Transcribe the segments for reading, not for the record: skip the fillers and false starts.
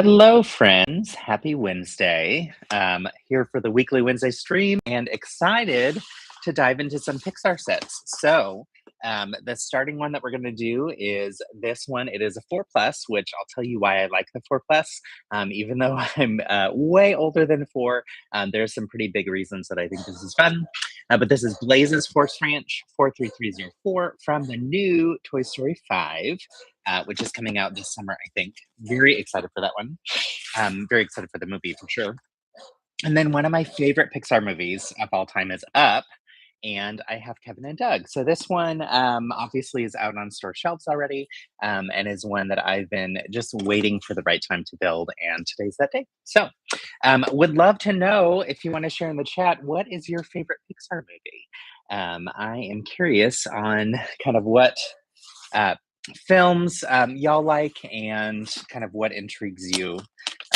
Hello, friends. Happy Wednesday. Here for the weekly Wednesday stream and excited to dive into some Pixar sets. The starting one that we're going to do is this one. It is a 4 plus, which I'll tell you why I like the 4 plus. Even though I'm way older than 4, there's some pretty big reasons that I think this is fun. But this is Blaze's Force Ranch 43304 from the new Toy Story 5. Which is coming out this summer, I think. Very excited for that one. Very excited for the movie for sure. And then one of my favorite Pixar movies of all time is Up, and I have Kevin and Doug. So this one obviously is out on store shelves already, and is one that I've been just waiting for the right time to build, and today's that day. So would love to know if you want to share in the chat, what is your favorite Pixar movie? I am curious on kind of what films y'all like and kind of what intrigues you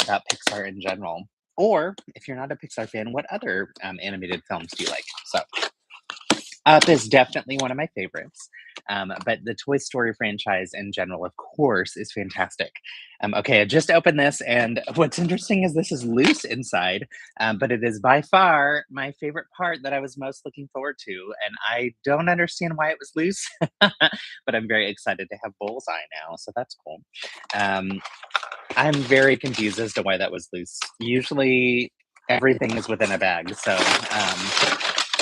about Pixar in general. Or if you're not a Pixar fan, what other animated films do you like? So Up is definitely one of my favorites, but the Toy Story franchise in general, of course, is fantastic. Okay, I just opened this, and what's interesting is this is loose inside, but it is by far my favorite part that I was most looking forward to, and I don't understand why it was loose, but I'm very excited to have Bullseye now, so that's cool. I'm very confused as to why that was loose. Usually, everything is within a bag, so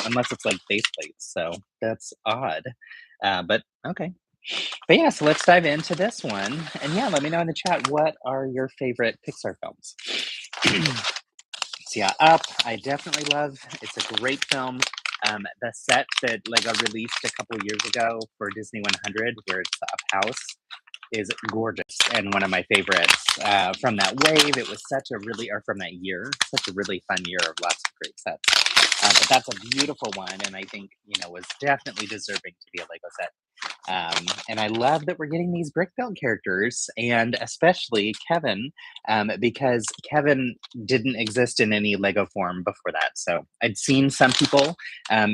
unless it's like face plates, so that's odd. But okay. But yeah, so let's dive into this one. And yeah, let me know in the chat, what are your favorite Pixar films? So yeah, Up, I definitely love. It's a great film. The set that Lego released a couple years ago for Disney 100, where it's the Up house, is gorgeous and one of my favorites from that wave. It was such a really, or from that year, such a really fun year of lots of great sets. But that's a beautiful one, and I think was definitely deserving to be a Lego set. And I love that we're getting these brick build characters, and especially Kevin, because Kevin didn't exist in any Lego form before that. So I'd seen some people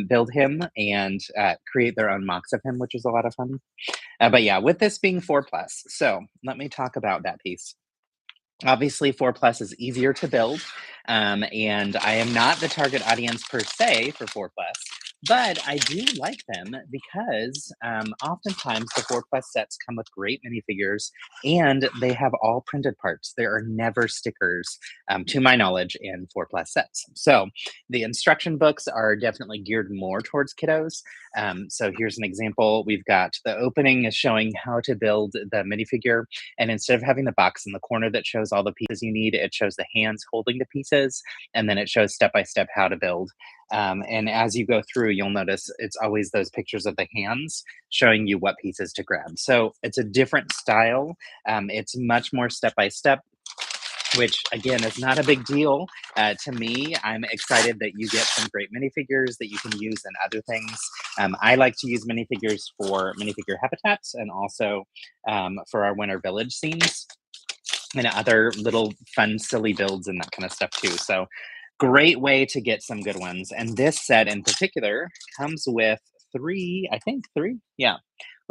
build him and create their own mocks of him, which is a lot of fun. But yeah, with this being 4 plus, so let me talk about that piece. Obviously, 4 plus is easier to build, and I am not the target audience per se for 4 plus, but I do like them because oftentimes the 4 plus sets come with great minifigures, and they have all printed parts. There are never stickers, to my knowledge, in 4 plus sets. So the instruction books are definitely geared more towards kiddos. So here's an example. We've got the opening is showing how to build the minifigure, and instead of having the box in the corner that shows all the pieces you need, it shows the hands holding the pieces, and then it shows step by step how to build. And as you go through, you'll notice it's always those pictures of the hands showing you what pieces to grab. So it's a different style. It's much more step by step, which again is not a big deal to me. I'm excited that you get some great minifigures that you can use in other things. I like to use minifigures for minifigure habitats, and also for our winter village scenes, and other little fun, silly builds and that kind of stuff too. So great way to get some good ones. And this set in particular comes with 3, I think 3, yeah.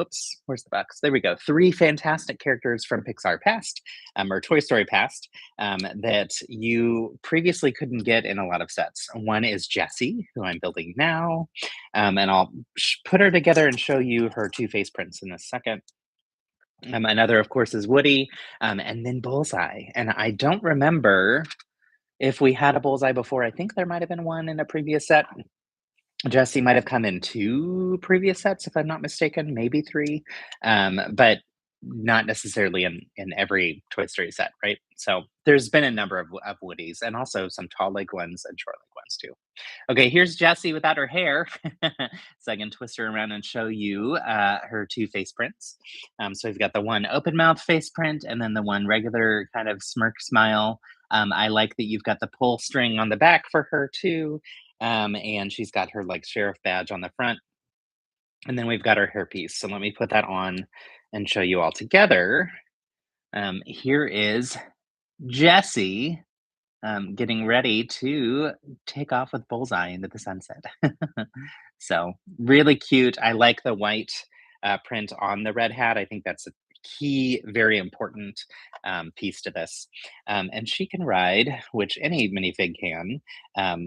Oops, where's the box? There we go. 3 fantastic characters from Pixar past, or Toy Story past, that you previously couldn't get in a lot of sets. One is Jessie, who I'm building now, and I'll put her together and show you her 2 face prints in a second. Another, of course, is Woody, and then Bullseye. And I don't remember if we had a Bullseye before. I think there might have been one in a previous set. Jessie might have come in 2 previous sets, if I'm not mistaken, maybe 3, but not necessarily in every Toy Story set, right? So there's been a number of Woodies, and also some tall leg ones and short leg ones too. Okay, here's Jessie without her hair. So I can twist her around and show you her 2 face prints. So we've got the one open mouth face print, and then the one regular kind of smirk smile. I like that you've got the pull string on the back for her too. And she's got her like sheriff badge on the front. And then we've got our hairpiece. So let me put that on and show you all together. Here is Jessie getting ready to take off with Bullseye into the sunset. So really cute. I like the white print on the red hat. I think that's a key, very important piece to this. And she can ride, which any minifig can.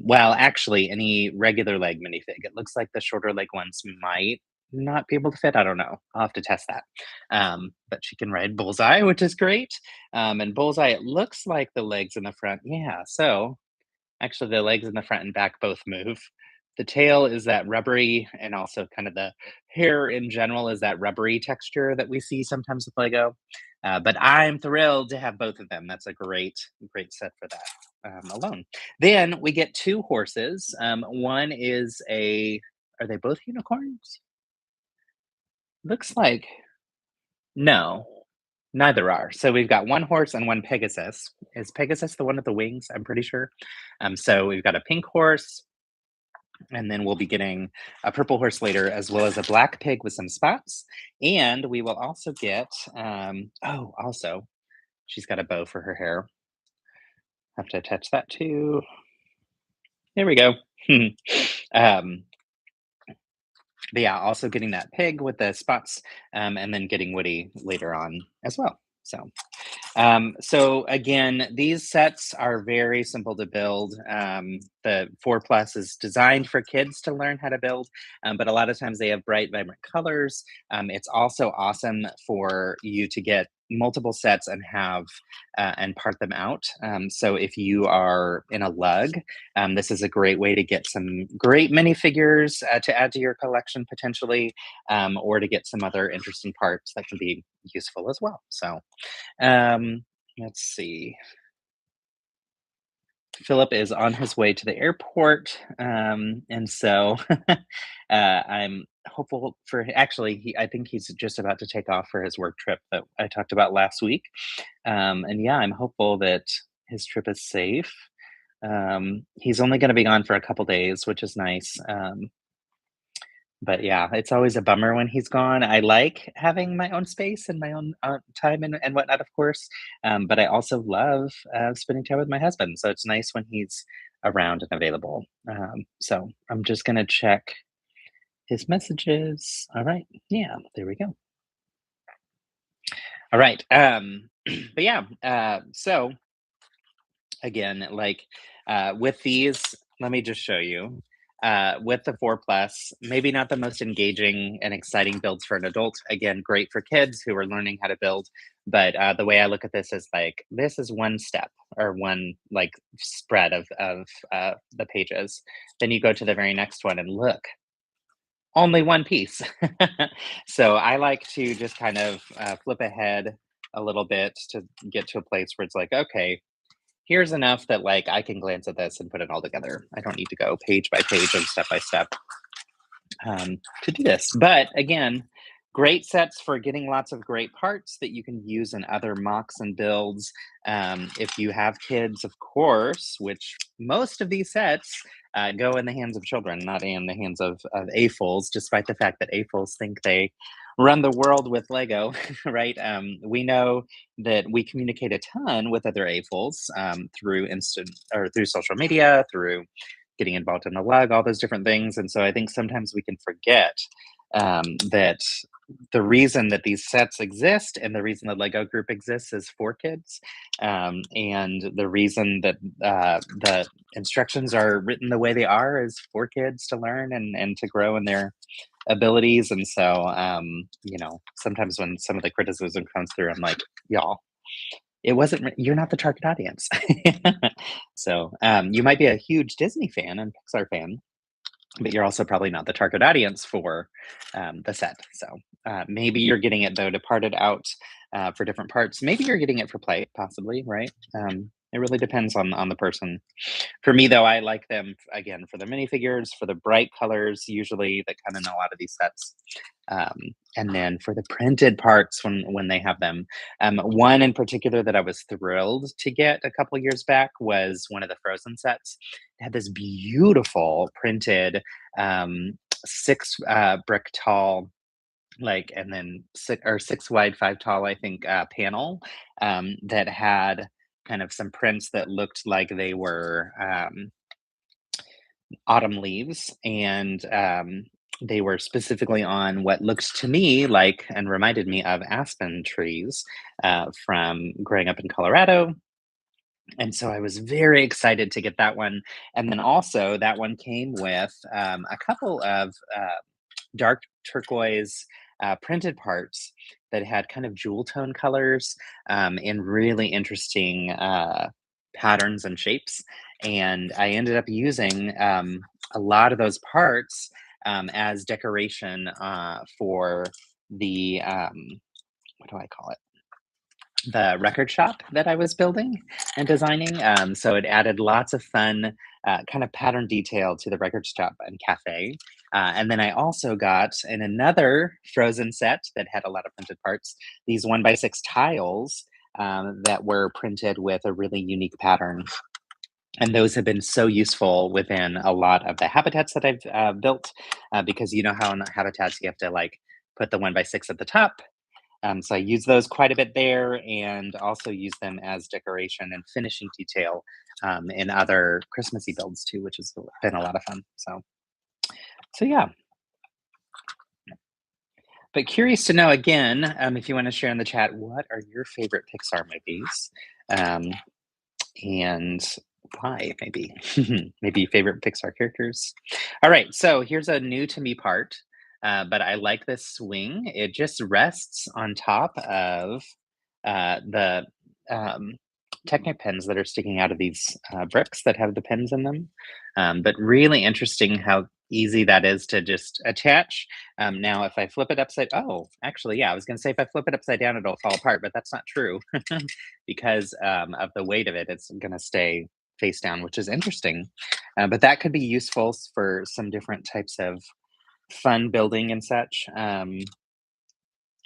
Well, actually, any regular leg minifig. It looks like the shorter leg ones might not be able to fit. I don't know. I'll have to test that. But she can ride Bullseye, which is great. And Bullseye, it looks like the legs in the front. Yeah. So actually, the legs in the front and back both move. The tail is that rubbery, and also kind of the hair in general is that rubbery texture that we see sometimes with Lego. But I'm thrilled to have both of them. That's a great set for that alone. Then we get two horses. One is a, are they both unicorns? Looks like, no, neither are. So we've got one horse and one Pegasus. Is Pegasus the one with the wings? I'm pretty sure. So we've got a pink horse, and then we'll be getting a purple horse later, as well as a black pig with some spots. And we will also get, oh, also, she's got a bow for her hair. Have to attach that too. There we go. um, but yeah, also getting that pig with the spots, and then getting Woody later on as well. So again, these sets are very simple to build. The 4 Plus is designed for kids to learn how to build, but a lot of times they have bright, vibrant colors. It's also awesome for you to get multiple sets and have and part them out. So if you are in a lug, this is a great way to get some great minifigures to add to your collection potentially, or to get some other interesting parts that can be useful as well. So let's see. Philip is on his way to the airport, and so I'm hopeful for. Actually, I think he's just about to take off for his work trip that I talked about last week. And yeah, I'm hopeful that his trip is safe. He's only going to be gone for a couple days, which is nice. But yeah, it's always a bummer when he's gone. I like having my own space and my own time and whatnot, of course. But I also love spending time with my husband. So it's nice when he's around and available. So I'm just going to check his messages. All right. Yeah, there we go. All right. But yeah, so again, like with these, let me just show you. With the 4 Plus, maybe not the most engaging and exciting builds for an adult. Again, great for kids who are learning how to build. But the way I look at this is like, this is one step or one like spread of the pages. Then you go to the very next one and look, only one piece. So I like to just kind of flip ahead a little bit to get to a place where it's like, okay, here's enough that like I can glance at this and put it all together. I don't need to go page by page and step by step to do this. But again, great sets for getting lots of great parts that you can use in other mocks and builds. If you have kids, of course, which most of these sets go in the hands of children, not in the hands of AFOLs, despite the fact that AFOLs think they run the world with Lego, right? We know that we communicate a ton with other AFOLs through instant or through social media, through getting involved in a lug, all those different things. And so I think sometimes we can forget that the reason that these sets exist and the reason the Lego group exists is for kids. And the reason that the instructions are written the way they are is for kids to learn and to grow in their abilities. And so, sometimes when some of the criticism comes through, I'm like, y'all, it wasn't, you're not the target audience. So, you might be a huge Disney fan and Pixar fan, but you're also probably not the target audience for the set. So maybe you're getting it though to part it out for different parts. Maybe you're getting it for play, possibly, right? It really depends on the person. For me, though, I like them again for the minifigures, for the bright colors, usually that come in a lot of these sets, and then for the printed parts when they have them. One in particular that I was thrilled to get a couple years back was one of the Frozen sets. It had this beautiful printed 6 brick tall, like, and then 6 wide, 5 tall, I think, panel that had kind of some prints that looked like they were autumn leaves, and They were specifically on what looked to me like and reminded me of aspen trees from growing up in Colorado. And so I was very excited to get that one. And then also, that one came with a couple of dark turquoise printed parts that had kind of jewel tone colors in really interesting patterns and shapes. And I ended up using a lot of those parts as decoration for the, what do I call it? The record shop that I was building and designing. So it added lots of fun kind of pattern detail to the record shop and cafe. And then I also got in another Frozen set that had a lot of printed parts, these 1x6 tiles that were printed with a really unique pattern. And those have been so useful within a lot of the habitats that I've built because you know how in habitats you have to like put the 1x6 at the top, so I use those quite a bit there and also use them as decoration and finishing detail in other Christmassy builds too, which has been a lot of fun. So yeah. But curious to know again, if you want to share in the chat, what are your favorite Pixar movies? And why, maybe? Maybe favorite Pixar characters. All right, so here's a new to me part, but I like this swing. It just rests on top of the Technic pens that are sticking out of these bricks that have the pins in them. But really interesting how easy that is to just attach. Now, if I flip it actually, yeah, I was going to say if I flip it upside down, it'll fall apart, but that's not true because of the weight of it. It's going to stay face down, which is interesting. But that could be useful for some different types of fun building and such.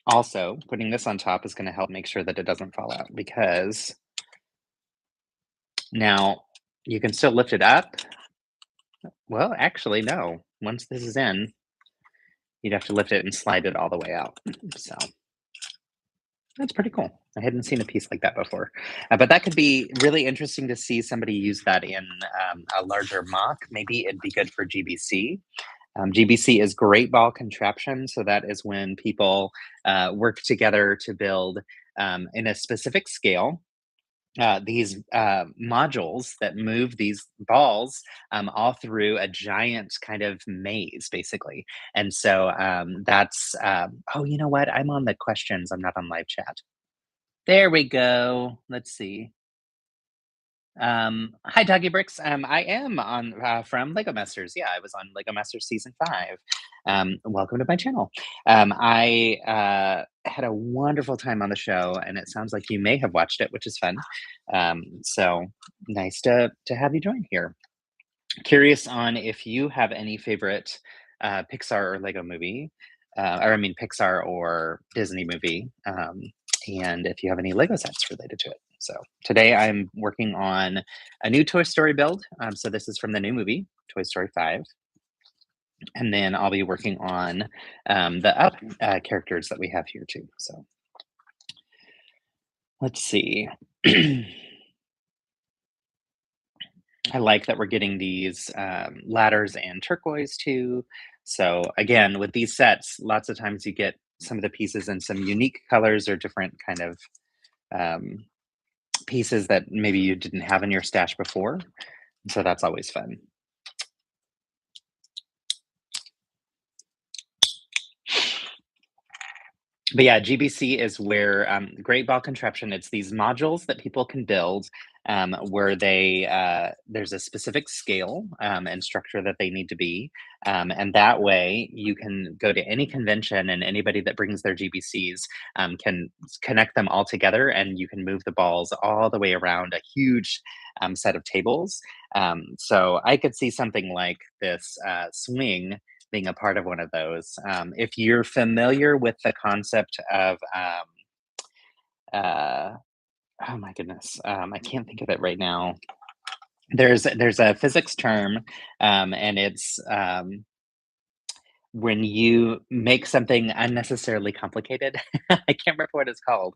Also, putting this on top is going to help make sure that it doesn't fall out because now you can still lift it up. Well, actually, no. Once this is in, you'd have to lift it and slide it all the way out. So that's pretty cool. I hadn't seen a piece like that before. But that could be really interesting to see somebody use that in a larger mock. Maybe it'd be good for GBC. GBC is Great Ball Contraption. So that is when people work together to build in a specific scale. These modules that move these balls all through a giant kind of maze, basically. And so that's, oh, you know what? I'm on the questions. I'm not on live chat. There we go. Let's see. Hi, Doggy Bricks. I am on from Lego Masters. Yeah, I was on Lego Masters season 5. Welcome to my channel. I had a wonderful time on the show, and it sounds like you may have watched it, which is fun. So nice to have you join here. Curious on if you have any favorite Pixar or Lego movie, or I mean Pixar or Disney movie, and if you have any Lego sets related to it. So today I'm working on a new Toy Story build. So this is from the new movie, Toy Story 5. And then I'll be working on the up characters that we have here too. So let's see. I like that we're getting these ladders and turquoise too. So again, with these sets, lots of times you get some of the pieces in some unique colors or different kind of pieces that maybe you didn't have in your stash before. So that's always fun. But yeah, GBC is where Great Ball Contraption, it's these modules that people can build where there's a specific scale and structure that they need to be. And that way you can go to any convention and anybody that brings their GBCs can connect them all together and you can move the balls all the way around a huge set of tables. So I could see something like this swing being a part of one of those. If you're familiar with the concept of, oh my goodness, I can't think of it right now. There's a physics term, and it's when you make something unnecessarily complicated. I can't remember what it's called.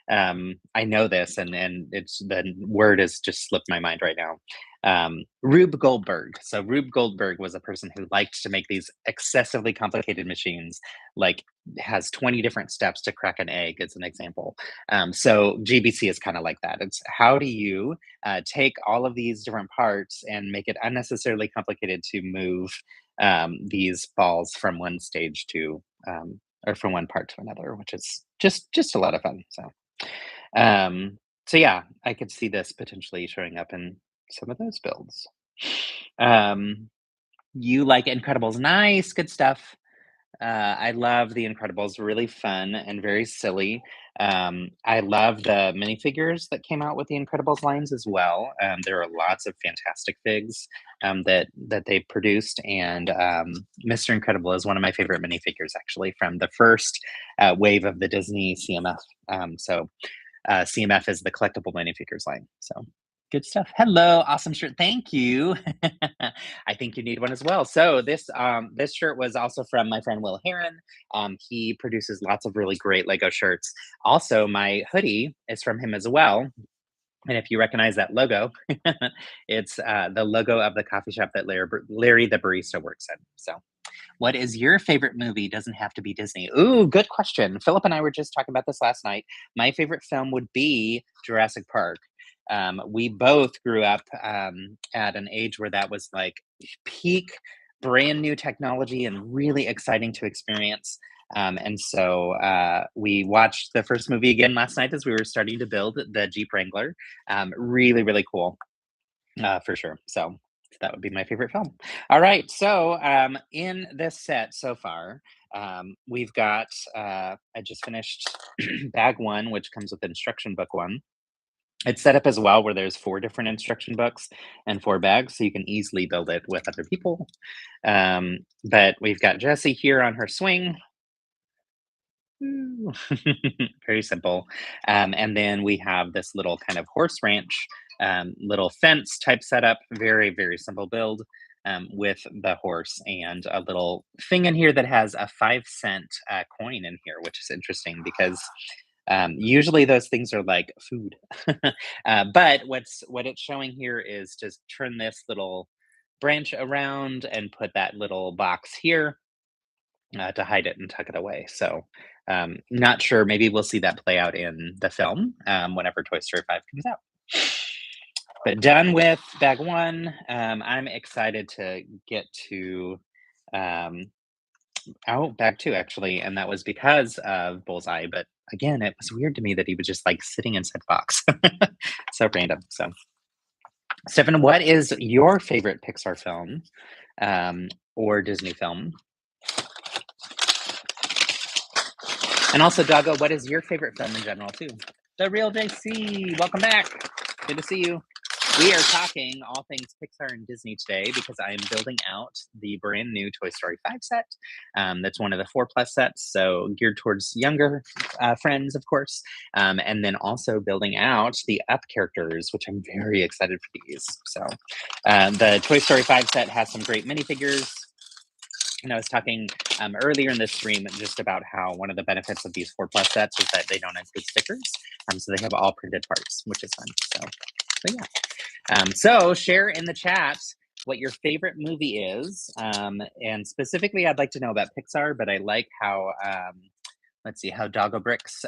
I know this, and it's the word has just slipped my mind right now. Rube Goldberg. So Rube Goldberg was a person who liked to make these excessively complicated machines, like has 20 different steps to crack an egg, as an example. So GBC is kind of like that. It's how do you take all of these different parts and make it unnecessarily complicated to move these balls from one stage to or from one part to another, which is just a lot of fun. Um, so yeah, I could see this potentially showing up in some of those builds. Um, you like Incredibles? Nice, good stuff. I love the Incredibles, really fun and very silly. I love the minifigures that came out with the Incredibles lines as well. There are lots of fantastic figs that they produced, and Mr. Incredible is one of my favorite minifigures, actually, from the first wave of the Disney CMF. CMF is the collectible minifigures line. So good stuff. Hello, awesome shirt. Thank you. I think you need one as well. So this shirt was also from my friend Will Heron. He produces lots of really great Lego shirts. Also, my hoodie is from him as well. And if you recognize that logo, it's the logo of the coffee shop that Larry the barista works in. So what is your favorite movie? Doesn't have to be Disney. Ooh, good question. Philip and I were just talking about this last night. My favorite film would be Jurassic Park. We both grew up at an age where that was like peak brand new technology and really exciting to experience. And so we watched the first movie again last night as we were starting to build the Jeep Wrangler. Really, really cool for sure. So that would be my favorite film. All right. So in this set so far, we've got, I just finished bag one, which comes with instruction book one. It's set up as well where there's 4 different instruction books and 4 bags, so you can easily build it with other people. But we've got Jessie here on her swing. Woo. Very simple. And then we have this little kind of horse ranch, little fence type setup. Very, very simple build with the horse and a little thing in here that has a 5-cent coin in here, which is interesting because usually those things are like food. But what it's showing here is just turn this little branch around and put that little box here to hide it and tuck it away. So not sure. Maybe we'll see that play out in the film whenever Toy Story 5 comes out. But done with bag one. I'm excited to get to bag two, actually, and that was because of Bullseye. But again, it was weird to me that he was just like sitting inside the box. So random. So, Stefan, what is your favorite Pixar film or Disney film? And also, Doggo, what is your favorite film in general, too? The Real JC, welcome back. Good to see you. We are talking all things Pixar and Disney today because I am building out the brand new Toy Story 5 set. That's one of the 4+ sets, so geared towards younger friends, of course. And then also building out the Up characters, which I'm very excited for these. So the Toy Story 5 set has some great minifigures. And I was talking earlier in this stream just about how one of the benefits of these 4+ sets is that they don't include stickers. So they have all printed parts, which is fun. So yeah. So share in the chat what your favorite movie is. And specifically, I'd like to know about Pixar, but I like how, let's see, how Doggy Bricks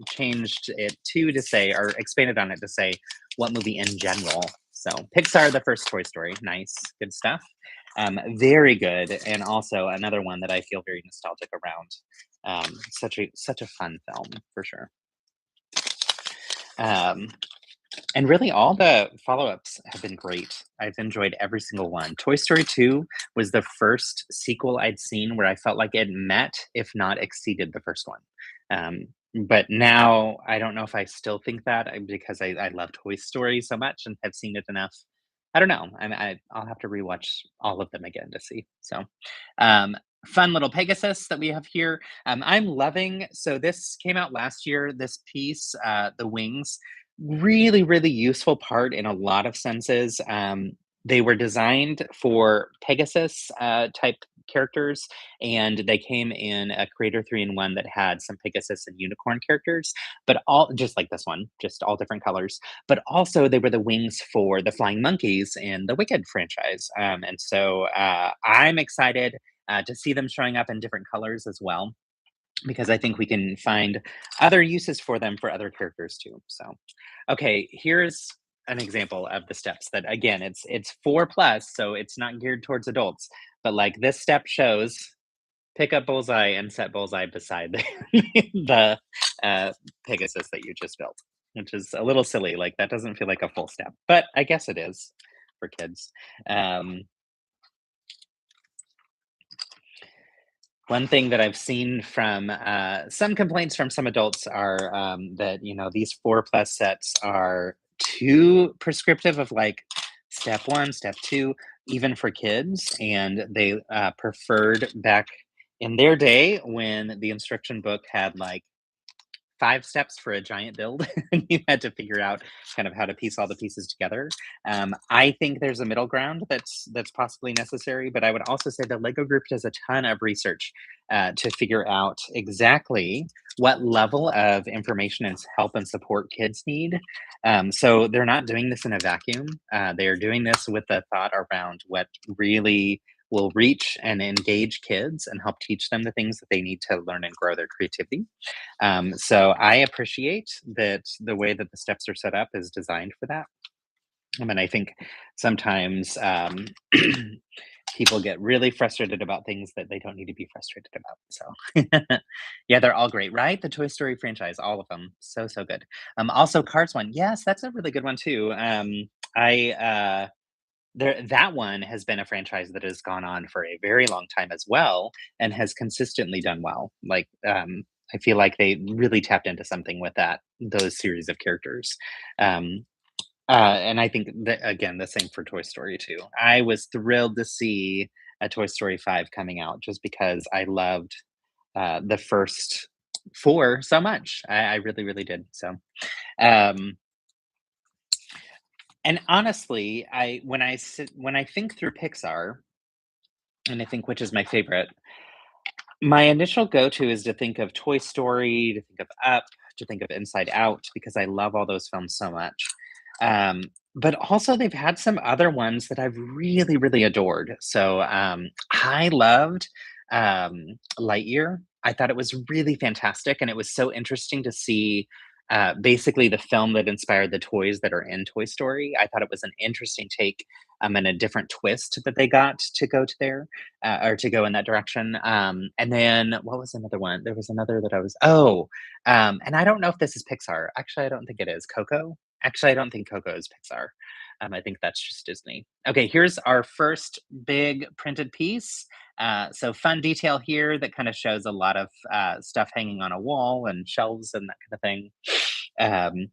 changed it to say, or expanded on it to say, what movie in general. So Pixar, the first Toy Story. Nice, good stuff. Very good, and also another one that I feel very nostalgic around. Such a fun film for sure. And really, all the follow-ups have been great. I've enjoyed every single one. Toy Story 2 was the first sequel I'd seen where I felt like it met, if not exceeded, the first one. But now I don't know if I still think that because I love Toy Story so much and have seen it enough. I don't know. I'll have to rewatch all of them again to see. So, fun little Pegasus that we have here. I'm loving. So this came out last year. This piece, the wings, really, really useful part in a lot of senses. They were designed for Pegasus type characters, and they came in a Creator 3-in-1 that had some Pegasus and unicorn characters, but all just like this one, just all different colors. But also, they were the wings for the flying monkeys in the Wicked franchise. And so I'm excited to see them showing up in different colors as well, because I think we can find other uses for them for other characters too. So, okay, here's an example of the steps that again, it's 4 plus, so it's not geared towards adults, but like this step shows pick up bullseye and set bullseye beside the Pegasus that you just built, which is a little silly. Like that doesn't feel like a full step, but I guess it is for kids. One thing that I've seen from some complaints from some adults are that these 4 plus sets are too prescriptive of like step 1, step 2, even for kids, and they preferred back in their day when the instruction book had like 5 steps for a giant build and you had to figure out kind of how to piece all the pieces together. I think there's a middle ground that's possibly necessary, but I would also say the Lego group does a ton of research to figure out exactly what level of information and help and support kids need. So they're not doing this in a vacuum. They're doing this with the thought around what really will reach and engage kids and help teach them the things that they need to learn and grow their creativity. So I appreciate that the way that the steps are set up is designed for that. I mean, I think sometimes people get really frustrated about things that they don't need to be frustrated about. So, yeah, they're all great, right? The Toy Story franchise, all of them, so so good. Also, Cars one, yes, that's a really good one too. I there that one has been a franchise that has gone on for a very long time as well and has consistently done well. Like, I feel like they really tapped into something with those series of characters. Um, and I think that again, the same for Toy Story 2. I was thrilled to see a Toy Story 5 coming out just because I loved the first 4 so much. I really, really did. So, um, and honestly, when I think through Pixar, and I think which is my favorite, my initial go-to is to think of Toy Story, to think of Up, to think of Inside Out, because I love all those films so much. But also they've had some other ones that I've really, really adored. So I loved Lightyear. I thought it was really fantastic, and it was so interesting to see basically the film that inspired the toys that are in Toy Story. I thought it was an interesting take and a different twist that they got to go to there or to go in that direction. And then what was another one? There was another that and I don't know if this is Pixar. Actually, I don't think it is. Coco? Actually, I don't think Coco is Pixar. I think that's just Disney. Okay, here's our first big printed piece. So fun detail here that kind of shows a lot of stuff hanging on a wall and shelves and that kind of thing. Um,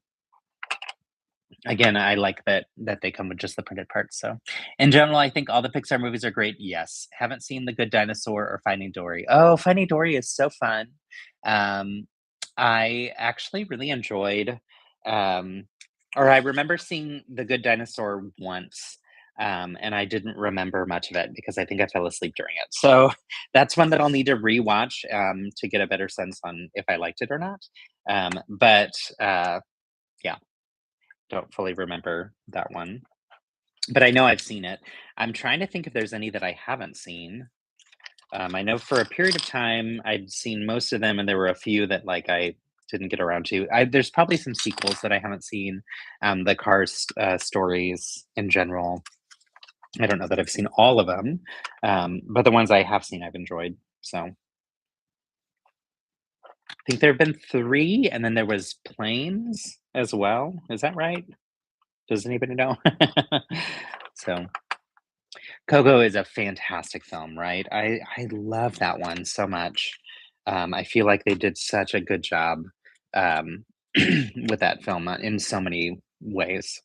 Again, I like that they come with just the printed parts. So, in general, I think all the Pixar movies are great. Yes, haven't seen The Good Dinosaur or Finding Dory. Oh, Finding Dory is so fun. Um, I actually really enjoyed, um, or I remember seeing The Good Dinosaur once, and I didn't remember much of it because I think I fell asleep during it. So that's one that I'll need to rewatch to get a better sense on if I liked it or not. But yeah, don't fully remember that one, but I know I've seen it. I'm trying to think if there's any that I haven't seen. I know for a period of time I'd seen most of them, and there were a few that like I didn't get around to. There's probably some sequels that I haven't seen. The Cars stories in general. I don't know that I've seen all of them, but the ones I have seen I've enjoyed. So I think there have been 3, and then there was Planes as well. Is that right? Does anybody know? So Coco is a fantastic film, right? I love that one so much. I feel like they did such a good job um, with that film in so many ways.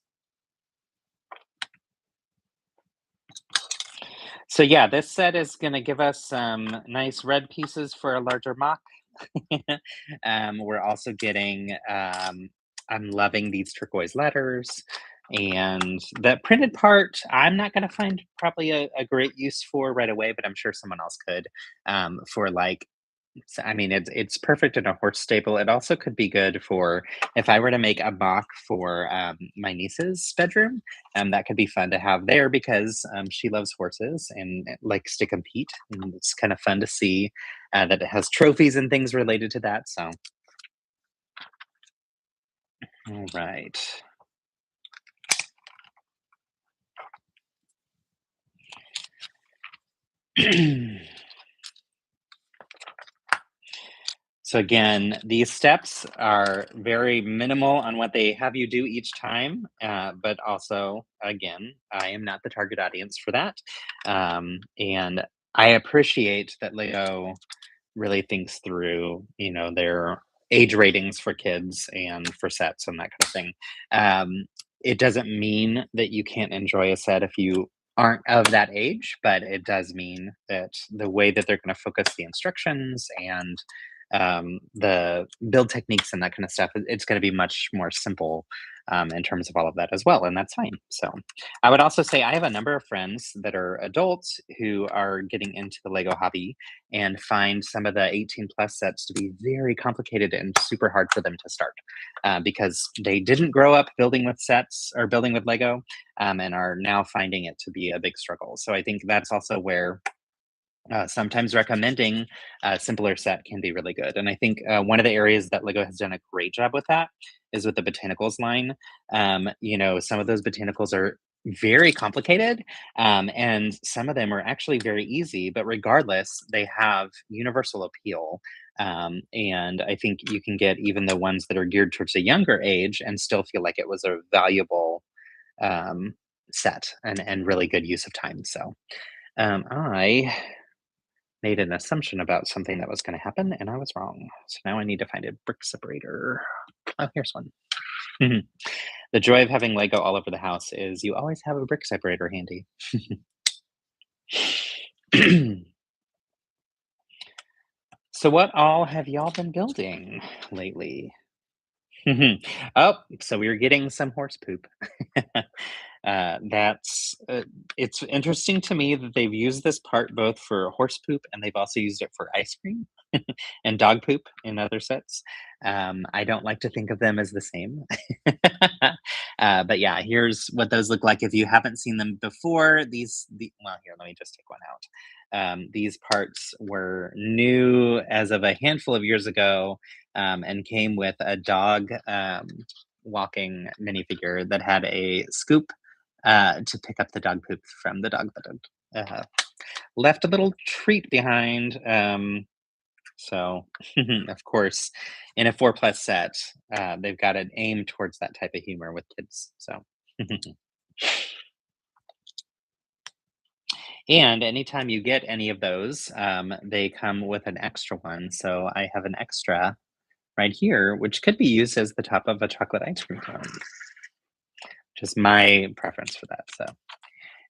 So yeah, this set is going to give us some nice red pieces for a larger mock. We're also getting. I'm loving these turquoise letters. And the printed part, I'm not going to find probably a great use for right away, but I'm sure someone else could for like I mean, it's perfect in a horse stable. It also could be good for if I were to make a mock for my niece's bedroom. That could be fun to have there because she loves horses and likes to compete, and it's kind of fun to see that it has trophies and things related to that. So, all right. So again, these steps are very minimal on what they have you do each time, but also, again, I am not the target audience for that, and I appreciate that Lego really thinks through, their age ratings for kids and for sets and that kind of thing. Um, it doesn't mean that you can't enjoy a set if you aren't of that age, but it does mean that the way that they're going to focus the instructions and the build techniques and that kind of stuff, it's going to be much more simple in terms of all of that as well, and that's fine. So, I would also say I have a number of friends that are adults who are getting into the Lego hobby and find some of the 18 plus sets to be very complicated and super hard for them to start because they didn't grow up building with sets or building with Lego and are now finding it to be a big struggle. So I think that's also where sometimes recommending a simpler set can be really good. And I think one of the areas that Lego has done a great job with that is with the botanicals line. Some of those botanicals are very complicated, and some of them are actually very easy, but regardless, they have universal appeal. And I think you can get even the ones that are geared towards a younger age and still feel like it was a valuable um, set and really good use of time. So I made an assumption about something that was going to happen, and I was wrong. So now I need to find a brick separator. Oh, here's one. Mhm. The joy of having Lego all over the house is you always have a brick separator handy. So, what all have y'all been building lately? Oh, so we are getting some horse poop. That's it's interesting to me that they've used this part both for horse poop and they've also used it for ice cream and dog poop in other sets. I don't like to think of them as the same. But yeah, here's what those look like if you haven't seen them before. Well, here, let me just take one out. These parts were new as of a handful of years ago and came with a dog walking minifigure that had a scoop to pick up the dog poop from the dog that had left a little treat behind. So, of course, in a 4+ set, they've got an aim towards that type of humor with kids. So, and anytime you get any of those, they come with an extra one. So I have an extra right here, which could be used as the top of a chocolate ice cream cone. Just my preference for that. So,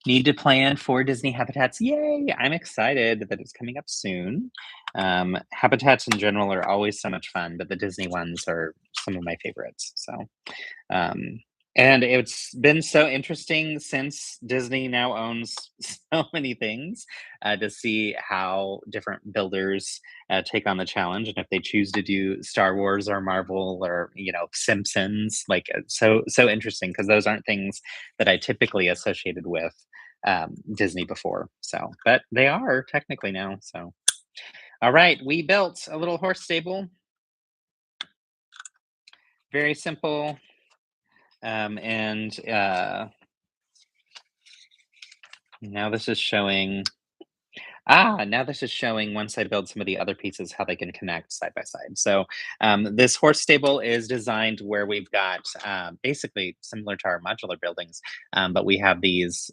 need to plan for Disney Habitats. Yay! I'm excited that it's coming up soon. Habitats in general are always so much fun, but the Disney ones are some of my favorites. So, um, and it's been so interesting since Disney now owns so many things to see how different builders take on the challenge, and if they choose to do Star Wars or Marvel or Simpsons, like so interesting because those aren't things that I typically associated with Disney before. So, but they are technically now. So, all right, we built a little horse stable. Very simple. And now this is showing. Now this is showing once I build some of the other pieces how they can connect side by side. So this horse stable is designed where we've got basically similar to our modular buildings, but we have these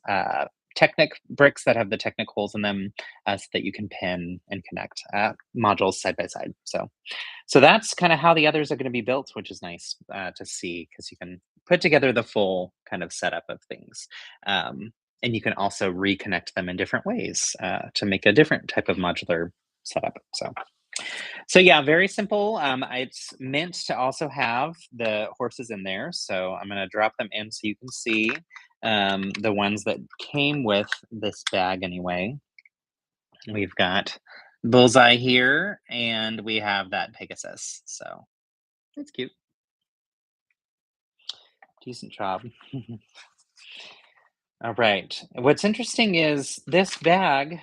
Technic bricks that have the Technic holes in them so that you can pin and connect modules side by side. So that's kind of how the others are going to be built, which is nice to see because you can put together the full kind of setup of things. And you can also reconnect them in different ways to make a different type of modular setup. So yeah, very simple. It's meant to also have the horses in there, so I'm gonna drop them in so you can see the ones that came with this bag anyway. We've got Bullseye here, and we have that Pegasus. So it's cute. Decent job. All right. What's interesting is this bag.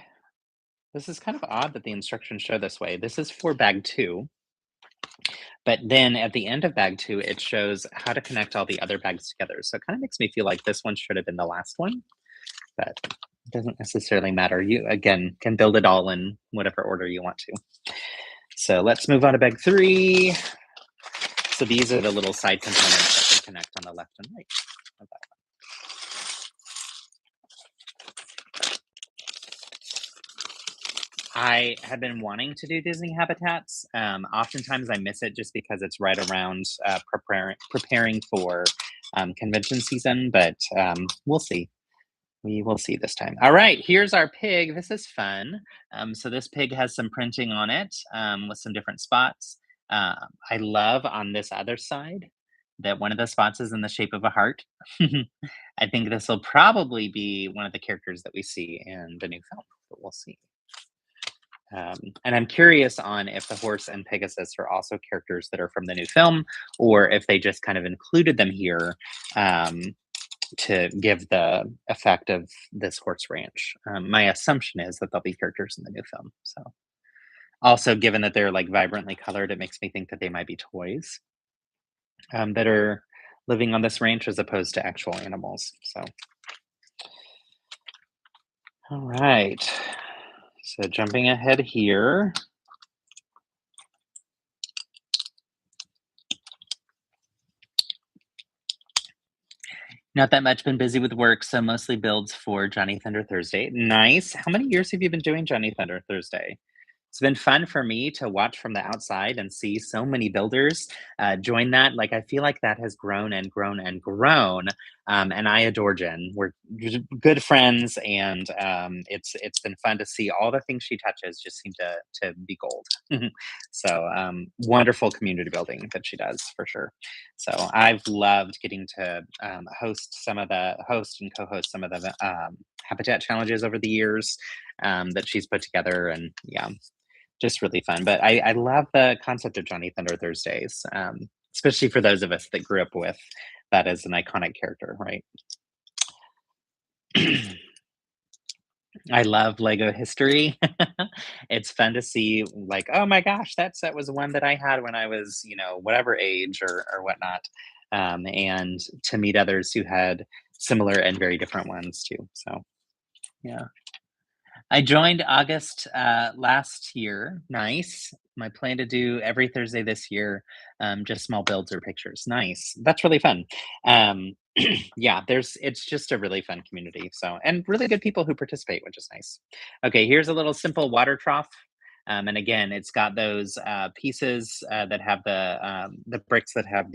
This is kind of odd that the instructions show this way. This is for bag two. But then at the end of bag two, it shows how to connect all the other bags together. So it kind of makes me feel like this one should have been the last one, but it doesn't necessarily matter. You, again, can build it all in whatever order you want to. So let's move on to bag three. So these are the little side components that can connect on the left and right of that. I have been wanting to do Disney habitats. Oftentimes I miss it just because it's right around preparing for convention season, but we'll see. We will see this time. All right, here's our pig. This is fun. So this pig has some printing on it with some different spots. I love on this other side that one of the spots is in the shape of a heart. I think this will probably be one of the characters that we see in the new film, but we'll see. And I'm curious on if the horse and Pegasus are also characters that are from the new film, or if they just kind of included them here to give the effect of this horse ranch. My assumption is that they'll be characters in the new film. So, also given that they're like vibrantly colored, it makes me think that they might be toys that are living on this ranch as opposed to actual animals. So, all right. So jumping ahead here. Not that much, been busy with work, so mostly builds for Johnny Thunder Thursday. Nice. How many years have you been doing Johnny Thunder Thursday? It's been fun for me to watch from the outside and see so many builders join that. Like, I feel like that has grown and grown and grown. And I adore Jen. We're good friends, and it's been fun to see all the things she touches just seem to be gold. So wonderful community building that she does for sure. So I've loved getting to host and co-host some of the habitat challenges over the years that she's put together, and yeah, just really fun. But I love the concept of Johnny Thunder Thursdays, especially for those of us that grew up with that as an iconic character, right? I love Lego history. It's fun to see, like, oh my gosh, that set was one that I had when I was, whatever age or whatnot. And to meet others who had similar and very different ones too. So, yeah. I joined August last year. Nice. My plan to do every Thursday this year, just small builds or pictures. Nice. That's really fun. Um, yeah, it's just a really fun community. So, and really good people who participate, which is nice. Okay, here's a little simple water trough. And again, it's got those pieces that have the bricks that have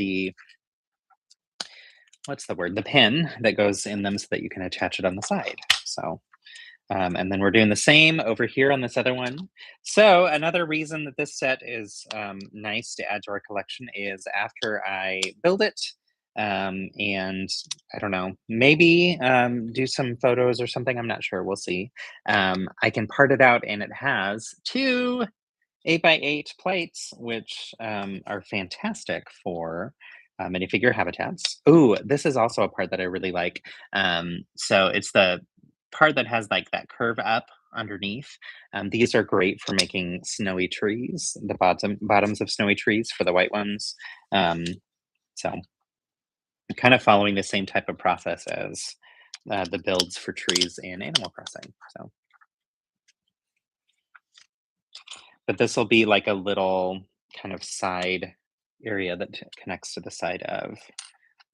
what's the word? The pin that goes in them so that you can attach it on the side. So, and then we're doing the same over here on this other one. So another reason that this set is nice to add to our collection is after I build it, and I don't know, maybe do some photos or something. I'm not sure. We'll see. I can part it out, and it has two 8x8 plates, which are fantastic for minifigure habitats. Ooh, this is also a part that I really like. So it's the part that has like that curve up underneath. These are great for making snowy trees, the bottoms of snowy trees for the white ones. So kind of following the same type of process as the builds for trees in Animal Crossing. So, but this will be like a little kind of side area that connects to the side of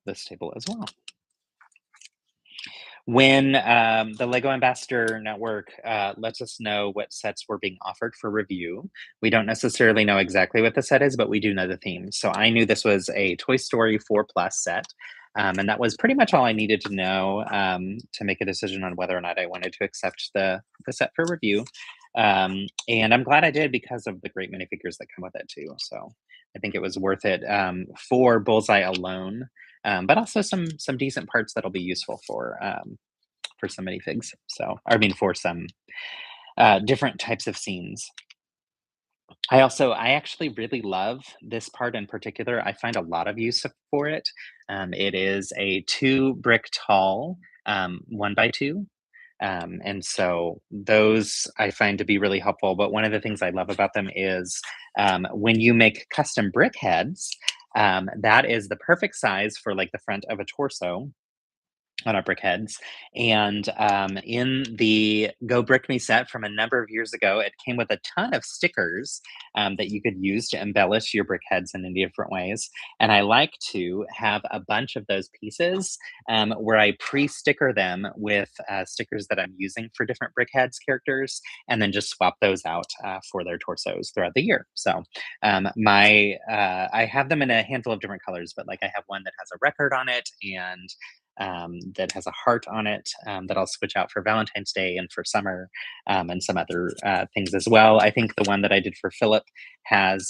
this table as well. When the Lego Ambassador Network lets us know what sets were being offered for review, we don't necessarily know exactly what the set is, but we do know the theme. So I knew this was a Toy Story 4 Plus set. And that was pretty much all I needed to know to make a decision on whether or not I wanted to accept the set for review. And I'm glad I did because of the great minifigures that come with it too. So I think it was worth it for Bullseye alone, but also some decent parts that'll be useful for some minifigs. So I mean for some different types of scenes. I actually really love this part in particular. I find a lot of use for it. It is a 2 brick tall 1 by 2. And so those I find to be really helpful. But one of the things I love about them is when you make custom brick heads, that is the perfect size for like the front of a torso on our brickheads. And in the Go Brick Me set from a number of years ago, it came with a ton of stickers that you could use to embellish your brickheads in different ways. And I like to have a bunch of those pieces where I pre-sticker them with stickers that I'm using for different brickheads characters, and then just swap those out for their torsos throughout the year. So I have them in a handful of different colors, but like I have one that has a record on it and that has a heart on it that I'll switch out for Valentine's Day and for summer and some other things as well. I think the one that I did for Philip has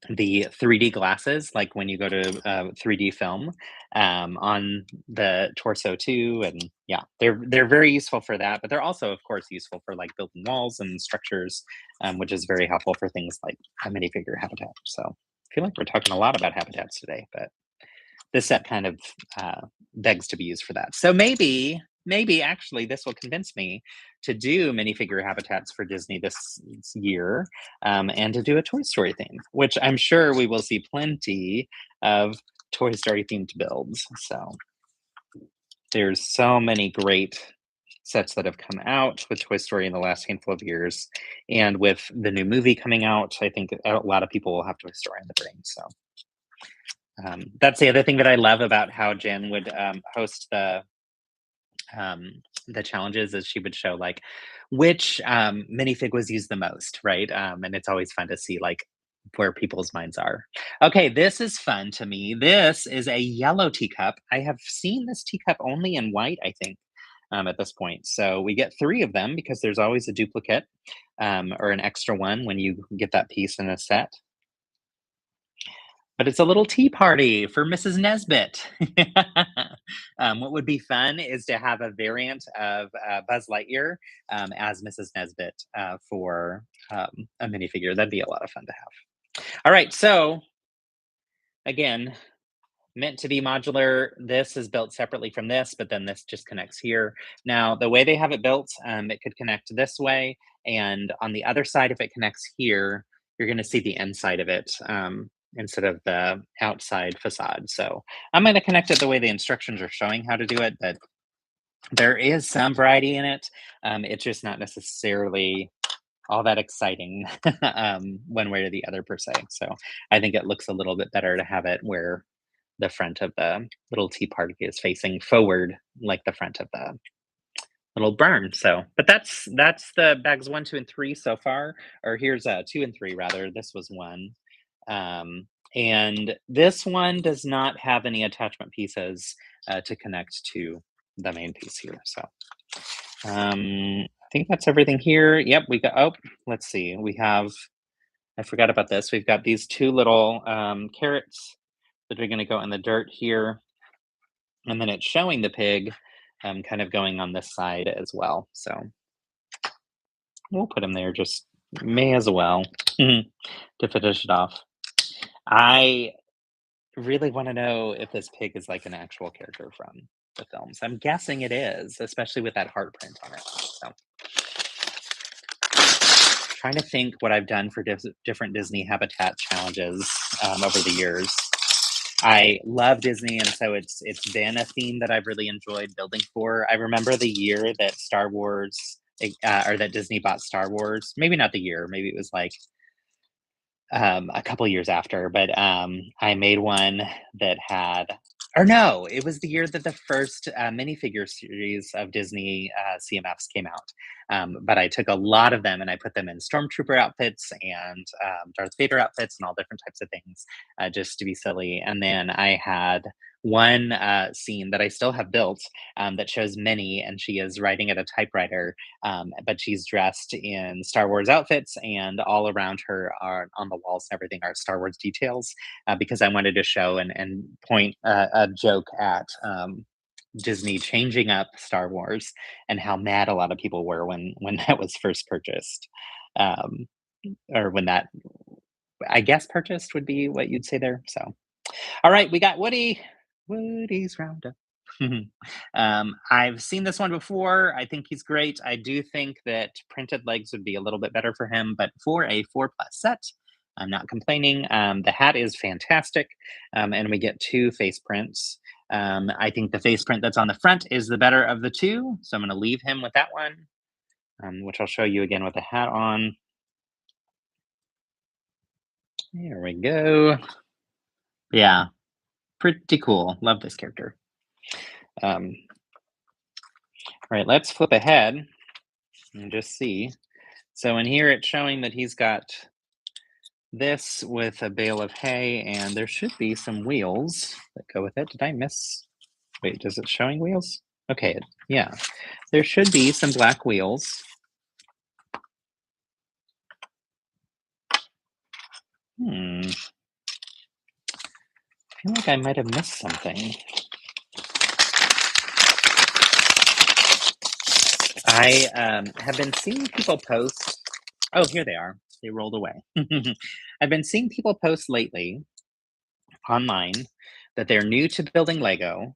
the 3D glasses, like when you go to 3D film on the torso too. And yeah, they're very useful for that, but they're also, of course, useful for like building walls and structures, which is very helpful for things like a minifigure habitat. So I feel like we're talking a lot about habitats today, but this set kind of begs to be used for that. So maybe actually this will convince me to do minifigure habitats for Disney this year and to do a Toy Story theme, which I'm sure we will see plenty of Toy Story themed builds. So there's so many great sets that have come out with Toy Story in the last handful of years. And with the new movie coming out, I think a lot of people will have Toy Story in the brain. So that's the other thing that I love about how Jen would host the challenges is she would show like which minifig was used the most, right? And it's always fun to see like where people's minds are. Okay, this is fun to me. This is a yellow teacup. I have seen this teacup only in white, I think, at this point. So we get 3 of them because there's always a duplicate or an extra one when you get that piece in a set. But it's a little tea party for Mrs. Nesbit. What would be fun is to have a variant of Buzz Lightyear as Mrs. Nesbit for a minifigure. That'd be a lot of fun to have. All right, so again, meant to be modular. This is built separately from this, but then this just connects here. Now, the way they have it built, it could connect this way, and on the other side, if it connects here, you're going to see the inside of it instead of the outside facade. So I'm going to connect it the way the instructions are showing how to do it, but there is some variety in it. It's just not necessarily all that exciting one way or the other per se. So I think it looks a little bit better to have it where the front of the little tea party is facing forward like the front of the little burn. So, but that's the bags 1, 2, and 3 so far. Or here's 2 and 3 rather. This was 1. And this one does not have any attachment pieces to connect to the main piece here. So I think that's everything here. Yep, we got, oh, let's see. We have, I forgot about this. We've got these 2 little carrots that are going to go in the dirt here. And then it's showing the pig kind of going on this side as well. So we'll put him there, just may as well to finish it off. I really want to know if this pig is like an actual character from the films. I'm guessing it is, especially with that heart print on it. So trying to think what I've done for different Disney habitat challenges over the years. I love Disney, and so it's been a theme that I've really enjoyed building for. I remember the year that Star Wars or that Disney bought Star Wars. Maybe not the year. Maybe it was like a couple years after. But I made one that had, or no, it was the year that the first minifigure series of Disney CMFs came out. But I took a lot of them and I put them in Stormtrooper outfits and Darth Vader outfits and all different types of things just to be silly. And then I had one scene that I still have built that shows Minnie, and she is writing at a typewriter, but she's dressed in Star Wars outfits, and all around her are on the walls and everything are Star Wars details because I wanted to show and point a joke at Disney changing up Star Wars and how mad a lot of people were when that was first purchased, um, or when that I guess purchased would be what you'd say there. So, all right, we got Woody. Woody's Roundup. I've seen this one before. I think he's great. I do think that printed legs would be a little bit better for him, but for a 4+ set, I'm not complaining. The hat is fantastic, and we get two face prints. I think the face print that's on the front is the better of the two, so I'm going to leave him with that one, which I'll show you again with the hat on. There we go. Yeah, pretty cool. Love this character. All right, let's flip ahead and just see. So in here, it's showing that he's got this with a bale of hay, and there should be some wheels that go with it. Did I miss? Wait, does it showing wheels? Okay, yeah. There should be some black wheels. I feel like I might have missed something. I have been seeing people post. Oh, here they are. They rolled away. I've been seeing people post lately online that they're new to building Lego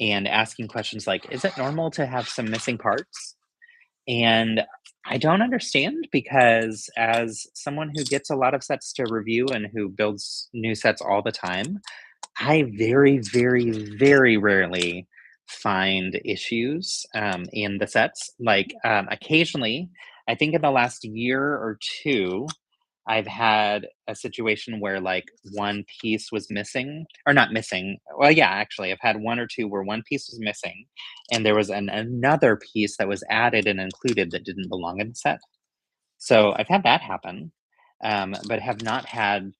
and asking questions like, is it normal to have some missing parts? And I don't understand because, as someone who gets a lot of sets to review and who builds new sets all the time, I very, very, very rarely find issues in the sets. Like occasionally, I think in the last year or two, I've had a situation where like one piece was missing, or not missing. Well, yeah, actually, I've had one or two where one piece was missing, and there was another piece that was added and included that didn't belong in the set. So I've had that happen, but have not had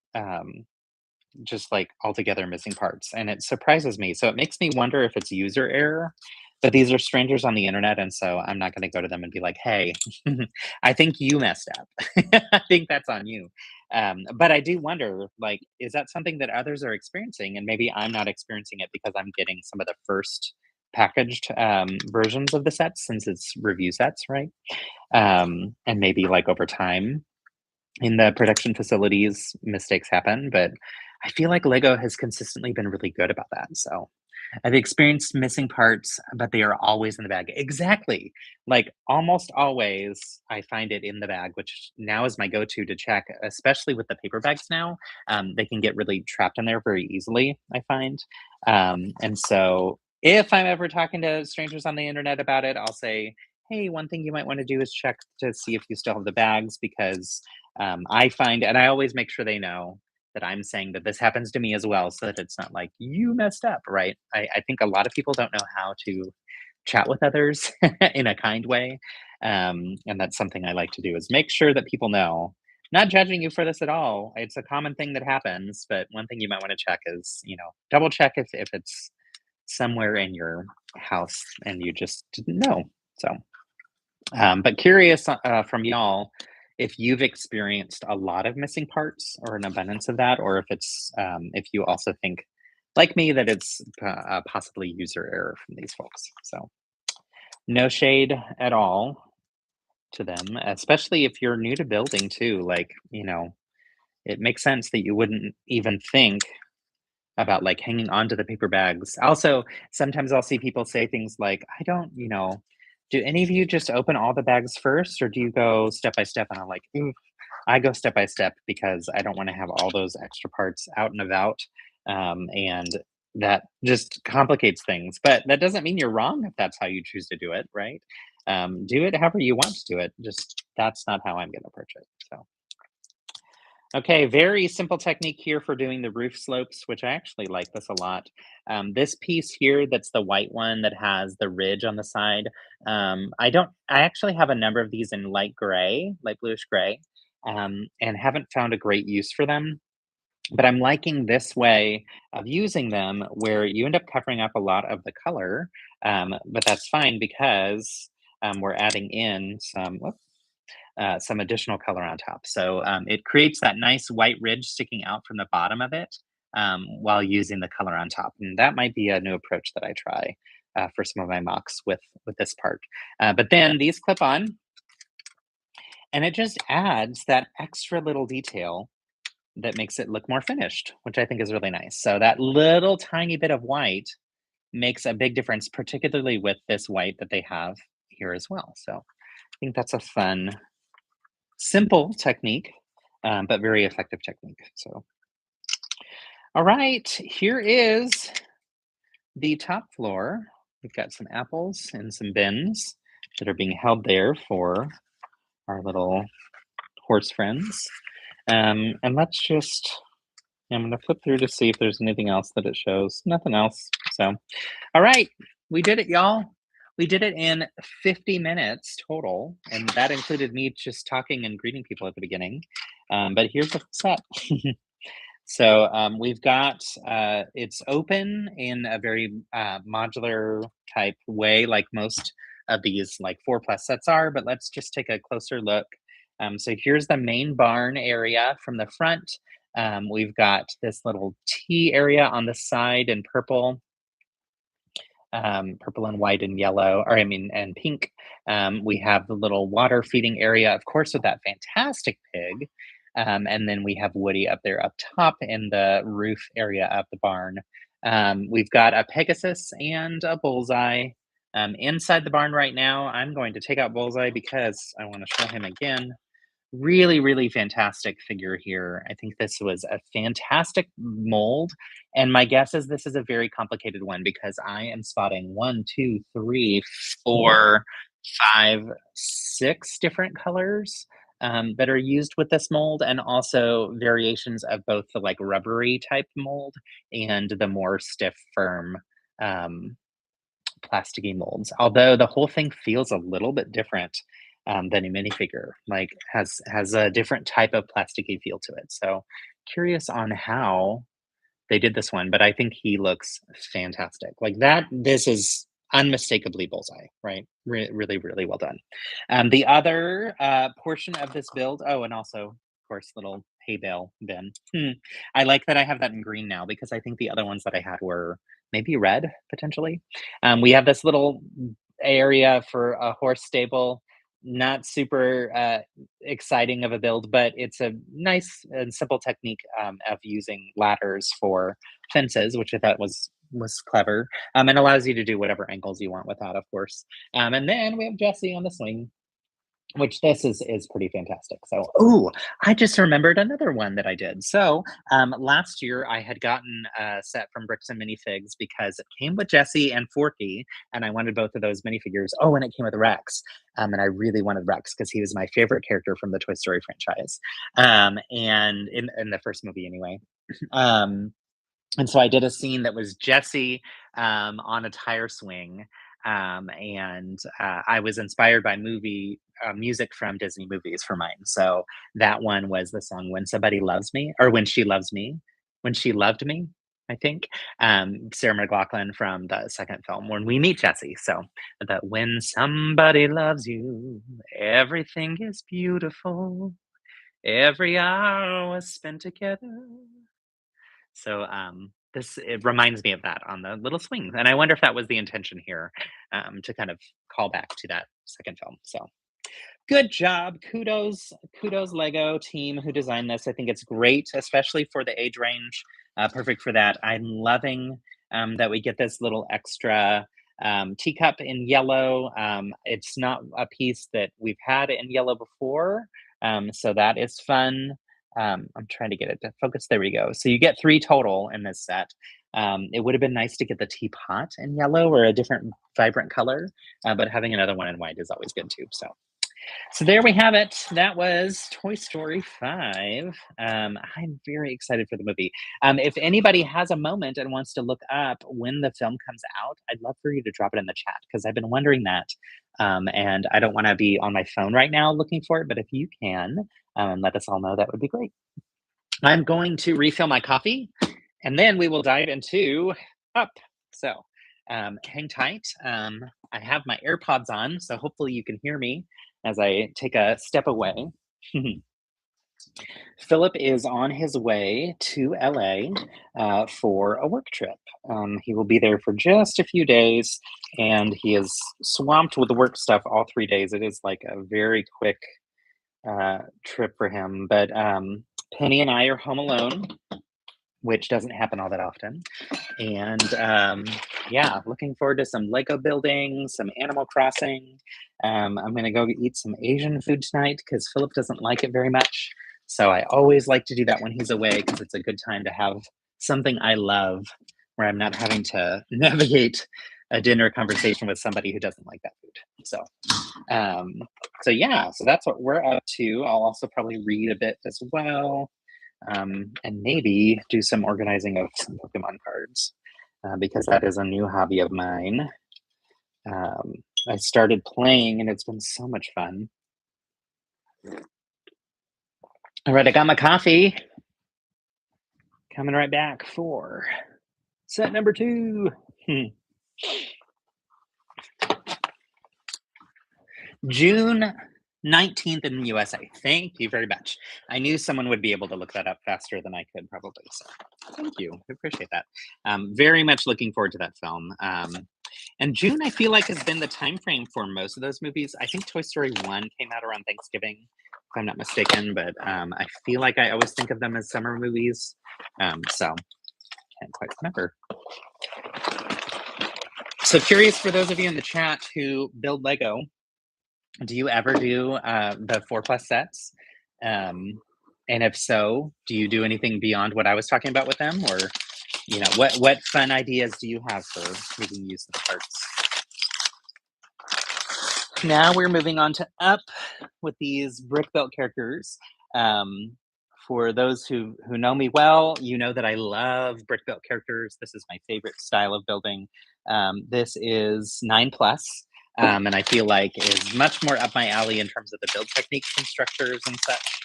just like altogether missing parts, and it surprises me. So it makes me wonder if it's user error. But these are strangers on the internet, and so I'm not going to go to them and be like, "Hey, I think you messed up. I think that's on you." But I do wonder, like, is that something that others are experiencing, and maybe I'm not experiencing it because I'm getting some of the first packaged versions of the sets since it's review sets, right? And maybe like over time in the production facilities, mistakes happen, but I feel like Lego has consistently been really good about that. So I've experienced missing parts, but they are always in the bag. Exactly. Like almost always, I find it in the bag, which now is my go to check, especially with the paper bags now. They can get really trapped in there very easily, I find. And so if I'm ever talking to strangers on the internet about it, I'll say, hey, one thing you might want to do is check to see if you still have the bags because I find, and I always make sure they know that I'm saying that this happens to me as well, so that it's not like you messed up, right? I think a lot of people don't know how to chat with others in a kind way, and that's something I like to do is make sure that people know. Not judging you for this at all. It's a common thing that happens, but one thing you might want to check is, double check if it's somewhere in your house and you just didn't know. So, but curious from y'all if you've experienced a lot of missing parts or an abundance of that, or if it's if you also think, like me, that it's possibly user error from these folks. So no shade at all to them, especially if you're new to building too. Like it makes sense that you wouldn't even think about like hanging on to the paper bags. Also, sometimes I'll see people say things like, I don't, do any of you just open all the bags first or do you go step by step? And I'm like, I go step by step because I don't want to have all those extra parts out and about. And that just complicates things. But that doesn't mean you're wrong if that's how you choose to do it, right? Do it however you want to do it. Just that's not how I'm going to approach it. So. Okay, very simple technique here for doing the roof slopes, which I actually like this a lot. This piece here, that's the white one that has the ridge on the side. I actually have a number of these in light gray, light bluish gray, and haven't found a great use for them. But I'm liking this way of using them where you end up covering up a lot of the color, but that's fine because we're adding in some additional color on top. So it creates that nice white ridge sticking out from the bottom of it while using the color on top. And that might be a new approach that I try for some of my mocks with this part. But then these clip on, and it just adds that extra little detail that makes it look more finished, which I think is really nice. So that little tiny bit of white makes a big difference, particularly with this white that they have here as well. So I think that's a fun, simple technique, but very effective technique. So, all right, here is the top floor. We've got some apples and some bins that are being held there for our little horse friends. And let's just, I'm going to flip through to see if there's anything else that it shows. Nothing else. So, all right, we did it, y'all. We did it in 50 minutes total, and that included me just talking and greeting people at the beginning. But here's the set. So we've got, it's open in a very modular type way, like most of these like 4+ sets are, but let's just take a closer look. So here's the main barn area from the front. We've got this little T area on the side in purple. Purple and white and yellow, or I mean, and pink. We have the little water feeding area, of course, with that fantastic pig. And then we have Woody up there up top in the roof area of the barn. We've got a Pegasus and a Bullseye. Inside the barn right now, I'm going to take out Bullseye because I want to show him again. Really, really fantastic figure here. I think this was a fantastic mold. And my guess is this is a very complicated one because I am spotting 1, 2, 3, 4, 5, 6 different colors that are used with this mold, and also variations of both the like rubbery type mold and the more stiff, firm plasticky molds. Although the whole thing feels a little bit different than a minifigure, like has a different type of plasticky feel to it. So curious on how they did this one, but I think he looks fantastic. Like that, this is unmistakably Bullseye, right? Really, really well done. The other portion of this build, oh, and also, of course, little hay bale bin. I like that I have that in green now because I think the other ones that I had were maybe red potentially. We have this little area for a horse stable. Not super exciting of a build, but it's a nice and simple technique of using ladders for fences, which I thought was clever, and allows you to do whatever angles you want with that, of course. And then we have Jesse on the swing, which this is pretty fantastic. So, oh, I just remembered another one that I did. So, last year I had gotten a set from Bricks and Minifigs because it came with Jesse and Forky, and I wanted both of those minifigures. Oh, and it came with Rex, and I really wanted Rex because he was my favorite character from the Toy Story franchise, and in the first movie anyway. And so I did a scene that was Jesse on a tire swing, and I was inspired by movie music from Disney movies for mine. So that one was the song "When Somebody Loves Me" or "When She Loves Me," "When She Loved Me." I think Sarah McLachlan from the second film when we meet Jesse. So that "When somebody loves you, everything is beautiful. Every hour was spent together." So this it reminds me of that on the little swings, and I wonder if that was the intention here to kind of call back to that second film. So good job, kudos Lego team who designed this. I think it's great, especially for the age range. Perfect for that. I'm loving that we get this little extra teacup in yellow. It's not a piece that we've had in yellow before, so that is fun. I'm trying to get it to focus. There we go. So you get 3 total in this set. It would have been nice to get the teapot in yellow or a different vibrant color, but having another one in white is always good too. So there we have it. That was Toy Story 5. I'm very excited for the movie. If anybody has a moment and wants to look up when the film comes out, I'd love for you to drop it in the chat because I've been wondering that. And I don't want to be on my phone right now looking for it, but if you can let us all know, that would be great. I'm going to refill my coffee, and then we will dive into Up. So hang tight. I have my AirPods on, so hopefully you can hear me as I take a step away. Philip is on his way to LA for a work trip. He will be there for just a few days, and he is swamped with the work stuff all 3 days. It is like a very quick trip for him. But Penny and I are home alone, which doesn't happen all that often. And yeah, looking forward to some Lego building, some Animal Crossing. I'm going to go eat some Asian food tonight because Philip doesn't like it very much. So I always like to do that when he's away because it's a good time to have something I love where I'm not having to navigate a dinner conversation with somebody who doesn't like that food. Um, so yeah, so that's what we're up to. I'll also probably read a bit as well, and maybe do some organizing of some Pokemon cards because that is a new hobby of mine. I started playing and it's been so much fun. All right, I got my coffee. Coming right back for set number 2. June 19th in the USA. Thank you very much. I knew someone would be able to look that up faster than I could probably. So thank you. I appreciate that. Very much looking forward to that film. And June, I feel like, has been the time frame for most of those movies. I think Toy Story 1 came out around Thanksgiving, if I'm not mistaken, but I feel like I always think of them as summer movies. So can't quite remember. So curious for those of you in the chat who build Lego, do you ever do the 4+ sets? And if so, do you do anything beyond what I was talking about with them? Or, what fun ideas do you have for making use of the parts? Now we're moving on to Up with these brick built characters. For those who know me well, you know that I love brick built characters. This is my favorite style of building. This is 9+. And I feel like is much more up my alley in terms of the build techniques and structures and such.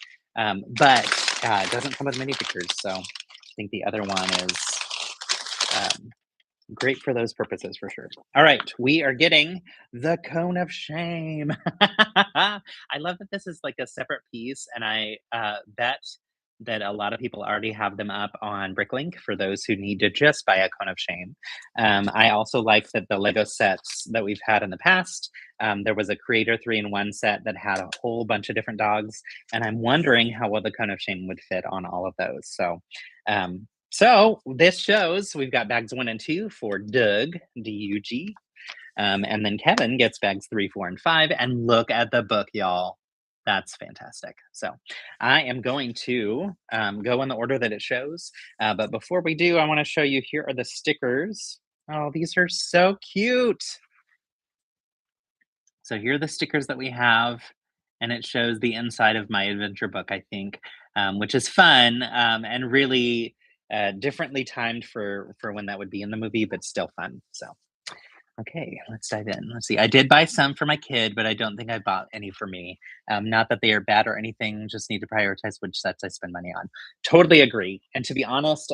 But it doesn't come with minifigures, so I think the other one is great for those purposes for sure. All right, we are getting the Cone of Shame. I love that this is like a separate piece, and I bet that a lot of people already have them up on Bricklink for those who need to just buy a Cone of Shame. I also like that the Lego sets that we've had in the past, there was a Creator 3-in-1 set that had a whole bunch of different dogs, and I'm wondering how well the Cone of Shame would fit on all of those. So this shows we've got bags 1 and 2 for Doug, D-U-G. And then Kevin gets bags 3, 4, and 5. And look at the book, y'all. That's fantastic. So I am going to go in the order that it shows. But before we do, I want to show you, here are the stickers. Oh, these are so cute. So here are the stickers that we have. And it shows the inside of my adventure book, I think, which is fun and really differently timed for when that would be in the movie, but still fun. So okay, let's dive in. Let's see. I did buy some for my kid, but I don't think I bought any for me. Not that they are bad or anything, just need to prioritize which sets I spend money on. Totally agree. And to be honest,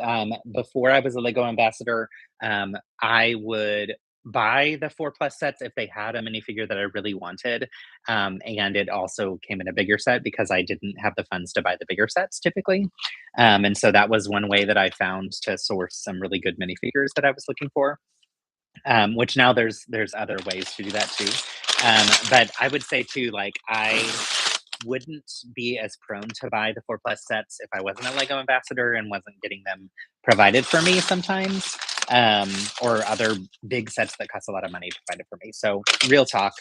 before I was a Lego ambassador, I would buy the 4+ sets if they had a minifigure that I really wanted. And it also came in a bigger set because I didn't have the funds to buy the bigger sets typically. And so that was one way that I found to source some really good minifigures that I was looking for. Which now there's other ways to do that too. But I would say too, like, I wouldn't be as prone to buy the 4+ sets if I wasn't a Lego ambassador and wasn't getting them provided for me sometimes, or other big sets that cost a lot of money provided for me. So real talk,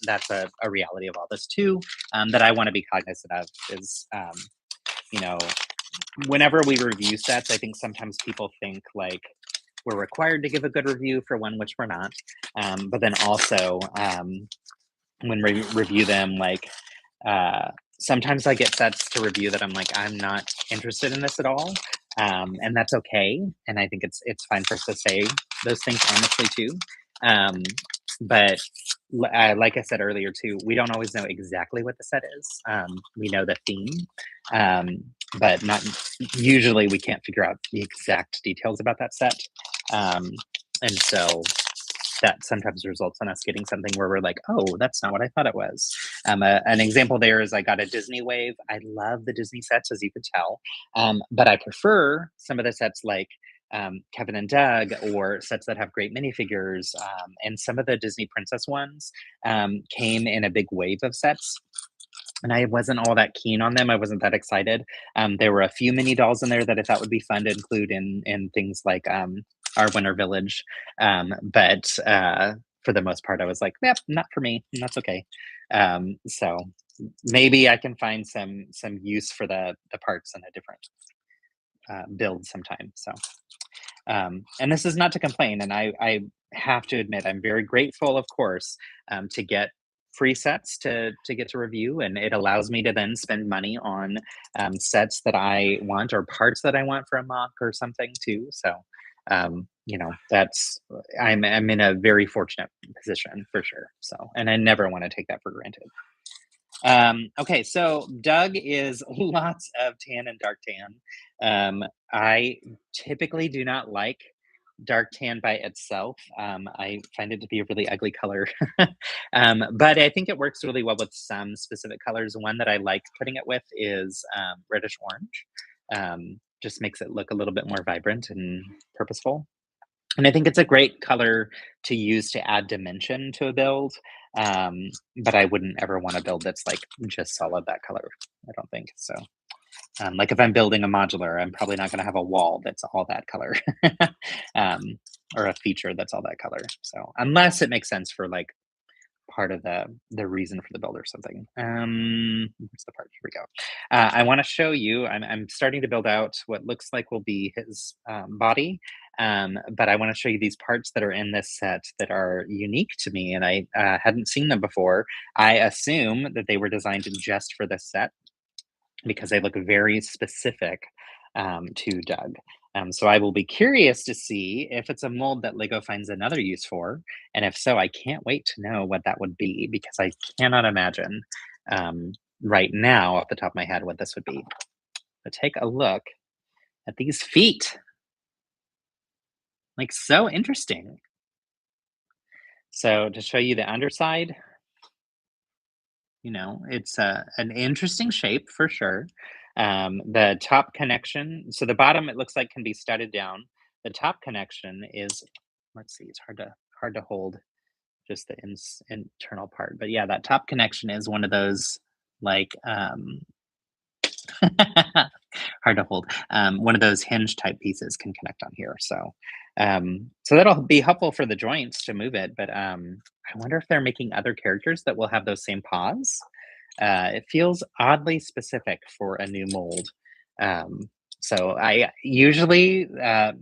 that's a reality of all this too, that I want to be cognizant of is, whenever we review sets, I think sometimes people think like we're required to give a good review for one, which we're not. But then also, when we review them, like, sometimes I get sets to review that I'm like, I'm not interested in this at all. And that's okay. And I think it's fine for us to say those things honestly too. But like I said earlier too, we don't always know exactly what the set is. We know the theme. but not usually we can't figure out the exact details about that set. Um, and so that sometimes results in us getting something where we're like, oh, that's not what I thought it was. An example there is I got a Disney wave. I love the Disney sets, as you could tell, but I prefer some of the sets like Kevin and Doug, or sets that have great minifigures. And some of the Disney princess ones came in a big wave of sets, and I wasn't all that keen on them. I wasn't that excited. There were a few mini dolls in there that I thought would be fun to include in things like our Winter Village, but for the most part, I was like, "Yep, not for me. And that's okay." So maybe I can find some use for the parts in a different build sometime. So and this is not to complain, and I have to admit I'm very grateful, of course, to get free sets to get to review, and it allows me to then spend money on sets that I want or parts that I want for a mock or something too. So that's I'm in a very fortunate position for sure. So, and I never want to take that for granted. Okay, so Doug is lots of tan and dark tan. I typically do not like dark tan by itself. I find it to be a really ugly color. But I think it works really well with some specific colors. One that I like putting it with is reddish orange. Just makes it look a little bit more vibrant and purposeful. And I think it's a great color to use to add dimension to a build. But I wouldn't ever want a build that's like just solid that color. I don't think so. Like if I'm building a modular, I'm probably not going to have a wall that's all that color, um, or a feature that's all that color. So unless it makes sense for like part of the reason for the build or something. What's the part? Here we go. I want to show you. I'm starting to build out what looks like will be his body, but I want to show you these parts that are in this set that are unique to me, and I hadn't seen them before. I assume that they were designed just for this set because they look very specific to Doug. So I will be curious to see if it's a mold that Lego finds another use for, and if so, I can't wait to know what that would be because I cannot imagine right now off the top of my head what this would be. But take a look at these feet, like so interesting. So to show you the underside, it's an interesting shape for sure. The top connection, so the bottom it looks like can be studded down. The top connection is, let's see, it's hard to hold just the internal part, but yeah, that top connection is one of those like hard to hold. One of those hinge type pieces can connect on here. So that'll be helpful for the joints to move it. But I wonder if they're making other characters that will have those same paws. It feels oddly specific for a new mold. Um, so I usually,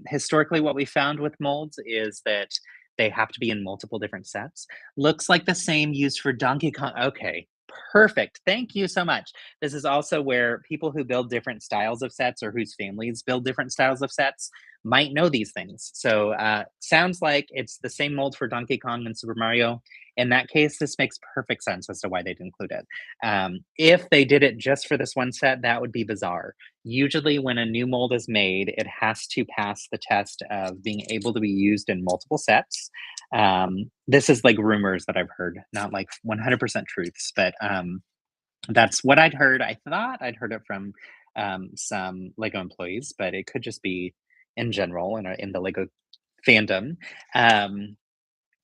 historically, what we found with molds is that they have to be in multiple different sets. Looks like the same used for Donkey Kong. Okay, perfect. Thank you so much. This is also where people who build different styles of sets or whose families build different styles of sets might know these things. So sounds like it's the same mold for Donkey Kong and Super Mario. In that case, this makes perfect sense as to why they'd include it. If they did it just for this one set, that would be bizarre. Usually, when a new mold is made, it has to pass the test of being able to be used in multiple sets. This is like rumors that I've heard, not like 100% truths, but that's what I'd heard. I thought I'd heard it from some Lego employees, but it could just be in general in the Lego fandom. Um,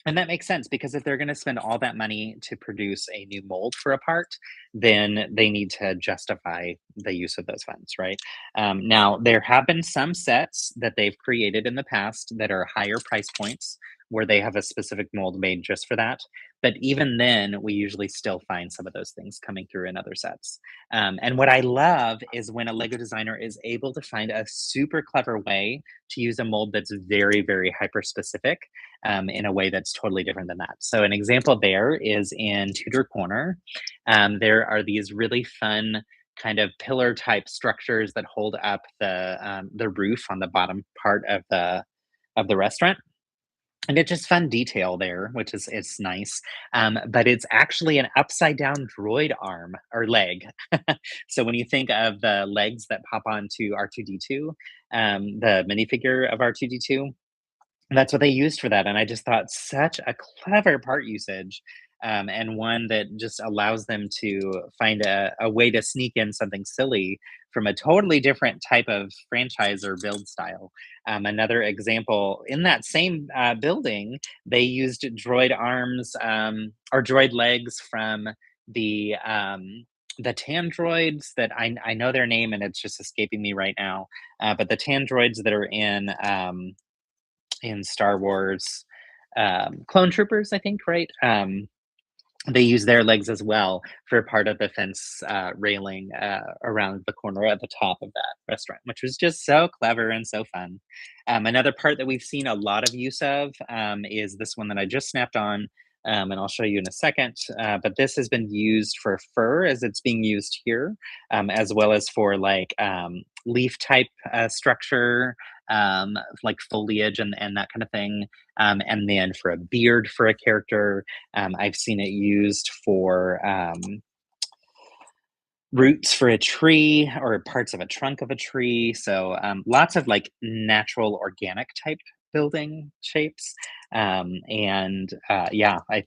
and that makes sense because if they're going to spend all that money to produce a new mold for a part, then they need to justify the use of those funds, right? Now, there have been some sets that they've created in the past that are higher price points where they have a specific mold made just for that. But even then, we usually still find some of those things coming through in other sets. And what I love is when a Lego designer is able to find a super clever way to use a mold that's very, very hyper specific in a way that's totally different than that. So, an example there is in Tudor Corner. There are these really fun kind of pillar type structures that hold up the roof on the bottom part of the restaurant. And it's just fun detail there, which is it's nice. But it's actually an upside down droid arm or leg. So when you think of the legs that pop onto R2D2, the minifigure of R2D2, that's what they used for that, and I just thought such a clever part usage, and one that just allows them to find a way to sneak in something silly from a totally different type of franchise or build style. Another example, in that same, building, they used droid arms, or droid legs from the Tandroids that I know their name, and it's just escaping me right now, but the Tandroids that are in Star Wars, Clone Troopers, I think, right? They use their legs as well for part of the fence railing around the corner at the top of that restaurant, which was just so clever and so fun. Another part that we've seen a lot of use of is this one that I just snapped on, and I'll show you in a second. But this has been used for fur as it's being used here, as well as for like leaf type structure, like foliage and that kind of thing. And then for a beard for a character, I've seen it used for roots for a tree or parts of a trunk of a tree. So lots of like natural organic type building shapes. And yeah, I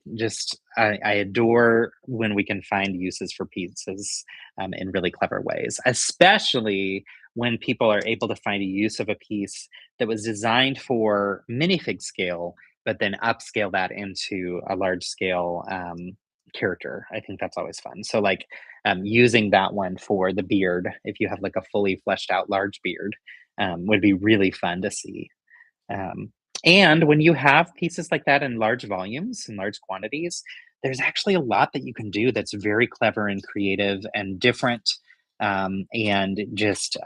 adore when we can find uses for pieces in really clever ways, especially when people are able to find a use of a piece that was designed for minifig scale, but then upscale that into a large scale character. I think that's always fun. So like using that one for the beard, if you have like a fully fleshed out large beard, would be really fun to see. Um, and when you have pieces like that in large volumes, in large quantities, there's actually a lot that you can do that's very clever and creative and different, and just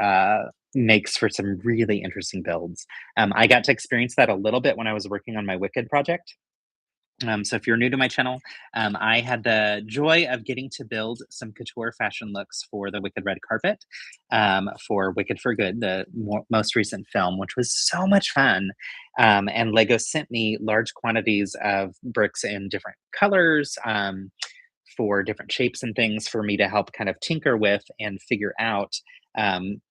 makes for some really interesting builds. I got to experience that a little bit when I was working on my Wicked project. So if you're new to my channel, I had the joy of getting to build some couture fashion looks for the Wicked Red Carpet, for Wicked for Good, the most recent film, which was so much fun. And Lego sent me large quantities of bricks in different colors, for different shapes and things for me to help kind of tinker with and figure out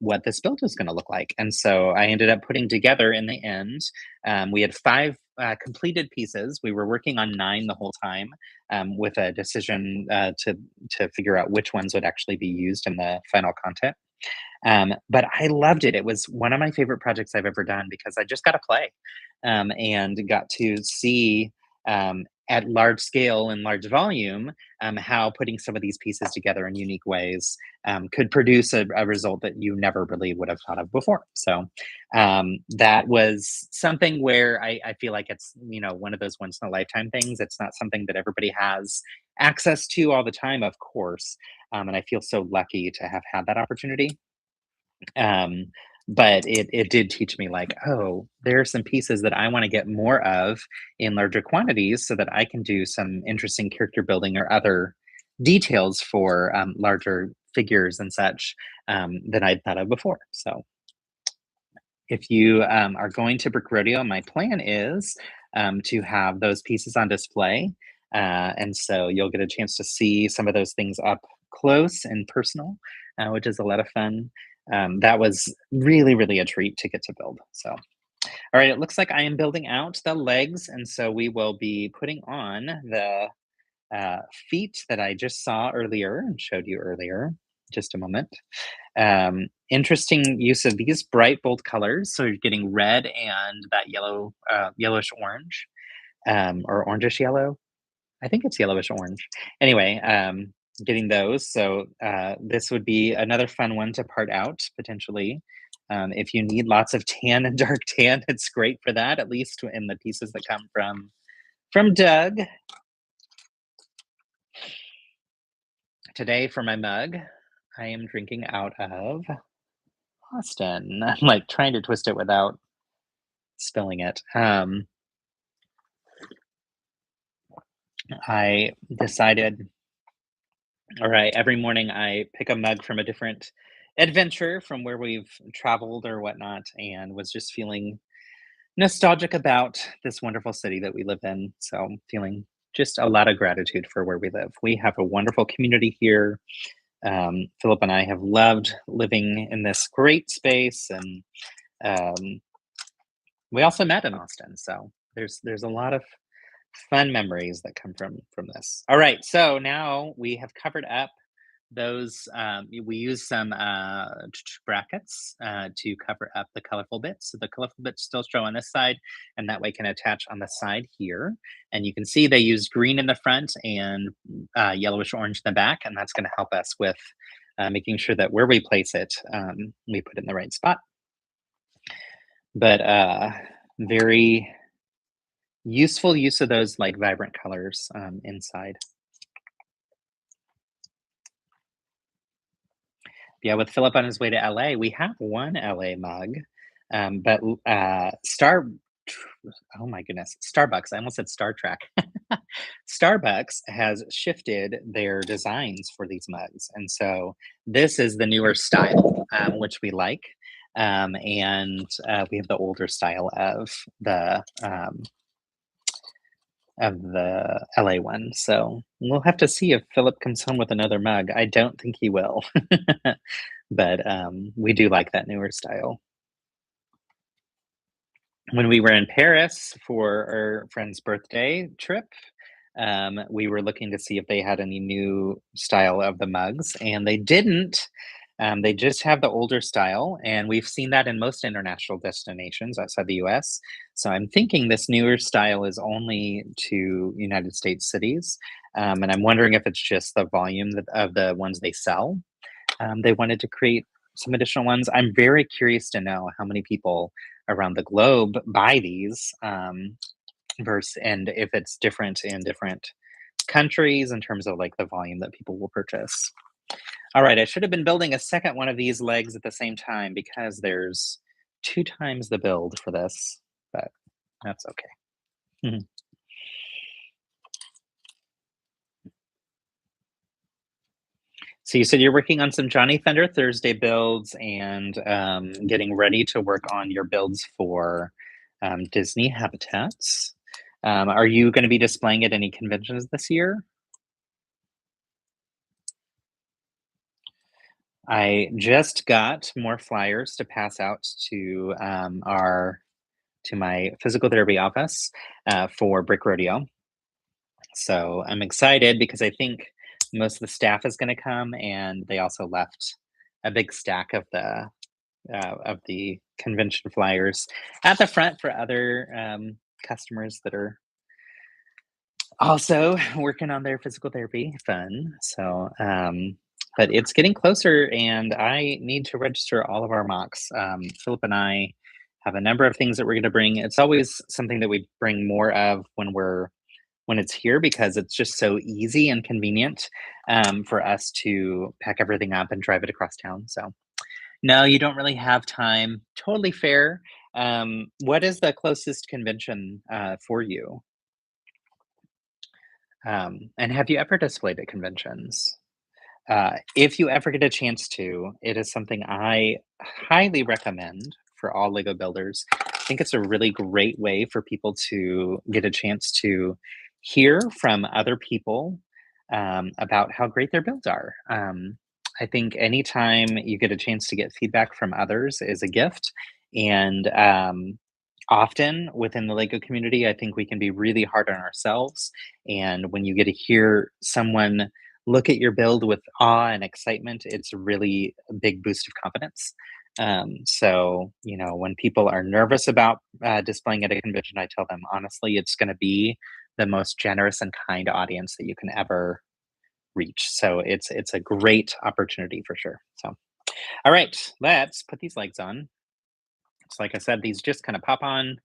what this build was going to look like. And so I ended up putting together in the end. We had five completed pieces. We were working on nine the whole time, with a decision to figure out which ones would actually be used in the final content. But I loved it. It was one of my favorite projects I've ever done because I just got to play, and got to see, at large scale and large volume, how putting some of these pieces together in unique ways could produce a result that you never really would have thought of before. So that was something where I feel like it's one of those once in a lifetime things. It's not something that everybody has access to all the time, of course, and I feel so lucky to have had that opportunity. um, but it did teach me like, oh, there are some pieces that I want to get more of in larger quantities so that I can do some interesting character building or other details for larger figures and such, than I'd thought of before. So if you are going to Brick Rodeo, my plan is to have those pieces on display. And so you'll get a chance to see some of those things up close and personal, which is a lot of fun. That was really, really a treat to get to build. So, all right, it looks like I am building out the legs. And so we will be putting on the uh, feet that I just saw earlier and showed you earlier. Just a moment. Interesting use of these bright, bold colors. So you're getting red and that yellow, yellowish orange, or orangish yellow. I think it's yellowish orange. Anyway, getting those. So this would be another fun one to part out potentially. If you need lots of tan and dark tan, it's great for that. At least in the pieces that come from Doug. Today for my mug, I am drinking out of Austin. I'm like trying to twist it without spilling it. I decided, all right, every morning I pick a mug from a different adventure from where we've traveled or whatnot, and was just feeling nostalgic about this wonderful city that we live in. So feeling just a lot of gratitude for where we live. We have a wonderful community here. Philip and I have loved living in this great space, and um, we also met in Austin. So there's a lot of fun memories that come from this. All right, so now we have covered up those. We use some brackets to cover up the colorful bits. So the colorful bits still show on this side, and that way can attach on the side here. And you can see they use green in the front and yellowish orange in the back, and that's going to help us with making sure that where we place it, we put it in the right spot. But very useful use of those like vibrant colors inside. Yeah, with Philip on his way to LA, we have one LA mug, but oh my goodness, Starbucks. I almost said Star Trek. Starbucks has shifted their designs for these mugs, and so this is the newer style, which we like, and we have the older style of the LA one. So we'll have to see if Philip comes home with another mug. I don't think he will, but we do like that newer style. When we were in Paris for our friend's birthday trip, we were looking to see if they had any new style of the mugs, and they didn't. They just have the older style, and we've seen that in most international destinations outside the US. So I'm thinking this newer style is only to United States cities, and I'm wondering if it's just the volume of the ones they sell. They wanted to create some additional ones. I'm very curious to know how many people around the globe buy these, and if it's different in different countries in terms of like the volume that people will purchase. All right, I should have been building a second one of these legs at the same time because there's 2 times the build for this, but that's okay. Mhm. So you said you're working on some Johnny Thunder Thursday builds and getting ready to work on your builds for Disney habitats. Are you going to be displaying at any conventions this year? I just got more flyers to pass out to our to my physical therapy office for Brick Rodeo. So I'm excited because I think most of the staff is going to come, and they also left a big stack of the convention flyers at the front for other customers that are also working on their physical therapy. Fun. So, but it's getting closer, and I need to register all of our mocks. Philip and I have a number of things that we're going to bring. It's always something that we bring more of when it's here because it's just so easy and convenient for us to pack everything up and drive it across town. So, no, you don't really have time. Totally fair. What is the closest convention for you? And have you ever displayed at conventions? If you ever get a chance to, it is something I highly recommend for all Lego builders. I think it's a really great way for people to get a chance to hear from other people about how great their builds are. I think anytime you get a chance to get feedback from others is a gift. And often within the Lego community, I think we can be really hard on ourselves. And when you get to hear someone look at your build with awe and excitement, it's really a big boost of confidence. So, when people are nervous about displaying at a convention, I tell them honestly, it's going to be the most generous and kind audience that you can ever reach. So it's a great opportunity for sure. So, all right, let's put these legs on. So like I said, these just kind of pop on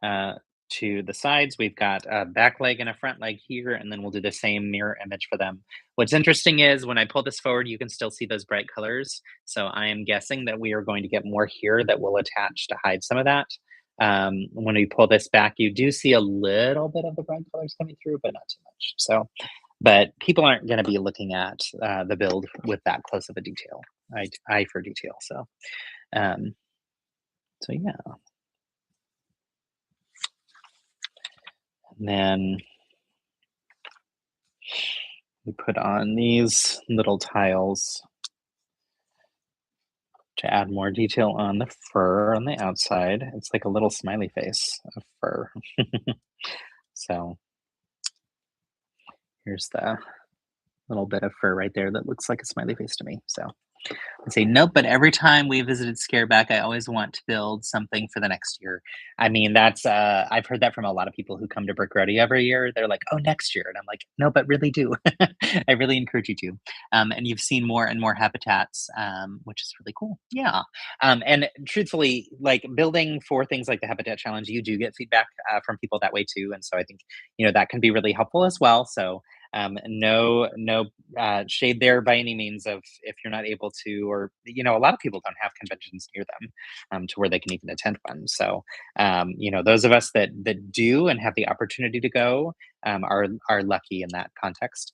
uh, to the sides. We've got a back leg and a front leg here, and then we'll do the same mirror image for them. What's interesting is when I pull this forward, you can still see those bright colors. So I am guessing that we are going to get more here that will attach to hide some of that. When we pull this back, you do see a little bit of the bright colors coming through, but not too much. So, but people aren't going to be looking at the build with that close of a detail, eye for detail. So, um, so yeah. And then we put on these little tiles to add more detail on the fur on the outside. It's like a little smiley face of fur. So here's the little bit of fur right there that looks like a smiley face to me. So I say nope, but every time we visited Scareback, I always want to build something for the next year. I mean, that's I've heard that from a lot of people who come to Brick Ready every year. They're like, "Oh, next year," and I'm like, "No, but really do." I really encourage you to. And you've seen more and more habitats, which is really cool. Yeah. And truthfully, like building for things like the Habitat Challenge, you do get feedback from people that way too, and so I think that can be really helpful as well. So no shade there by any means of if you're not able to, or a lot of people don't have conventions near them to where they can even attend one. So those of us that do and have the opportunity to go are lucky in that context.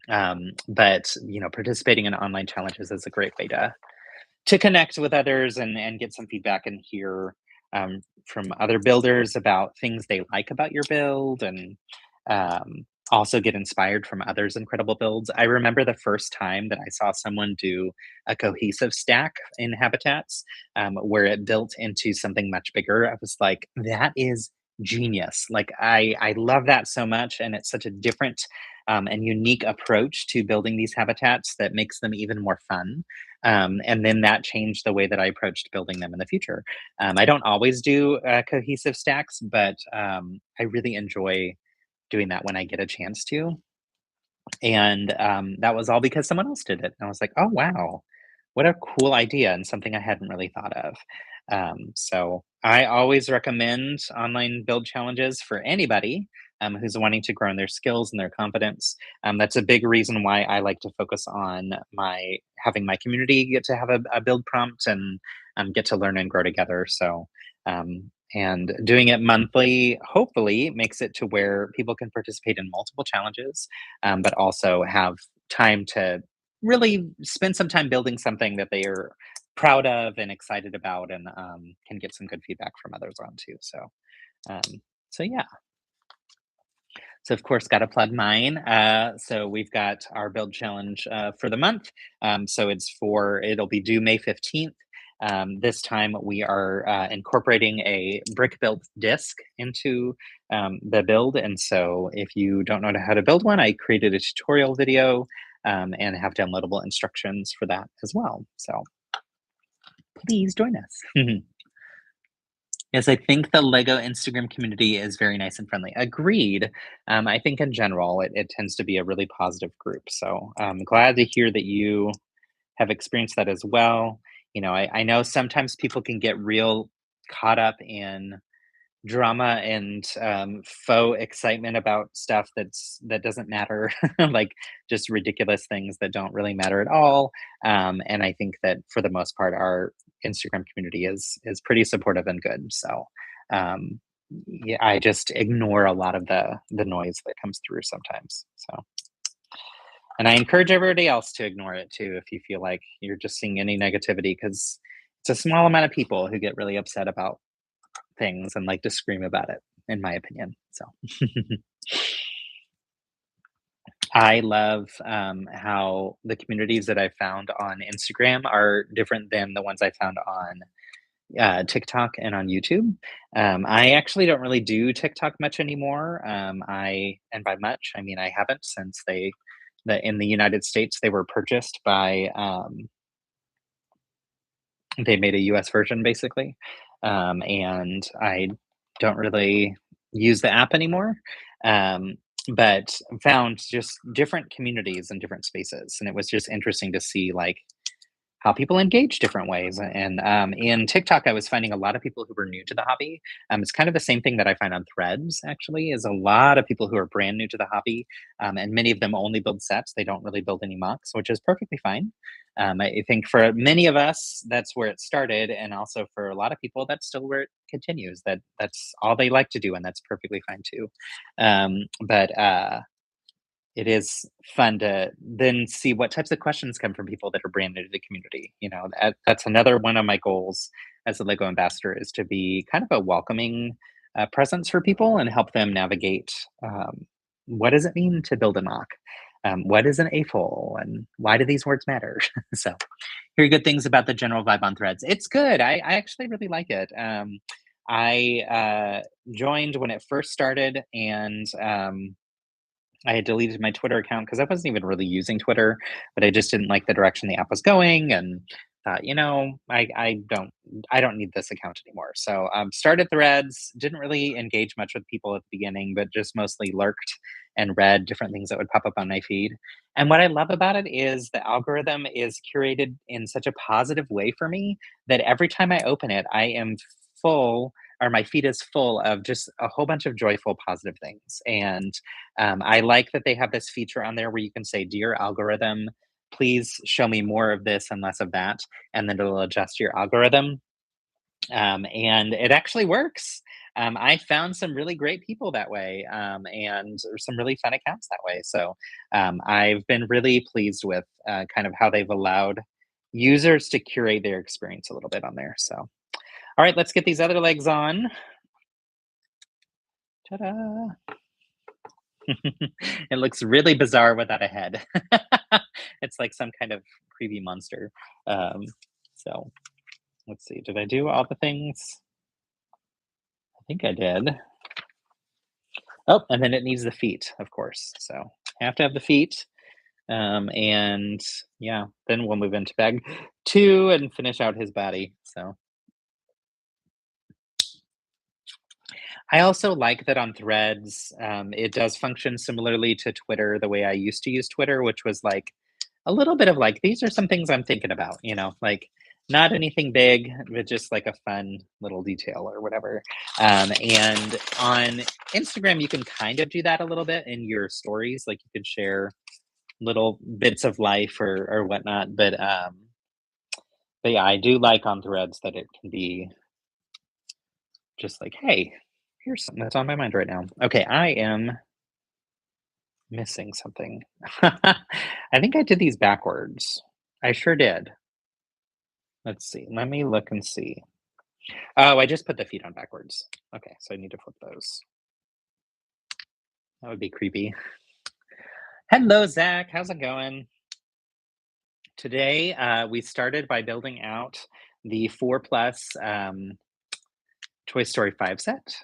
But participating in online challenges is a great way to connect with others and get some feedback and hear from other builders about things they like about your build, and also get inspired from others' incredible builds. I remember the first time that I saw someone do a cohesive stack in habitats where it built into something much bigger. I was like, that is genius. Like I love that so much, and it's such a different and unique approach to building these habitats that makes them even more fun. And then that changed the way that I approached building them in the future. I don't always do cohesive stacks, but I really enjoy doing that when I get a chance to. And that was all because someone else did it. And I was like, oh, wow, what a cool idea, and something I hadn't really thought of. So I always recommend online build challenges for anybody who's wanting to grow in their skills and their confidence. That's a big reason why I like to focus on my having my community get to have a build prompt and get to learn and grow together. So and doing it monthly hopefully makes it to where people can participate in multiple challenges, but also have time to really spend some time building something that they are proud of and excited about, and can get some good feedback from others on too. Um, so yeah. So of course, got to plug mine. So we've got our build challenge for the month. So it'll be due May 15th. This time we are incorporating a brick built disc into the build. And so if you don't know how to build one, I created a tutorial video and have downloadable instructions for that as well. So please join us. Yes, I think the Lego Instagram community is very nice and friendly. Agreed. I think in general, it tends to be a really positive group. So I'm glad to hear that you have experienced that as well. I know sometimes people can get real caught up in drama and faux excitement about stuff that doesn't matter, like just ridiculous things that don't really matter at all. And I think that for the most part, our Instagram community is pretty supportive and good. So um, yeah, I just ignore a lot of the noise that comes through sometimes. So, and I encourage everybody else to ignore it too if you feel like you're just seeing any negativity, because it's a small amount of people who get really upset about things and like to scream about it, in my opinion. So I love how the communities that I found on Instagram are different than the ones I found on TikTok and on YouTube. I actually don't really do TikTok much anymore. And by much, I mean I haven't, since in the United States, they were purchased by, they made a US version basically. And I don't really use the app anymore. Um, but found just different communities and different spaces. And it was just interesting to see like how people engage different ways. And in TikTok, I was finding a lot of people who were new to the hobby. It's kind of the same thing that I find on Threads, actually, is a lot of people who are brand new to the hobby. And many of them only build sets. They don't really build any mocks, which is perfectly fine. I think for many of us, that's where it started. And also for a lot of people, that's still where it continues. That's all they like to do. And that's perfectly fine too. But it is fun to then see what types of questions come from people that are brand new to the community. That's another one of my goals as a Lego ambassador, is to be kind of a welcoming presence for people and help them navigate what does it mean to build a mock? What is an afol and why do these words matter? So, hear good things about the general vibe on Threads. It's good. I actually really like it. I joined when it first started, and I had deleted my Twitter account because I wasn't even really using Twitter, but I just didn't like the direction the app was going, and thought, I don't need this account anymore. So started Threads. Didn't really engage much with people at the beginning, but just mostly lurked and read different things that would pop up on my feed. And what I love about it is the algorithm is curated in such a positive way for me that every time I open it, I am full or my feed is full of just a whole bunch of joyful, positive things. And I like that they have this feature on there where you can say, "Dear algorithm, please show me more of this and less of that," and then it'll adjust your algorithm. And it actually works. I found some really great people that way, and or some really fun accounts that way. So I've been really pleased with kind of how they've allowed users to curate their experience a little bit on there. So, all right, let's get these other legs on. Ta-da! It looks really bizarre without a head. It's like some kind of creepy monster. So let's see. Did I do all the things? I think I did. Oh, and then it needs the feet, of course. So I have to have the feet. And yeah, then we'll move into bag 2 and finish out his body. So I also like that on Threads, it does function similarly to Twitter, the way I used to use Twitter, which was like a little bit of like, these are some things I'm thinking about, like not anything big, but just like a fun little detail or whatever. And on Instagram, you can kind of do that a little bit in your stories. Like you could share little bits of life or whatnot. But yeah, I do like on Threads that it can be just like, hey, here's something that's on my mind right now. Okay, I am missing something. I think I did these backwards. I sure did. Let's see. Let me look and see. Oh, I just put the feet on backwards. Okay, so I need to flip those. That would be creepy. Hello, Zach. How's it going? Today, we started by building out the 4 plus Toy Story 5 set,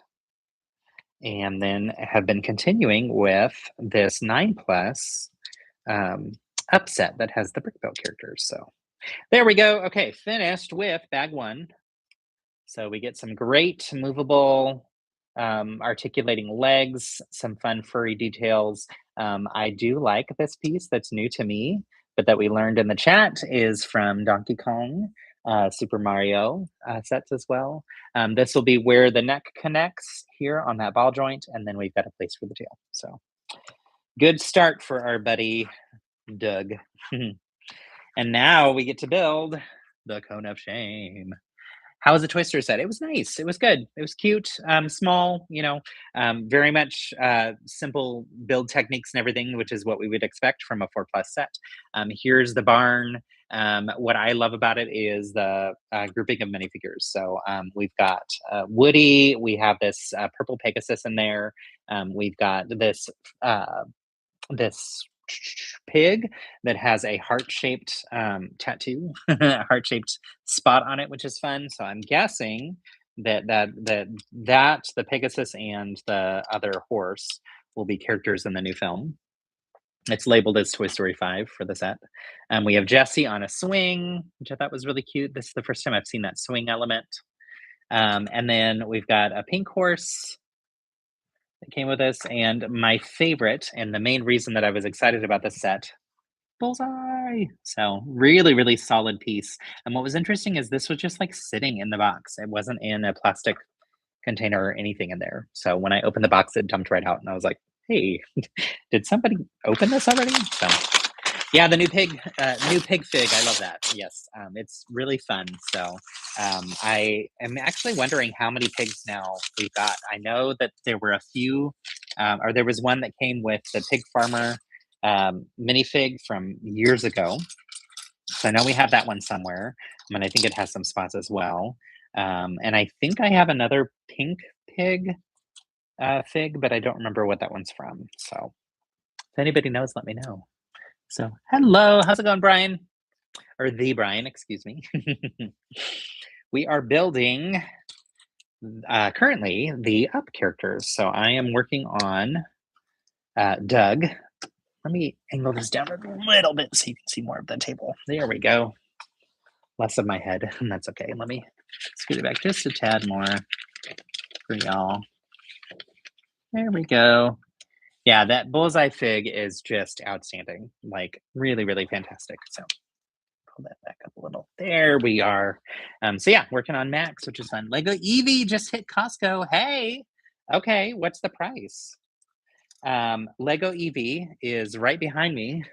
and then have been continuing with this 9 plus upset that has the brick built characters. So there we go. Okay, finished with bag 1. So we get some great movable articulating legs, some fun furry details. I do like this piece that's new to me, but that we learned in the chat is from Donkey Kong, Super Mario sets as well. This will be where the neck connects here on that ball joint, and then we've got a place for the tail. So good start for our buddy Doug. And now we get to build the Cone of Shame. How was the Toy Story set? It was nice. It was good. It was cute, small, very much simple build techniques and everything, which is what we would expect from a 4 plus set. Here's the barn. What I love about it is the grouping of minifigures. So we've got Woody. We have this purple Pegasus in there. We've got this pig that has a heart-shaped tattoo, heart-shaped spot on it, which is fun. So I'm guessing that the Pegasus and the other horse will be characters in the new film. It's labeled as Toy Story 5 for the set. We have Jessie on a swing, which I thought was really cute. This is the first time I've seen that swing element. And then we've got a pink horse that came with us, and my favorite, and the main reason that I was excited about this set, Bullseye. So really, really solid piece. And what was interesting is this was just like sitting in the box. It wasn't in a plastic container or anything in there. So when I opened the box, it dumped right out, and I was like, hey, did somebody open this already? So yeah, the new pig fig. I love that. Yes, it's really fun. So I am actually wondering how many pigs now we've got. I know that there were a few, or there was one that came with the Pig Farmer minifig from years ago. So I know we have that one somewhere. I mean, I think it has some spots as well. And I think I have another pink pig fig, but I don't remember what that one's from. So if anybody knows, let me know. So hello, how's it going, Brian? Or the Brian, excuse me. We are building currently the up characters. So I am working on Doug. Let me angle this down a little bit so you can see more of the table. There we go. Less of my head, and that's okay. Let me scoot it back just a tad more for y'all. There we go. Yeah, that bullseye fig is just outstanding. Like really, really fantastic. So pull that back up a little. There we are. So yeah, working on Max, which is fun. Lego Eevee just hit Costco. Hey, okay, what's the price? Lego Eevee is right behind me,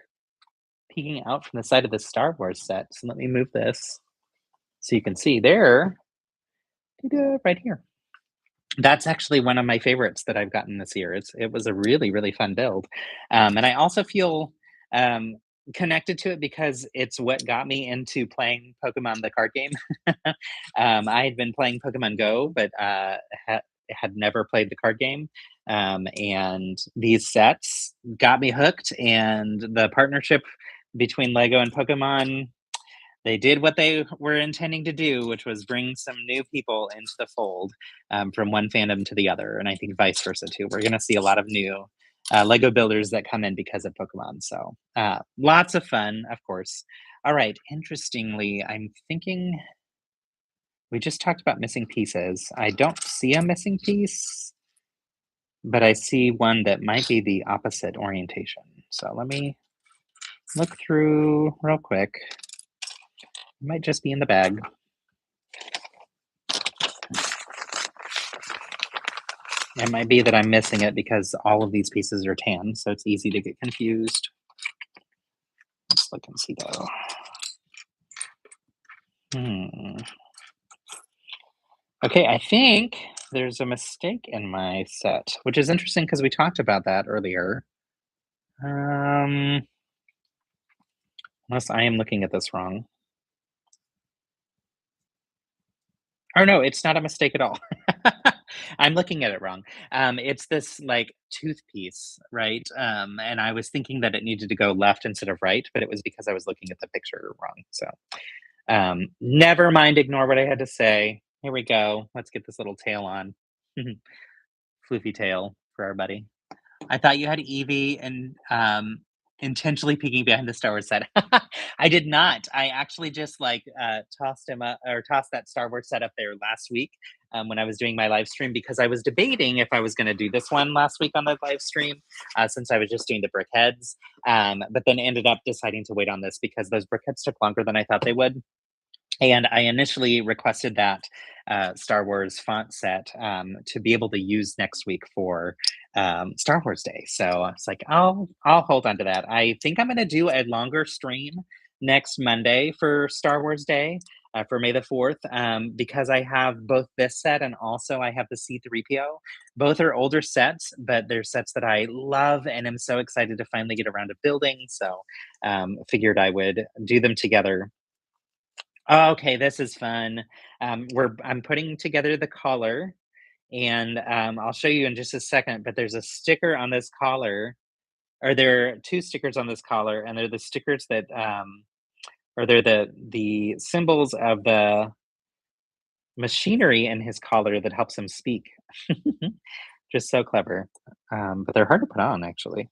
peeking out from the side of the Star Wars set. So let me move this so you can see there, right here. That's actually one of my favorites that I've gotten this year. It was a really, really fun build. And I also feel connected to it because it's what got me into playing Pokemon the card game. I had been playing Pokemon Go, but had never played the card game. And these sets got me hooked, and the partnership between Lego and Pokemon, they did what they were intending to do, which was bring some new people into the fold from one fandom to the other, and I think vice versa too. We're going to see a lot of new Lego builders that come in because of Pokemon. So lots of fun, of course. All right. Interestingly, I'm thinking we just talked about missing pieces. I don't see a missing piece, but I see one that might be the opposite orientation. So let me look through real quick. It might just be in the bag. It might be that I'm missing it because all of these pieces are tan, so it's easy to get confused. Let's look and see though. Okay, I think there's a mistake in my set, which is interesting because we talked about that earlier. Unless I am looking at this wrong. Oh no, it's not a mistake at all. I'm looking at it wrong. It's this like tooth piece, right? And I was thinking that it needed to go left instead of right, but it was because I was looking at the picture wrong. So never mind, ignore what I had to say. Here we go. Let's get this little tail on. Floofy tail for our buddy. I thought you had Eevee and intentionally peeking behind the Star Wars set. I did not. I actually just like tossed him up or tossed that Star Wars set up there last week when I was doing my live stream because I was debating if I was going to do this one last week on the live stream since I was just doing the brickheadz, but then ended up deciding to wait on this because those brickheadz took longer than I thought they would. And I initially requested that Star Wars font set to be able to use next week for Star Wars Day. So it's like, I'll hold on to that. I think I'm going to do a longer stream next Monday for Star Wars Day for May the 4th because I have both this set and also I have the C3PO. Both are older sets, but they're sets that I love and am so excited to finally get around to building. So figured I would do them together. Okay, this is fun. I'm putting together the collar, and I'll show you in just a second. But there's a sticker on this collar, or there are two stickers on this collar, and they're the stickers that, or they're the symbols of the machinery in his collar that helps him speak. Just so clever, but they're hard to put on, actually.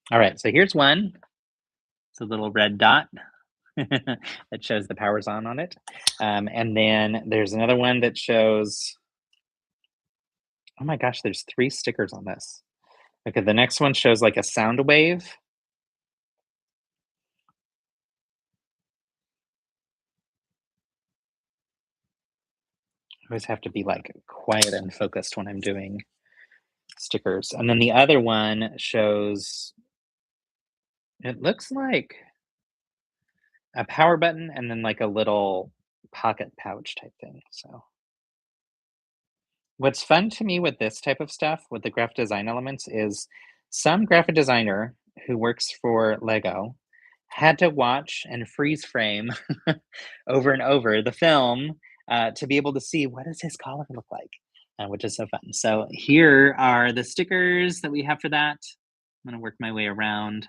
All right, so here's one. It's a little red dot. That shows the power's on it. And then there's another one that shows, oh my gosh, there's 3 stickers on this. Okay, the next one shows like a sound wave. I always have to be like quiet and focused when I'm doing stickers. And then the other one shows, it looks like a power button and then like a little pocket pouch type thing. So what's fun to me with this type of stuff, with the graphic design elements, is some graphic designer who works for Lego Had to watch and freeze frame over and over the film to be able to see what does his collar look like, which is so fun. So here are the stickers that we have for that. I'm gonna work my way around.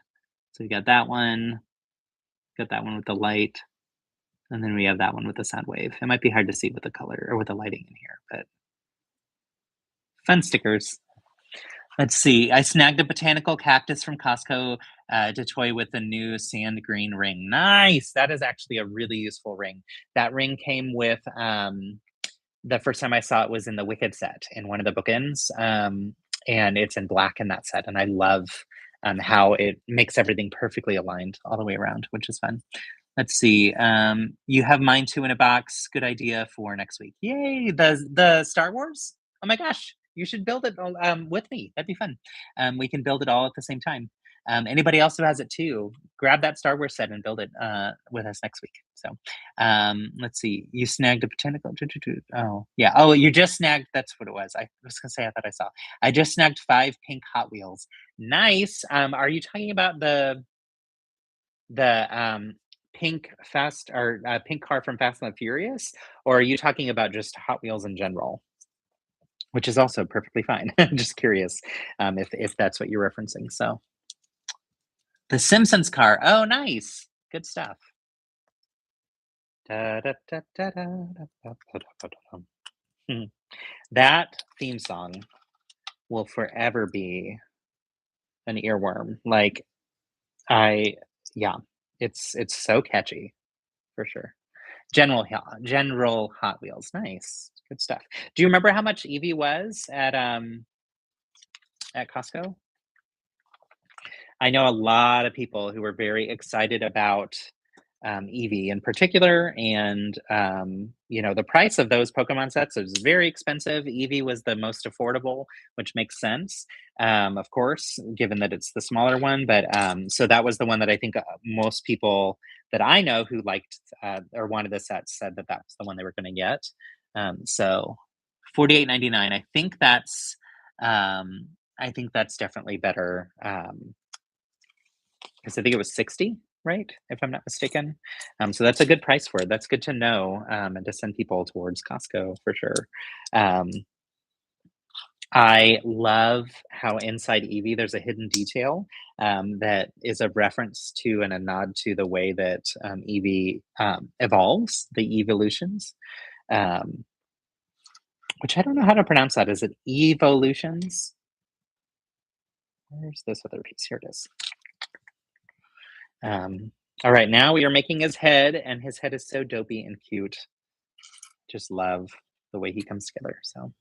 So we got that one with the light, and then we have that one with the sound wave. It might be hard to see with the color or with the lighting in here, but fun stickers. Let's see. I snagged a botanical cactus from Costco to toy with the new sand green ring. Nice. That is actually a really useful ring. That ring came with the first time I saw it was in the Wicked set in one of the bookends, and it's in black in that set. And I love how it makes everything perfectly aligned all the way around, which is fun. Let's see. You have mine too in a box. Good idea for next week. Yay! The Star Wars. Oh my gosh, you should build it with me. That'd be fun. We can build it all at the same time. Anybody else who has it too, grab that Star Wars set and build it with us next week. So, let's see. You snagged a botanical. Oh, yeah. Oh, you just snagged. That's what it was. I was gonna say I thought I saw. I just snagged 5 pink Hot Wheels. Nice. Are you talking about the pink fast or pink car from Fast and the Furious, or are you talking about just Hot Wheels in general? Which is also perfectly fine. Just curious if that's what you're referencing. So the Simpsons car. Oh, nice, good stuff. Da, da, da, da, da, da, da, da, da, da. That theme song will forever be an earworm. Like I, yeah, it's so catchy for sure. General Hot Wheels. Nice. Good stuff. Do you remember how much Eevee was at Costco? I know a lot of people who were very excited about Eevee in particular, and the price of those Pokemon sets is very expensive. Eevee was the most affordable, which makes sense, of course, given that it's the smaller one. But so that was the one that I think most people that I know who liked or wanted the sets said that that was the one they were going to get. So $48.99. I think that's definitely better. Because I think it was 60, right? If I'm not mistaken. So that's a good price for it. That's good to know, and to send people towards Costco for sure. Um, I love how inside Eevee there's a hidden detail that is a reference to and a nod to the way that Eevee evolves, the evolutions, um, which I don't know how to pronounce that. Is it evolutions? Where's this other piece? Here it is. All right, now we are making his head, and his head is so dopey and cute. Just love the way he comes together. So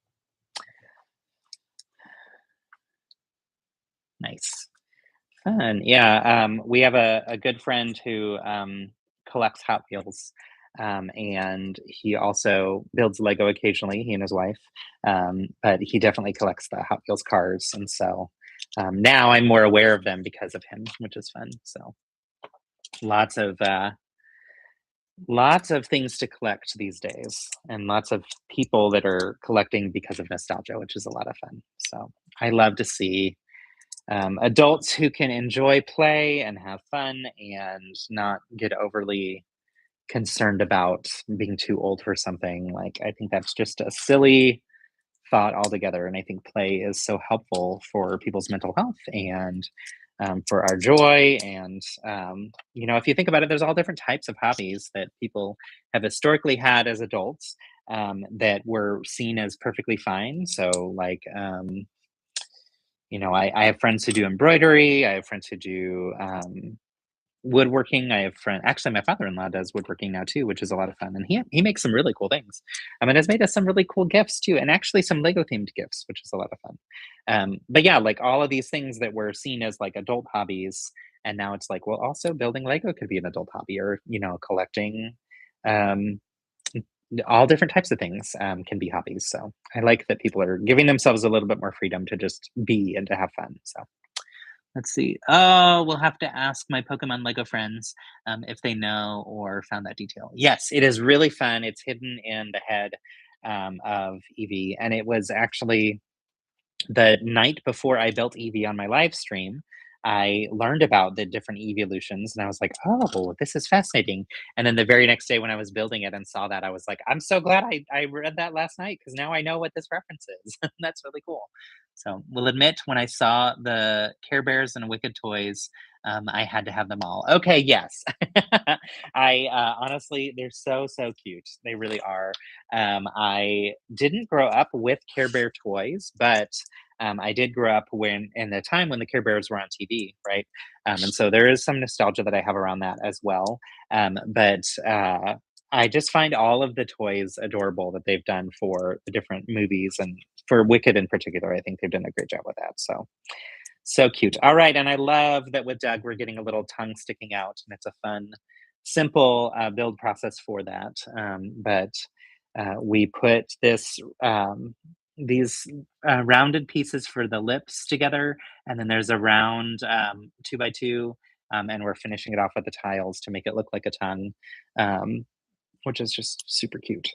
nice, fun. Yeah, we have a good friend who collects Hot Wheels, and he also builds Lego occasionally. He and his wife, but he definitely collects the Hot Wheels cars, and so now I'm more aware of them because of him, which is fun. So lots of lots of things to collect these days, and lots of people that are collecting because of nostalgia, which is a lot of fun. So I love to see adults who can enjoy play and have fun and not get overly concerned about being too old for something. Like, I think that's just a silly thought altogether. And I think play is so helpful for people's mental health and for our joy. And, if you think about it, there's all different types of hobbies that people have historically had as adults that were seen as perfectly fine. So, like, I have friends who do embroidery. I have friends who do woodworking. I have friend actually my father-in-law does woodworking now too, which is a lot of fun. And he makes some really cool things. Has made us some really cool gifts too, and actually some Lego themed gifts, which is a lot of fun. But yeah, like all of these things that were seen as like adult hobbies, and now it's like, well, also building Lego could be an adult hobby, or collecting um all different types of things can be hobbies. So I like that people are giving themselves a little bit more freedom to just be and to have fun. So let's see. Oh, we'll have to ask my Pokemon Lego friends if they know or found that detail. Yes, it is really fun. It's hidden in the head of Eevee. And it was actually the night before I built Eevee on my live stream. I learned about the different evolutions and I was like, oh, this is fascinating. And then the very next day when I was building it and saw that, I was like, I'm so glad I read that last night because now I know what this reference is. That's really cool. So we'll admit when I saw the Care Bears and Wicked toys, I had to have them all. Okay, yes. I honestly, they're so cute. They really are. I didn't grow up with Care Bear toys, but I did grow up when in the time when the Care Bears were on TV, right? And so there is some nostalgia that I have around that as well. But I just find all of the toys adorable that they've done for the different movies and for Wicked in particular. I think they've done a great job with that. So cute. All right, and I love that with Doug, we're getting a little tongue sticking out, and it's a fun, simple build process for that. But we put these rounded pieces for the lips together, and then there's a round 2x2, and we're finishing it off with the tiles to make it look like a tongue, um, which is just super cute.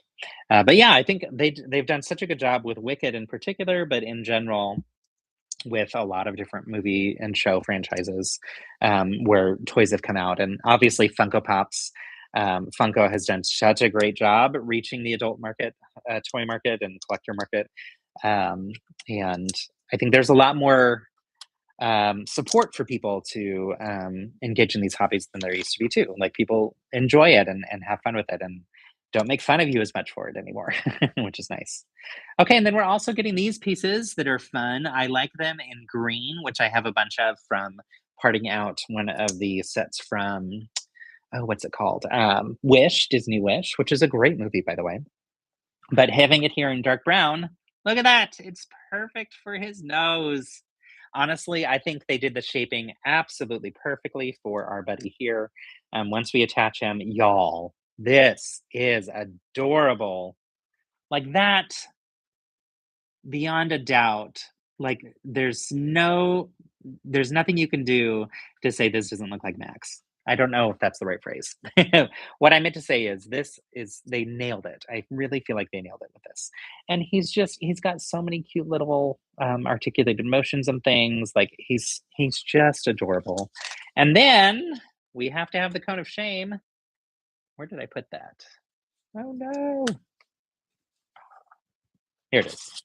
But yeah, I think they've done such a good job with Wicked in particular, but in general with a lot of different movie and show franchises where toys have come out. And obviously, Funko Pops. Funko has done such a great job reaching the adult market, toy market, and collector market. And I think there's a lot more support for people to engage in these hobbies than there used to be, too. Like people enjoy it and have fun with it and don't make fun of you as much for it anymore, which is nice. Okay, and then we're also getting these pieces that are fun. I like them in green, which I have a bunch of from parting out one of the sets from, oh, what's it called? Wish, Disney Wish, which is a great movie, by the way. But having it here in dark brown, look at that. It's perfect for his nose. Honestly, I think they did the shaping absolutely perfectly for our buddy here. Once we attach him, y'all, this is adorable. Like that, beyond a doubt, like there's nothing you can do to say this doesn't look like Max. I don't know if that's the right phrase. What I meant to say is this is they nailed it. I really feel like they nailed it with this. And he's got so many cute little articulated motions and things. Like he's just adorable. And then we have to have the cone of shame. Where did I put that? Oh no. Here it is.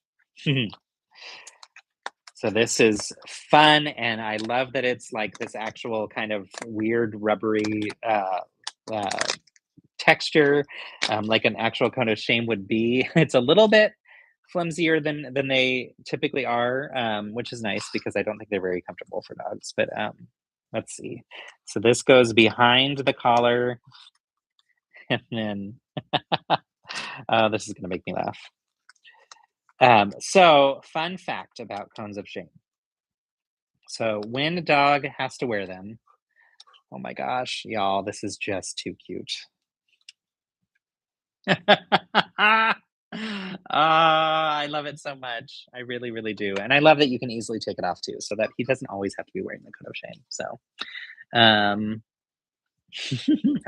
So this is fun, and I love that it's like this actual kind of weird rubbery uh, texture, like an actual kind of shame would be. It's a little bit flimsier than they typically are, which is nice because I don't think they're very comfortable for dogs. But let's see. So this goes behind the collar, and then this is going to make me laugh. So fun fact about cones of shame. So when a dog has to wear them, oh my gosh, y'all, this is just too cute. I love it so much. I really, really do. And I love that you can easily take it off too, so that he doesn't always have to be wearing the coat of shame. So, um,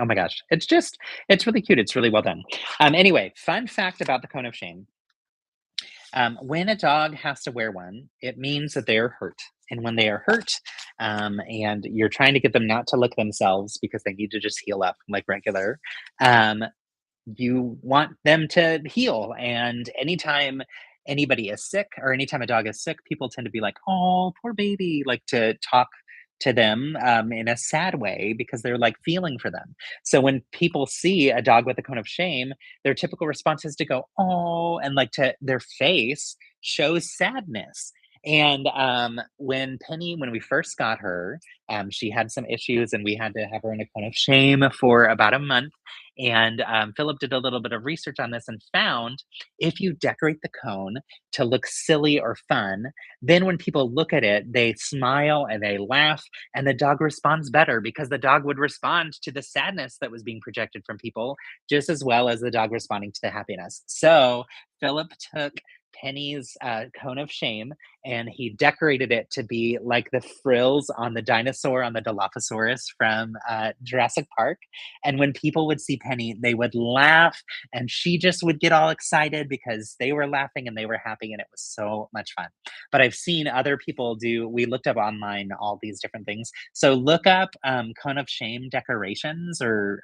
oh my gosh, it's really cute. It's really well done. Anyway, fun fact about the cone of shame. When a dog has to wear one, it means that they are hurt. And when they are hurt, and you're trying to get them not to lick themselves because they need to just heal up like regular, um, you want them to heal. And anytime anybody is sick or anytime a dog is sick, people tend to be like, oh, poor baby, like to talk to them in a sad way because they're like feeling for them. So when people see a dog with a cone of shame, their typical response is to go, oh, and like to their face shows sadness. And when we first got her, she had some issues and we had to have her in a cone of shame for about a month. And Philip did a little bit of research on this and found if you decorate the cone to look silly or fun, then when people look at it, they smile and they laugh, and the dog responds better because the dog would respond to the sadness that was being projected from people just as well as the dog responding to the happiness. So Philip took Penny's cone of shame and he decorated it to be like the frills on the dinosaur on the Dilophosaurus from Jurassic Park. And when people would see Penny, they would laugh, and she just would get all excited because they were laughing and they were happy, and it was so much fun. But I've seen other people do, we looked up online all these different things. So look up cone of shame decorations or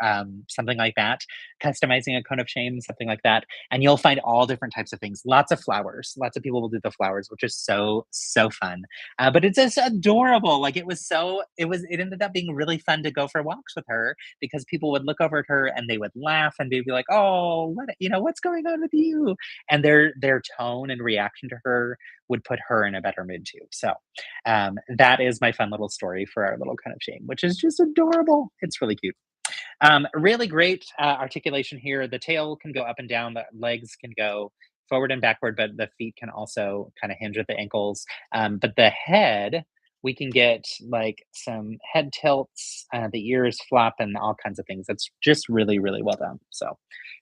something like that, customizing a cone of shame, something like that. And you'll find all different types of things. Lots of flowers. Lots of people will do the flowers, which is so, so fun. But it's just adorable. Like it ended up being really fun to go for walks with her because people would look over at her and they would laugh and they'd be like, oh, what's going on with you? And their tone and reaction to her would put her in a better mood too. So that is my fun little story for our little kind of shame, which is just adorable. It's really cute. Really great articulation here. The tail can go up and down, the legs can go forward and backward, but the feet can also kind of hinge at the ankles. But the head, we can get like some head tilts, the ears flop, and all kinds of things. That's just really, really well done. So,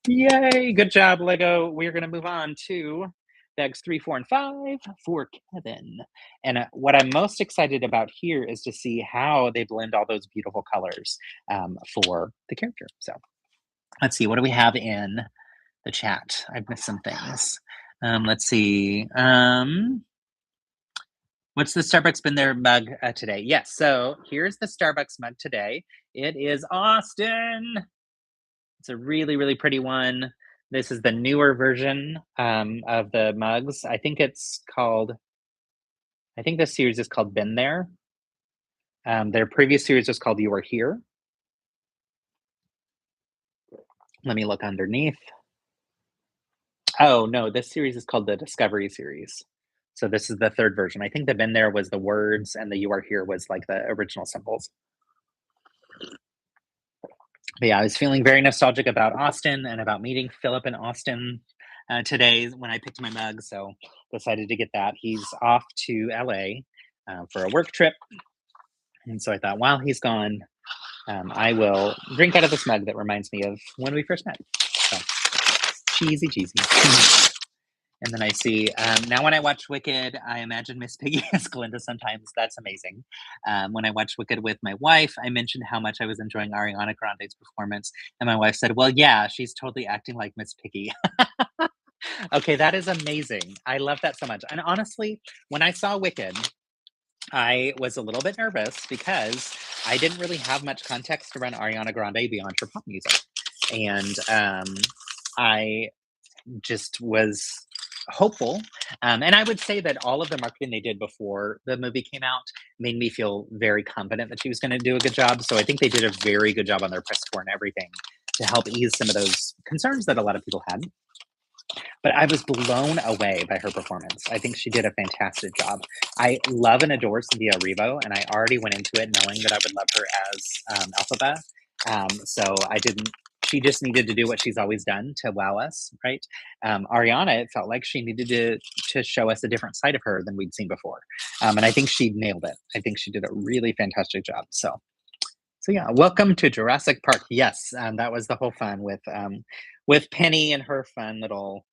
yay! Good job, Lego. We're going to move on to bags 3, 4, and 5 for Kevin. And what I'm most excited about here is to see how they blend all those beautiful colors for the character. So let's see, what do we have in the chat? I've missed some things. Let's see. What's the Starbucks been there mug today? Yes, so here's the Starbucks mug today. It is Austin. It's a really, really pretty one. This is the newer version of the mugs. I think this series is called Been There. Their previous series was called You Are Here. Let me look underneath. Oh, no, this series is called the Discovery series. So this is the third version. I think the Been There was the words and the You Are Here was like the original symbols. But yeah, I was feeling very nostalgic about Austin and about meeting Phillip and Austin today when I picked my mug. So decided to get that. He's off to LA for a work trip. And so I thought, while he's gone, I will drink out of this mug that reminds me of when we first met. So cheesy. And then I see, now when I watch Wicked, I imagine Miss Piggy as Glinda sometimes. That's amazing. When I watched Wicked with my wife, I mentioned how much I was enjoying Ariana Grande's performance. And my wife said, well, yeah, she's totally acting like Miss Piggy. Okay, that is amazing. I love that so much. And honestly, when I saw Wicked, I was a little bit nervous because I didn't really have much context around Ariana Grande beyond her pop music. And I just was hopeful. And I would say that all of the marketing they did before the movie came out made me feel very confident that she was going to do a good job. So I think they did a very good job on their press tour and everything to help ease some of those concerns that a lot of people had. But I was blown away by her performance. I think she did a fantastic job. I love and adore Cynthia Erivo, and I already went into it knowing that I would love her as Elphaba. So I didn't. She just needed to do what she's always done to wow us, right? Ariana, it felt like she needed to show us a different side of her than we'd seen before, and I think she nailed it. I think she did a really fantastic job. So yeah, welcome to Jurassic Park. Yes, that was the whole fun with Penny and her fun little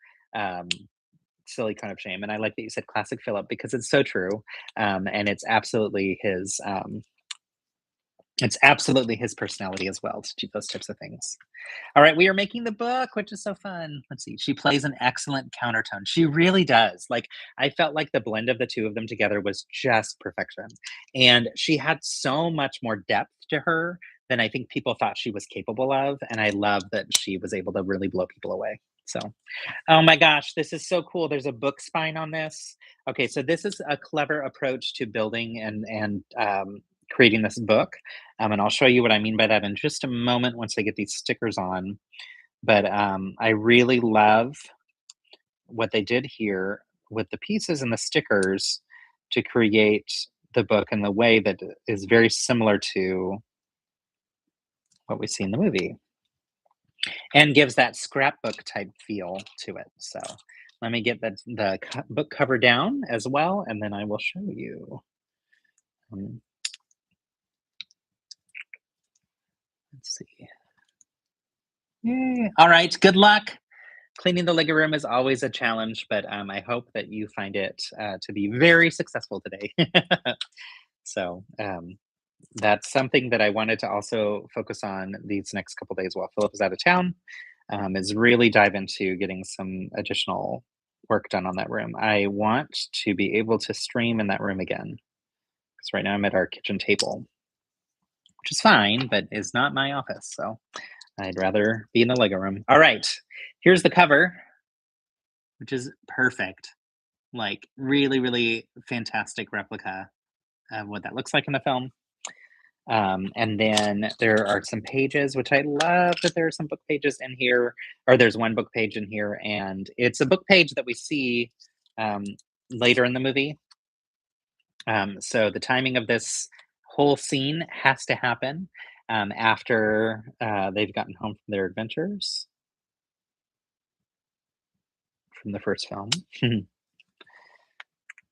silly kind of shame. And I like that you said classic Phillip because it's so true, and it's absolutely his personality as well to do those types of things. All right, we are making the book, which is so fun. Let's see. She plays an excellent countertone. She really does. Like, I felt like the blend of the two of them together was just perfection. And she had so much more depth to her than I think people thought she was capable of. And I love that she was able to really blow people away. So, oh my gosh, this is so cool. There's a book spine on this. Okay, so this is a clever approach to building and creating this book. And I'll show you what I mean by that in just a moment once I get these stickers on. But I really love what they did here with the pieces and the stickers to create the book in the way that is very similar to what we see in the movie and gives that scrapbook type feel to it. So let me get the book cover down as well, and then I will show you. Let's see. Yay. All right, good luck. Cleaning the Lego room is always a challenge, but I hope that you find it to be very successful today. So that's something that I wanted to also focus on these next couple days while Philip is out of town. Is really dive into getting some additional work done on that room. I want to be able to stream in that room again because right now I'm at our kitchen table, which is fine, but is not my office. So I'd rather be in the Lego room. All right, here's the cover, which is perfect. Like really, really fantastic replica of what that looks like in the film. And then there are some pages, which I love that there are some book pages in here, or there's one book page in here, and it's a book page that we see um, later in the movie. So the timing of this whole scene has to happen after they've gotten home from their adventures from the first film.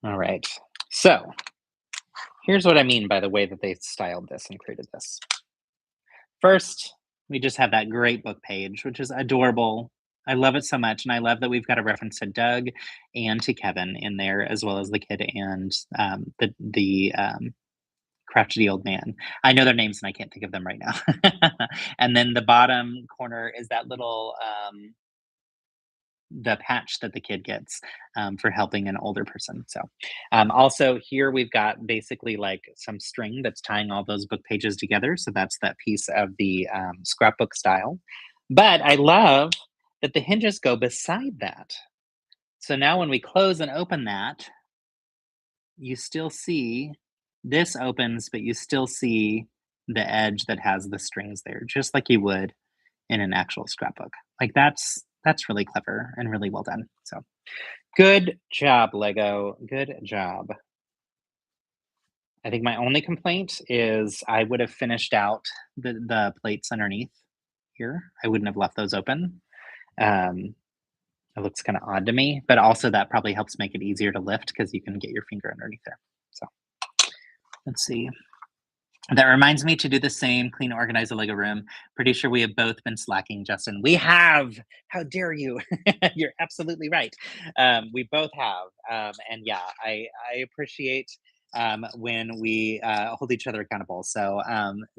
All right. So here's what I mean by the way that they styled this and created this. First, we just have that great book page, which is adorable. I love it so much, and I love that we've got a reference to Doug and to Kevin in there, as well as the kid and the crotchety old man. I know their names, and I can't think of them right now. And then the bottom corner is that little the patch that the kid gets for helping an older person. So, also here we've got basically like some string that's tying all those book pages together. So that's that piece of the scrapbook style. But I love that the hinges go beside that. So now when we close and open that, you still see this opens, but you still see the edge that has the strings there, just like you would in an actual scrapbook. Like that's really clever and really well done. So good job, Lego. Good job. I think my only complaint is I would have finished out the plates underneath here. I wouldn't have left those open. Um, it looks kind of odd to me, but also that probably helps make it easier to lift because you can get your finger underneath there. So let's see. That reminds me to do the same, clean, organize the Lego room. Pretty sure we have both been slacking, Justin. We have. How dare you? You're absolutely right. We both have. And yeah, I appreciate when we hold each other accountable. So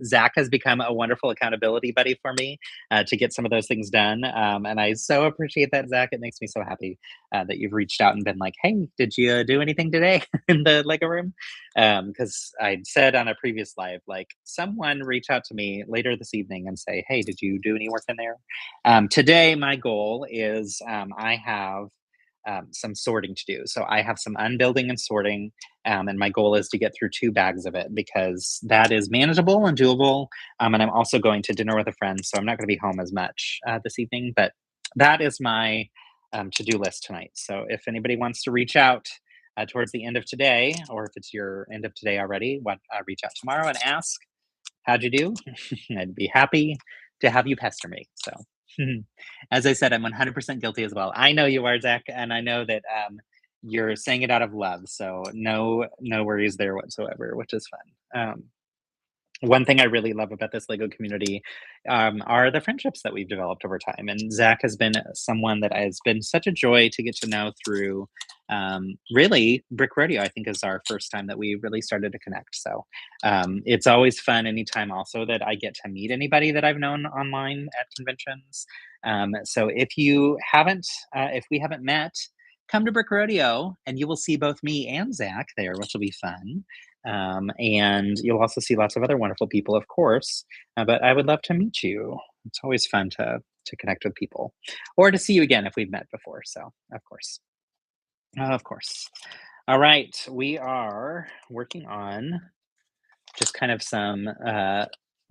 Zach has become a wonderful accountability buddy for me to get some of those things done. And I so appreciate that, Zach. It makes me so happy that you've reached out and been like, hey, did you do anything today in the Lego room? Because I'd said on a previous live, like, someone reach out to me later this evening and say, hey, did you do any work in there? Today, my goal is I have some sorting to do. So I have some unbuilding and sorting, and my goal is to get through 2 bags of it because that is manageable and doable. And I'm also going to dinner with a friend, so I'm not going to be home as much this evening, but that is my to-do list tonight. So if anybody wants to reach out, towards the end of today, or if it's your end of today already, reach out tomorrow and ask, how'd you do? I'd be happy to have you pester me. So, as I said, I'm 100% guilty as well. I know you are, Zach, and I know that you're saying it out of love. So, no worries there whatsoever, which is fun. One thing I really love about this Lego community are the friendships that we've developed over time. And Zach has been someone that has been such a joy to get to know through really Brick Rodeo, I think, is our first time that we really started to connect. So it's always fun anytime also that I get to meet anybody that I've known online at conventions. So if we haven't met, come to Brick Rodeo and you will see both me and Zach there, which will be fun. And you'll also see lots of other wonderful people, of course. But I would love to meet you. It's always fun to connect with people, or to see you again if we've met before. So, of course, of course. All right, we are working on just kind of some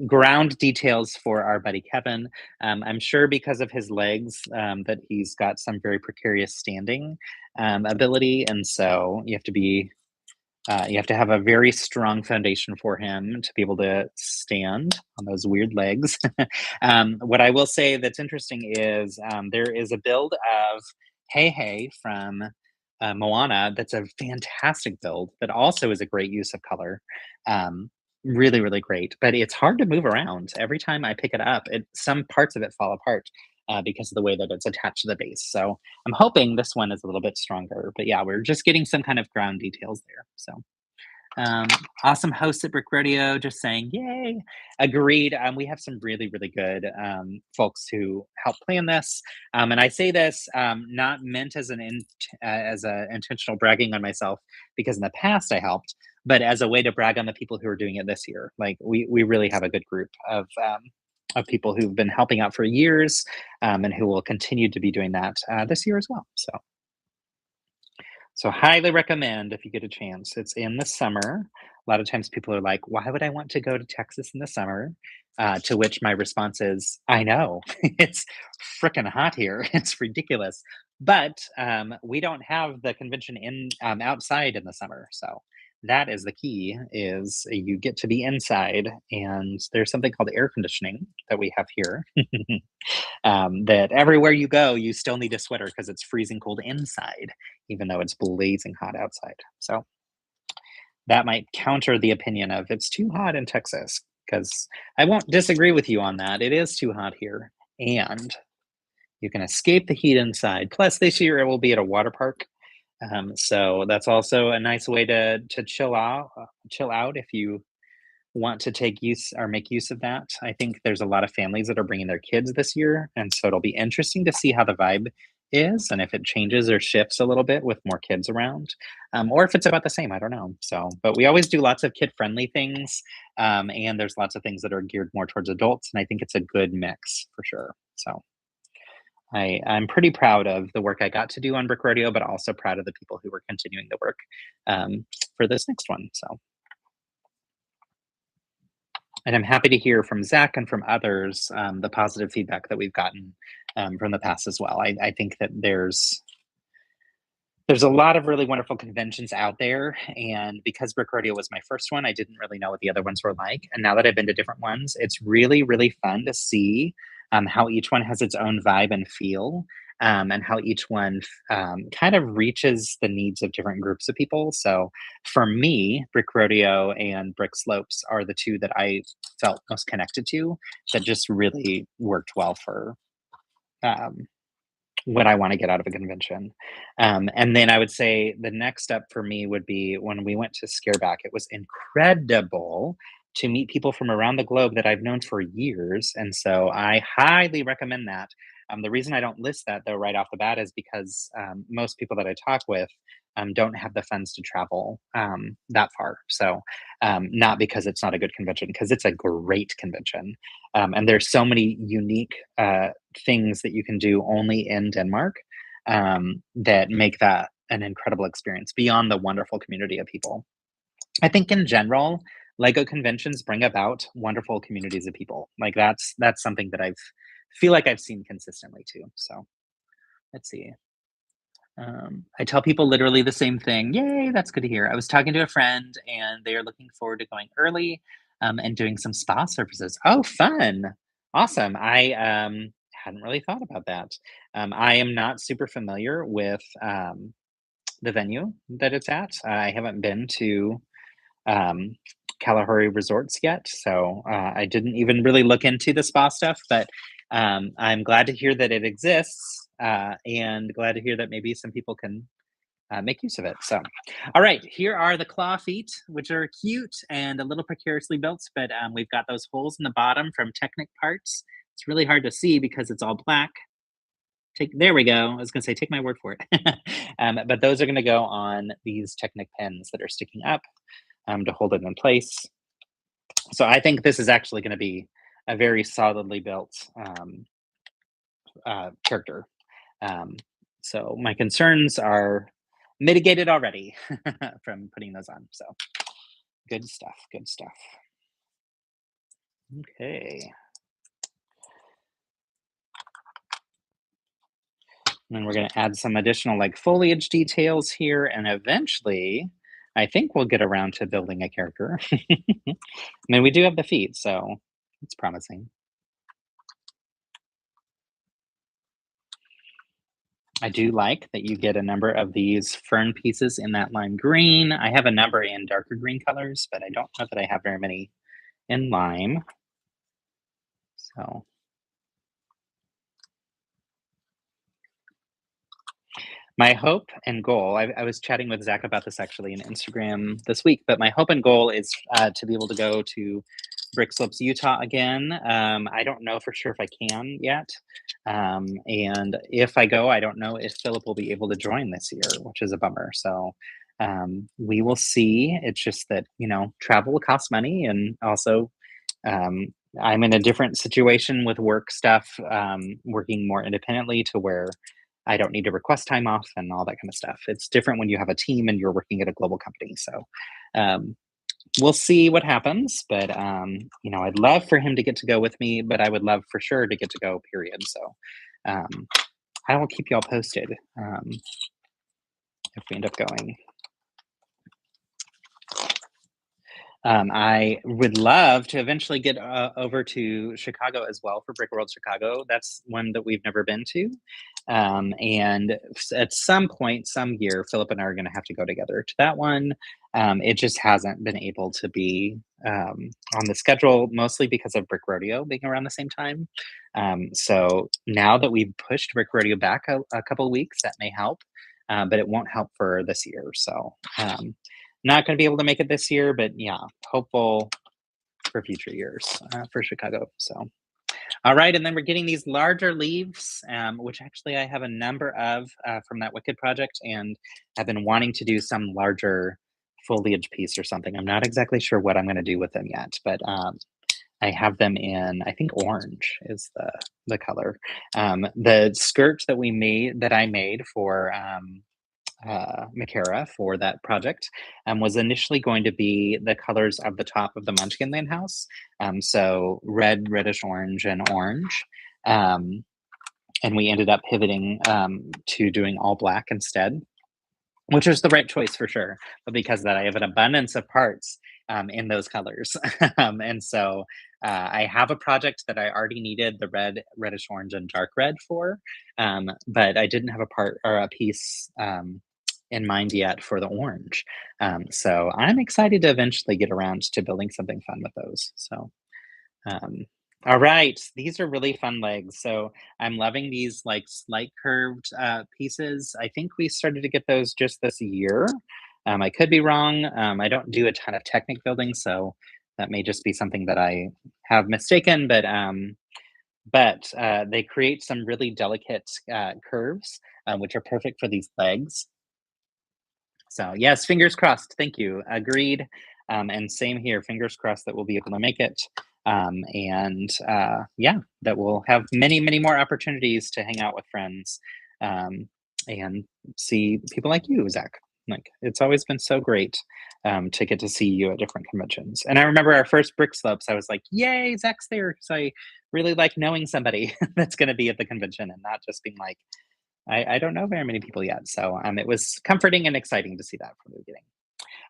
ground details for our buddy Kevin. I'm sure because of his legs that he's got some very precarious standing ability, and so you have to have a very strong foundation for him to be able to stand on those weird legs. What I will say that's interesting is there is a build of Hey Hey from Moana that's a fantastic build that also is a great use of color. Really, really great. But it's hard to move around. Every time I pick it up, some parts of it fall apart. because of the way that it's attached to the base. So I'm hoping this one is a little bit stronger. But yeah, we're just getting some kind of ground details there. So um, awesome host at Brick Rodeo, just saying, yay. Agreed. We have some really, really good folks who help plan this. And I say this not meant as as a intentional bragging on myself, because in the past I helped, but as a way to brag on the people who are doing it this year. Like we really have a good group of people who've been helping out for years, and who will continue to be doing that this year as well. So highly recommend if you get a chance. It's in the summer. A lot of times people are like, "Why would I want to go to Texas in the summer?" To which my response is, "I know it's freaking hot here. It's ridiculous, but we don't have the convention in outside in the summer, so that is the key. Is you get to be inside, and there's something called air conditioning that we have here." That everywhere you go, you still need a sweater because it's freezing cold inside, even though it's blazing hot outside. So that might counter the opinion of it's too hot in Texas, because I won't disagree with you on that. It is too hot here, and you can escape the heat inside. Plus, this year it will be at a water park, so that's also a nice way to chill out. Chill out if you want to take use or make use of that. I think there's a lot of families that are bringing their kids this year, and so it'll be interesting to see how the vibe is and if it changes or shifts a little bit with more kids around, or if it's about the same. I don't know. So, but we always do lots of kid-friendly things, and there's lots of things that are geared more towards adults, and I think it's a good mix for sure. So. I'm pretty proud of the work I got to do on Brick Rodeo, but also proud of the people who were continuing the work for this next one. So, and I'm happy to hear from Zach and from others the positive feedback that we've gotten from the past as well. I think that there's a lot of really wonderful conventions out there, and because Brick Rodeo was my first one, I didn't really know what the other ones were like. And now that I've been to different ones, it's really, really fun to see how each one has its own vibe and feel, and how each one kind of reaches the needs of different groups of people. So for me, Brick Rodeo and Brick Slopes are the two that I felt most connected to, that just really worked well for um, what I want to get out of a convention. And then I would say the next step for me would be when we went to Scareback. It was incredible to meet people from around the globe that I've known for years. And so I highly recommend that. The reason I don't list that though right off the bat is because most people that I talk with don't have the funds to travel that far. So, not because it's not a good convention, because it's a great convention. And there's so many unique things that you can do only in Denmark that make that an incredible experience beyond the wonderful community of people. I think in general, Lego conventions bring about wonderful communities of people. Like that's something that I've feel like I've seen consistently too. So let's see. I tell people literally the same thing. Yay, that's good to hear. I was talking to a friend and they are looking forward to going early and doing some spa services. Oh, fun. Awesome. I hadn't really thought about that. I am not super familiar with the venue that it's at. I haven't been to um, Kalahari resorts yet, so I didn't even really look into the spa stuff. But I'm glad to hear that it exists, and glad to hear that maybe some people can make use of it. So, all right, here are the claw feet, which are cute and a little precariously built, but we've got those holes in the bottom from Technic parts. It's really hard to see because it's all black. There we go. I was going to say, take my word for it. But those are going to go on these Technic pins that are sticking up to hold it in place. So I think this is actually going to be a very solidly built character. Um, so my concerns are mitigated already from putting those on. So good stuff. Good stuff. Okay. And then we're going to add some additional like foliage details here, and eventually I think we'll get around to building a character. I mean, we do have the feet, so it's promising. I do like that you get a number of these fern pieces in that lime green. I have a number in darker green colors, but I don't know that I have very many in lime. So My hope and goal, I was chatting with Zach about this actually in Instagram this week, but my hope and goal is to be able to go to Brick Slopes, Utah again. I don't know for sure if I can yet. And if I go, I don't know if Philip will be able to join this year, which is a bummer. So we will see. It's just that, travel will cost money. And also, I'm in a different situation with work stuff, working more independently to where I don't need to request time off and all that kind of stuff. It's different when you have a team and you're working at a global company. So um, we'll see what happens. But I'd love for him to get to go with me, but I would love for sure to get to go. Period. So um, I will keep you all posted if we end up going. I would love to eventually get over to Chicago as well for Brick World Chicago. That's one that we've never been to. And at some point, some year, Philip and I are going to have to go together to that one. It just hasn't been able to be on the schedule, mostly because of Brick Rodeo being around the same time. So now that we've pushed Brick Rodeo back a couple of weeks, that may help, but it won't help for this year. So not going to be able to make it this year, but yeah, hopeful for future years for Chicago. So, all right. And then we're getting these larger leaves, which actually I have a number of from that Wicked project, and I've been wanting to do some larger foliage piece or something. I'm not exactly sure what I'm going to do with them yet, but I have them in, I think orange is the color. The skirt that I made for Makara for that project was initially going to be the colors of the top of the Munchkin Lane house. So red, reddish orange, and orange. And we ended up pivoting to doing all black instead, which was the right choice for sure. But because of that, I have an abundance of parts in those colors. And so I have a project that I already needed the red, reddish orange, and dark red for, but I didn't have a part or a piece in mind yet for the orange. So I'm excited to eventually get around to building something fun with those. So, all right, these are really fun legs. So I'm loving these like slight curved pieces. I think we started to get those just this year. I could be wrong. I don't do a ton of Technic building, so that may just be something that I have mistaken. But they create some really delicate curves, which are perfect for these legs. So yes, fingers crossed. Thank you. Agreed. And same here. Fingers crossed that we'll be able to make it. Yeah, that we'll have many, many more opportunities to hang out with friends and see people like you, Zach. Like it's always been so great to get to see you at different conventions. And I remember our first Brick Slopes. I was like, "Yay, Zach's there!" Because I really like knowing somebody that's going to be at the convention and not just being like, I don't know very many people yet, so it was comforting and exciting to see that from the beginning.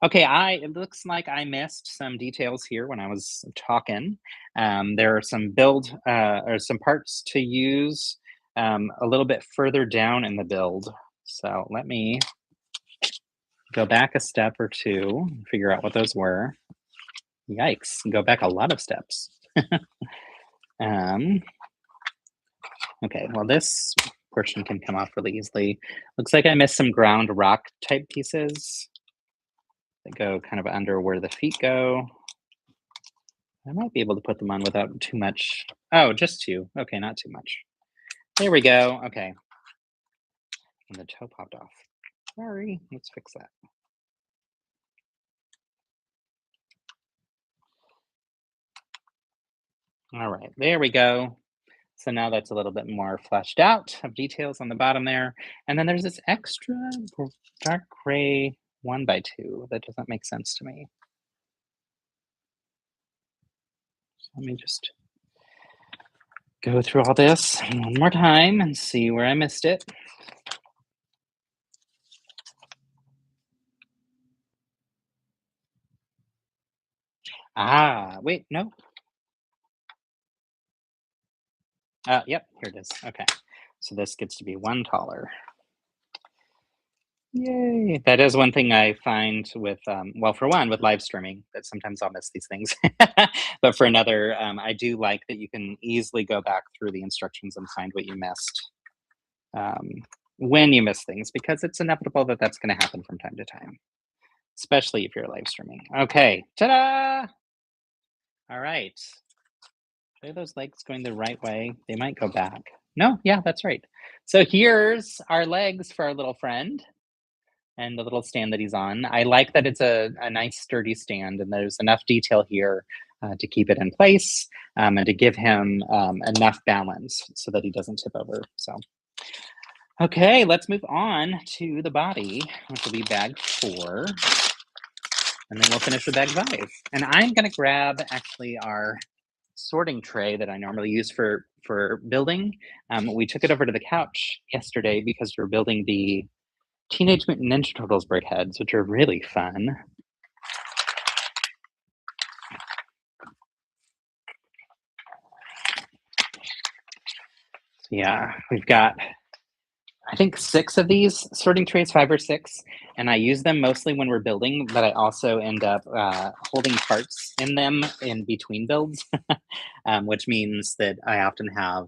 Okay, it looks like I missed some details here when I was talking. There are some build or some parts to use a little bit further down in the build. So let me go back a step or two and figure out what those were. Yikes, go back a lot of steps. Okay, well this portion can come off really easily. Looks like I missed some ground rock type pieces that go kind of under where the feet go. I might be able to put them on without too much. Oh, just two. Okay, not too much. There we go. Okay. And the toe popped off. Sorry, let's fix that. All right, there we go. So now that's a little bit more fleshed out of details on the bottom there. And then there's this extra dark gray 1x2 that doesn't make sense to me. So let me just go through all this one more time and see where I missed it. Ah, wait, no. Yep, here it is. Okay, so this gets to be one taller. Yay! That is one thing I find with, well, for one, with live streaming, that sometimes I'll miss these things. But for another, I do like that you can easily go back through the instructions and find what you missed. when you miss things, because it's inevitable that that's going to happen from time to time, especially if you're live streaming. Okay, ta-da! All right. Are those legs going the right way? They might go back. No, yeah, that's right. So here's our legs for our little friend and the little stand that he's on. I like that it's a nice sturdy stand and there's enough detail here to keep it in place and to give him enough balance so that he doesn't tip over. So, okay, let's move on to the body, which will be bag 4. And then we'll finish with bag 5. And I'm gonna grab actually our sorting tray that I normally use for building. We took it over to the couch yesterday because we're building the Teenage Mutant Ninja Turtles brickheads, which are really fun. Yeah, we've got, I think, 6 of these sorting trays, 5 or 6, and I use them mostly when we're building, but I also end up holding parts in them in between builds, which means that I often have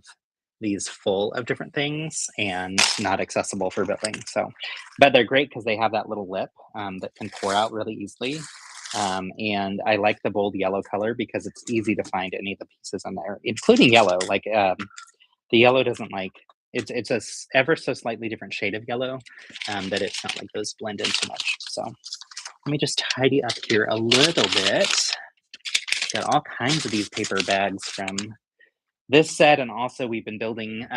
these full of different things and not accessible for building. So, but they're great because they have that little lip that can pour out really easily. And I like the bold yellow color because it's easy to find any of the pieces in there, including yellow. Like the yellow doesn't like, it's a ever so slightly different shade of yellow that it's not like those blend in too much. So let me just tidy up here a little bit. Got all kinds of these paper bags from this set, and also we've been building,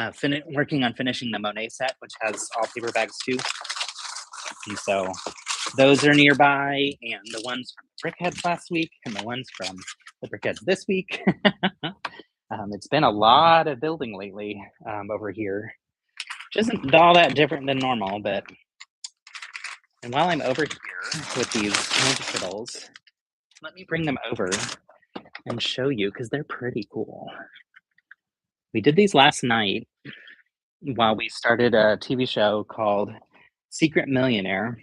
working on finishing the Monet set, which has all paper bags too. And so those are nearby, and the ones from the brickheads last week, and the ones from the brickheads this week. It's been a lot of building lately over here, which isn't all that different than normal, but. And while I'm over here with these Ninja Turtles, let me bring them over and show you because they're pretty cool. We did these last night while we started a TV show called Secret Millionaire,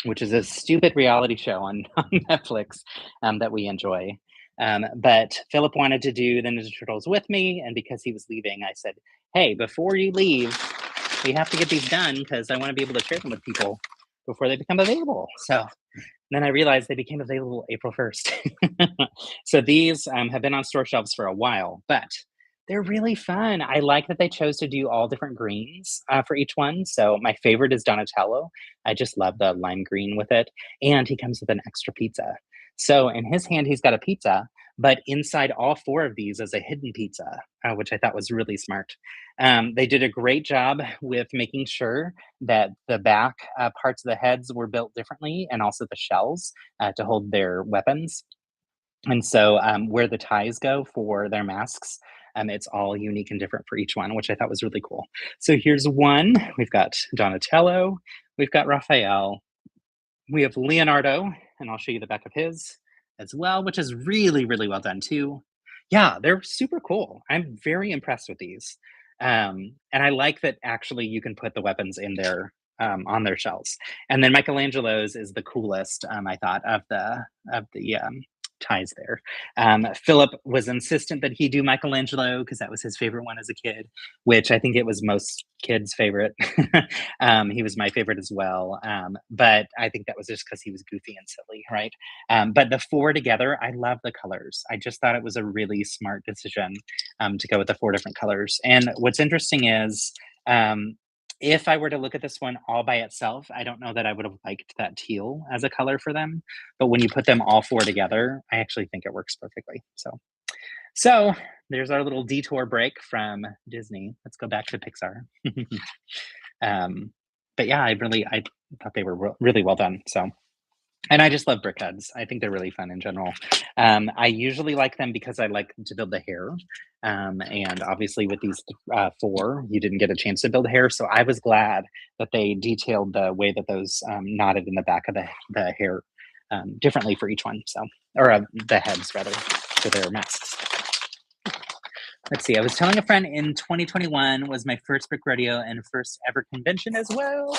which is a stupid reality show on Netflix that we enjoy. But Philip wanted to do the Ninja Turtles with me, and because he was leaving, I said, hey, before you leave, we have to get these done because I want to be able to share them with people before they become available. So then I realized they became available April 1st. So these have been on store shelves for a while, but they're really fun. I like that they chose to do all different greens for each one. So my favorite is Donatello. I just love the lime green with it. And he comes with an extra pizza. So in his hand, he's got a pizza, but inside all 4 of these is a hidden pizza, which I thought was really smart. They did a great job with making sure that the back parts of the heads were built differently and also the shells to hold their weapons. And so where the ties go for their masks, it's all unique and different for each one, which I thought was really cool. So here's one. We've got Donatello. We've got Raphael. We have Leonardo, and I'll show you the back of his as well, which is really, really well done too. Yeah, they're super cool. I'm very impressed with these. And I like that actually you can put the weapons in there on their shells. And then Michelangelo's is the coolest, I thought, of the ties there. Philip was insistent that he do Michelangelo because that was his favorite one as a kid, which I think it was most kids' favorite. He was my favorite as well. But I think that was just because he was goofy and silly, right? But the 4 together, I love the colors. I just thought it was a really smart decision to go with the 4 different colors. And what's interesting is if I were to look at this one all by itself, I don't know that I would have liked that teal as a color for them. But when you put them all 4 together, I actually think it works perfectly. So there's our little detour break from Disney. Let's go back to Pixar. But yeah, I thought they were really well done. So, and I just love brickheads. I think they're really fun in general. I usually like them because I like to build the hair. And obviously with these 4, you didn't get a chance to build hair. So I was glad that they detailed the way that those knotted in the back of the hair differently for each one. So, or the heads rather, for their masks. Let's see. I was telling a friend in 2021 was my first brick rodeo and first ever convention as well.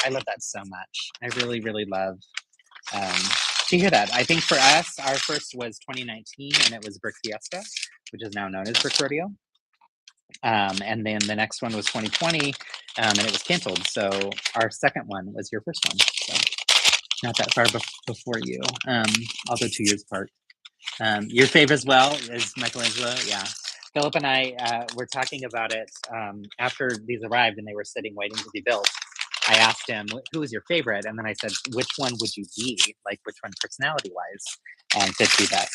I love that so much. I really, really love to hear that. I think for us, our first was 2019, and it was Brick Fiesta, which is now known as Brick Rodeo. And then the next one was 2020, and it was canceled. So our second one was your first one. So not that far before you, although 2 years apart. Your fave as well is Michelangelo. Yeah. Philip and I were talking about it after these arrived and they were sitting waiting to be built. I asked him, who was your favorite? And then I said, which one would you be? Like, which one personality wise fits you best?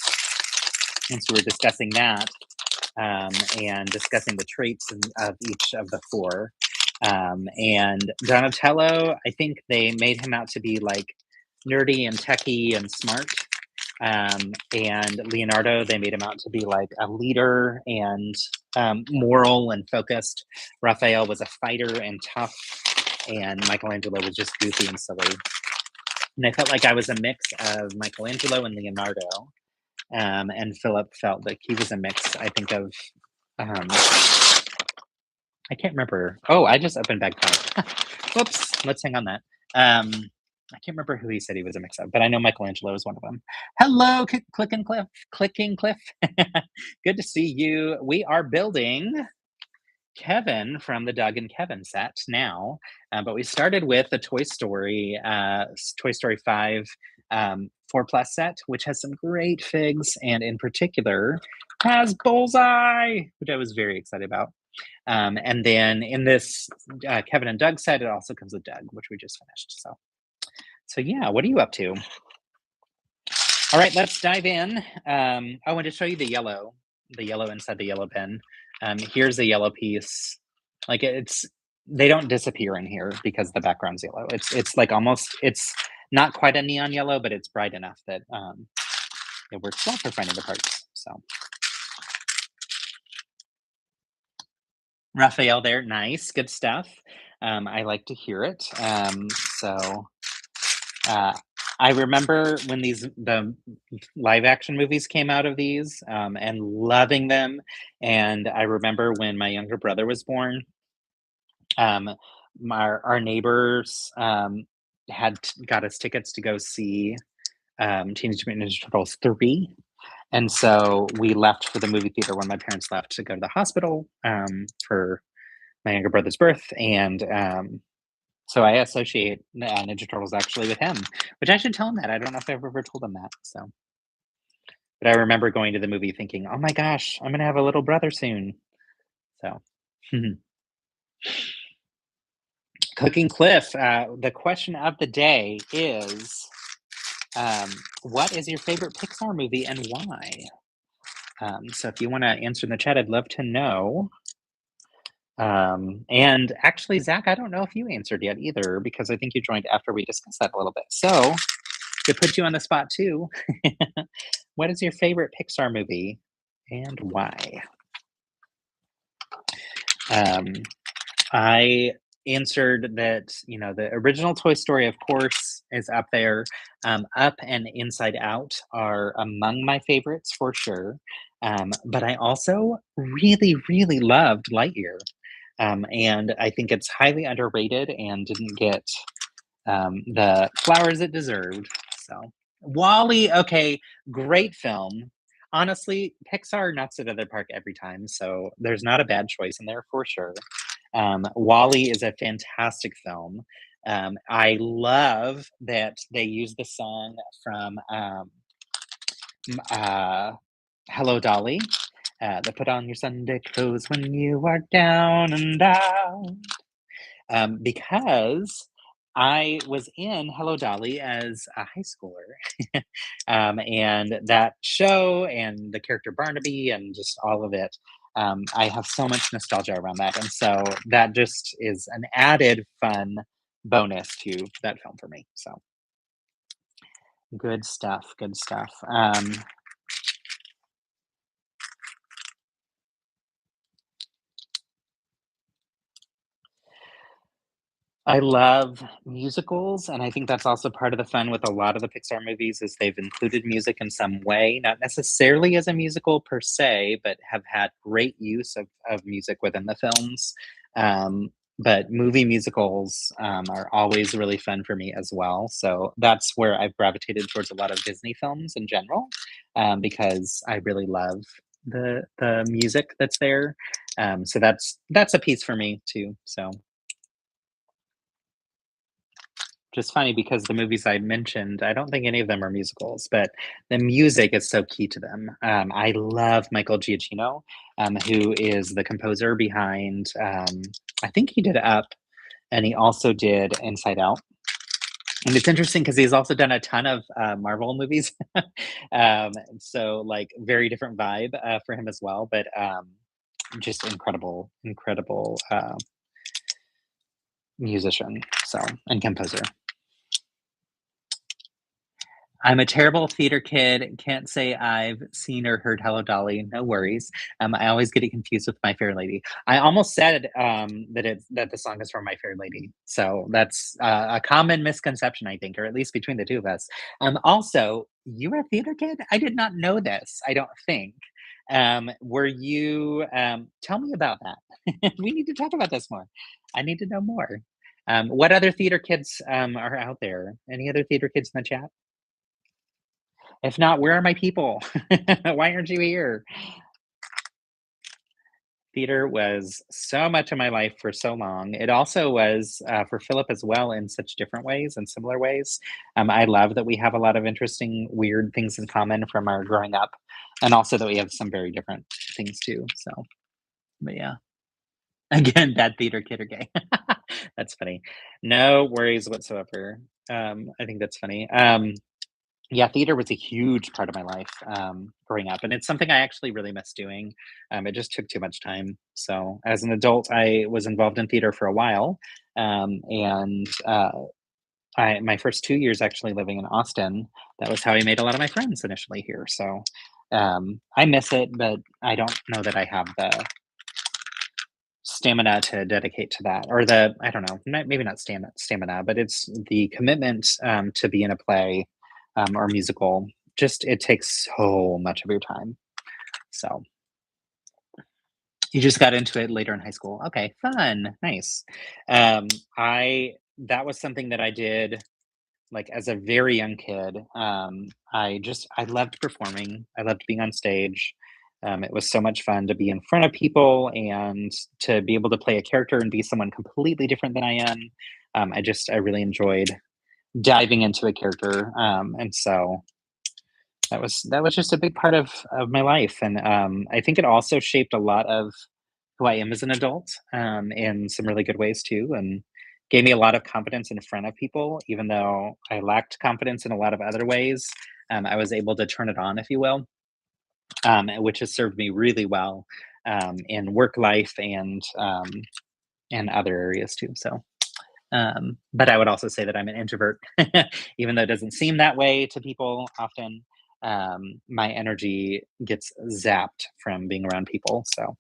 And so we were discussing that and discussing the traits of each of the four. And Donatello, I think they made him out to be like nerdy and techie and smart. And Leonardo, they made him out to be like a leader and moral and focused. Raphael was a fighter and tough, and Michelangelo was just goofy and silly. And I felt like I was a mix of Michelangelo and Leonardo. And Philip felt like he was a mix, I think, of I can't remember. Oh, I just opened bag 5. Whoops. Let's hang on that. I can't remember who he said he was a mix of, but I know Michelangelo is one of them. Hello, Clicking Cliff. Good to see you. We are building Kevin from the Doug and Kevin set now, but we started with the Toy Story 5 4+ set, which has some great figs, and in particular has Bullseye, which I was very excited about. And then in this Kevin and Doug set, it also comes with Doug, which we just finished. So yeah, what are you up to? All right, let's dive in. I want to show you the yellow inside the yellow bin. Here's the yellow piece. Like they don't disappear in here because the background's yellow. It's like almost, it's not quite a neon yellow, but it's bright enough that it works well for finding the parts. So Raphael there, nice, good stuff. I like to hear it. I remember when the live action movies came out of these and loving them. And I remember when my younger brother was born, our neighbors had got us tickets to go see Teenage Mutant Ninja Turtles 3. And so we left for the movie theater when my parents left to go to the hospital for my younger brother's birth. And so I associate Ninja Turtles actually with him, which I should tell him that. I don't know if I've ever told him that. So, but I remember going to the movie thinking, "Oh my gosh, I'm gonna have a little brother soon." So, Cooking Cliff. The question of the day is, what is your favorite Pixar movie and why? So if you want to answer in the chat, I'd love to know. And actually, Zach, I don't know if you answered yet either, because I think you joined after we discussed that a little bit. So to put you on the spot too, what is your favorite Pixar movie and why? I answered that, the original Toy Story, of course, is up there. Up and Inside Out are among my favorites for sure. But I also really, really loved Lightyear. And I think it's highly underrated and didn't get the flowers it deserved. So, Wally, okay, great film. Honestly, Pixar knocks it out of the park every time, so there's not a bad choice in there for sure. Wally is a fantastic film. I love that they use the song from Hello Dolly. The put on your Sunday clothes when you are down and out. Because I was in Hello Dolly as a high schooler. And that show and the character Barnaby and just all of it, I have so much nostalgia around that. And so that just is an added fun bonus to that film for me. So good stuff. Good stuff. I love musicals, and I think that's also part of the fun with a lot of the Pixar movies is they've included music in some way, not necessarily as a musical per se, but have had great use of music within the films. But movie musicals are always really fun for me as well. So that's where I've gravitated towards a lot of Disney films in general, because I really love the music that's there. So that's a piece for me too. So just funny because the movies I mentioned, I don't think any of them are musicals, but the music is so key to them. I love Michael Giacchino, who is the composer behind. I think he did Up, and he also did Inside Out. And it's interesting because he's also done a ton of Marvel movies, so like very different vibe for him as well. But just incredible, incredible musician, so and composer. I'm a terrible theater kid. Can't say I've seen or heard Hello Dolly. No worries. I always get it confused with My Fair Lady. I almost said that the song is from My Fair Lady. So that's a common misconception, I think, or at least between the two of us. Also, you're a theater kid? I did not know this. I don't think. Were you? Tell me about that. We need to talk about this more. I need to know more. What other theater kids are out there? Any other theater kids in the chat? If not, where are my people? Why aren't you here? Theater was so much of my life for so long. It also was for Philip as well in such different ways and similar ways. I love that we have a lot of interesting, weird things in common from our growing up, and also that we have some very different things too. So, but yeah, again, bad theater kid or gay. That's funny. No worries whatsoever. I think that's funny. Yeah, theater was a huge part of my life, growing up, and it's something I actually really miss doing. It just took too much time. So, as an adult, I was involved in theater for a while, and my first 2 years actually living in Austin. That was how I made a lot of my friends initially here. So, I miss it, but I don't know that I have the stamina to dedicate to that, or the I don't know, maybe not stamina, but it's the commitment to be in a play or musical. Just it takes so much of your time. So you just got into it later in high school. Okay, fun, nice. I That was something that I did like as a very young kid. I loved performing. I loved being on stage. It was so much fun to be in front of people and to be able to play a character and be someone completely different than I am. I really enjoyed diving into a character, and so that was just a big part of my life, and I think it also shaped a lot of who I am as an adult, in some really good ways too, and gave me a lot of confidence in front of people, even though I lacked confidence in a lot of other ways. I was able to turn it on, if you will, which has served me really well in work life and other areas too. So, but I would also say that I'm an introvert, even though it doesn't seem that way to people often. My energy gets zapped from being around people. So,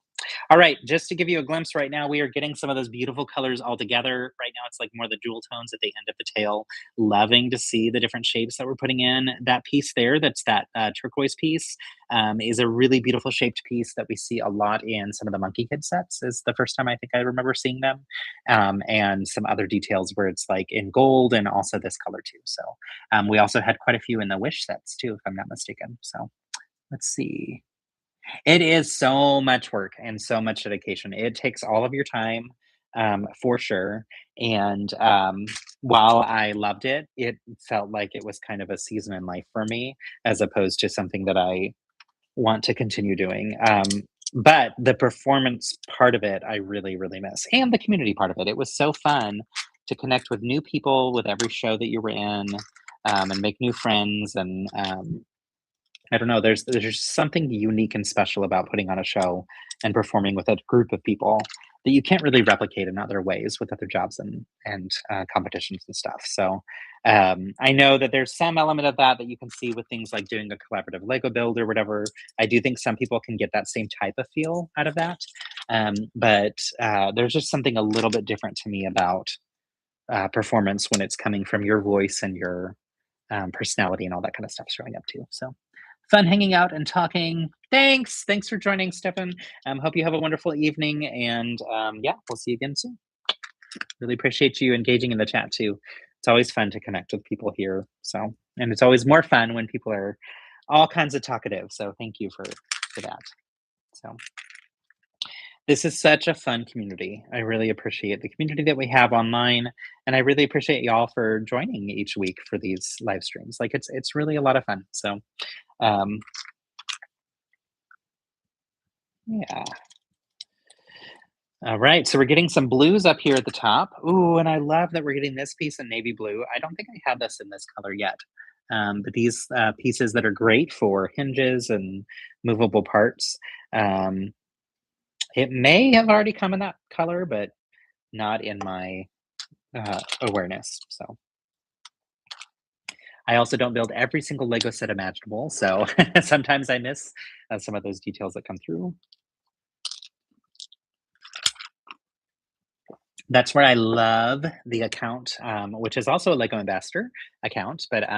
all right, just to give you a glimpse right now, we are getting some of those beautiful colors all together. Right now, it's like more the jewel tones at the end of the tail. Loving to see the different shapes that we're putting in. That piece there, that's that turquoise piece, is a really beautiful shaped piece that we see a lot in some of the Monkey Kid sets. Is the first time I think I remember seeing them, and some other details where it's like in gold and also this color too. So we also had quite a few in the Wish sets too, if I'm not mistaken. So let's see. It is so much work and so much dedication. It takes all of your time, for sure. And while I loved it, it felt like it was kind of a season in life for me, as opposed to something that I want to continue doing. But the performance part of it, I really, really miss, and the community part of it. It was so fun to connect with new people with every show that you were in, and make new friends, and I don't know. There's just something unique and special about putting on a show and performing with a group of people that you can't really replicate in other ways with other jobs and competitions and stuff. So I know that there's some element of that you can see with things like doing a collaborative Lego build or whatever. I do think some people can get that same type of feel out of that, but there's just something a little bit different to me about performance when it's coming from your voice and your personality and all that kind of stuff showing up too. So fun hanging out and talking. Thanks for joining, Stefan. Hope you have a wonderful evening, and yeah, we'll see you again soon. Really appreciate you engaging in the chat too. It's always fun to connect with people here. So, and it's always more fun when people are all kinds of talkative. So, thank you for that. So, This is such a fun community. I really appreciate the community that we have online, and I really appreciate y'all for joining each week for these live streams. Like it's really a lot of fun. So um, yeah. All right, so we're getting some blues up here at the top. Ooh, and I love that we're getting this piece in navy blue. I don't think I have this in this color yet. But these pieces that are great for hinges and movable parts. Um, it may have already come in that color, but not in my awareness. So I also don't build every single Lego set imaginable. So sometimes I miss some of those details that come through. That's where I love the account, which is also a Lego Ambassador account, but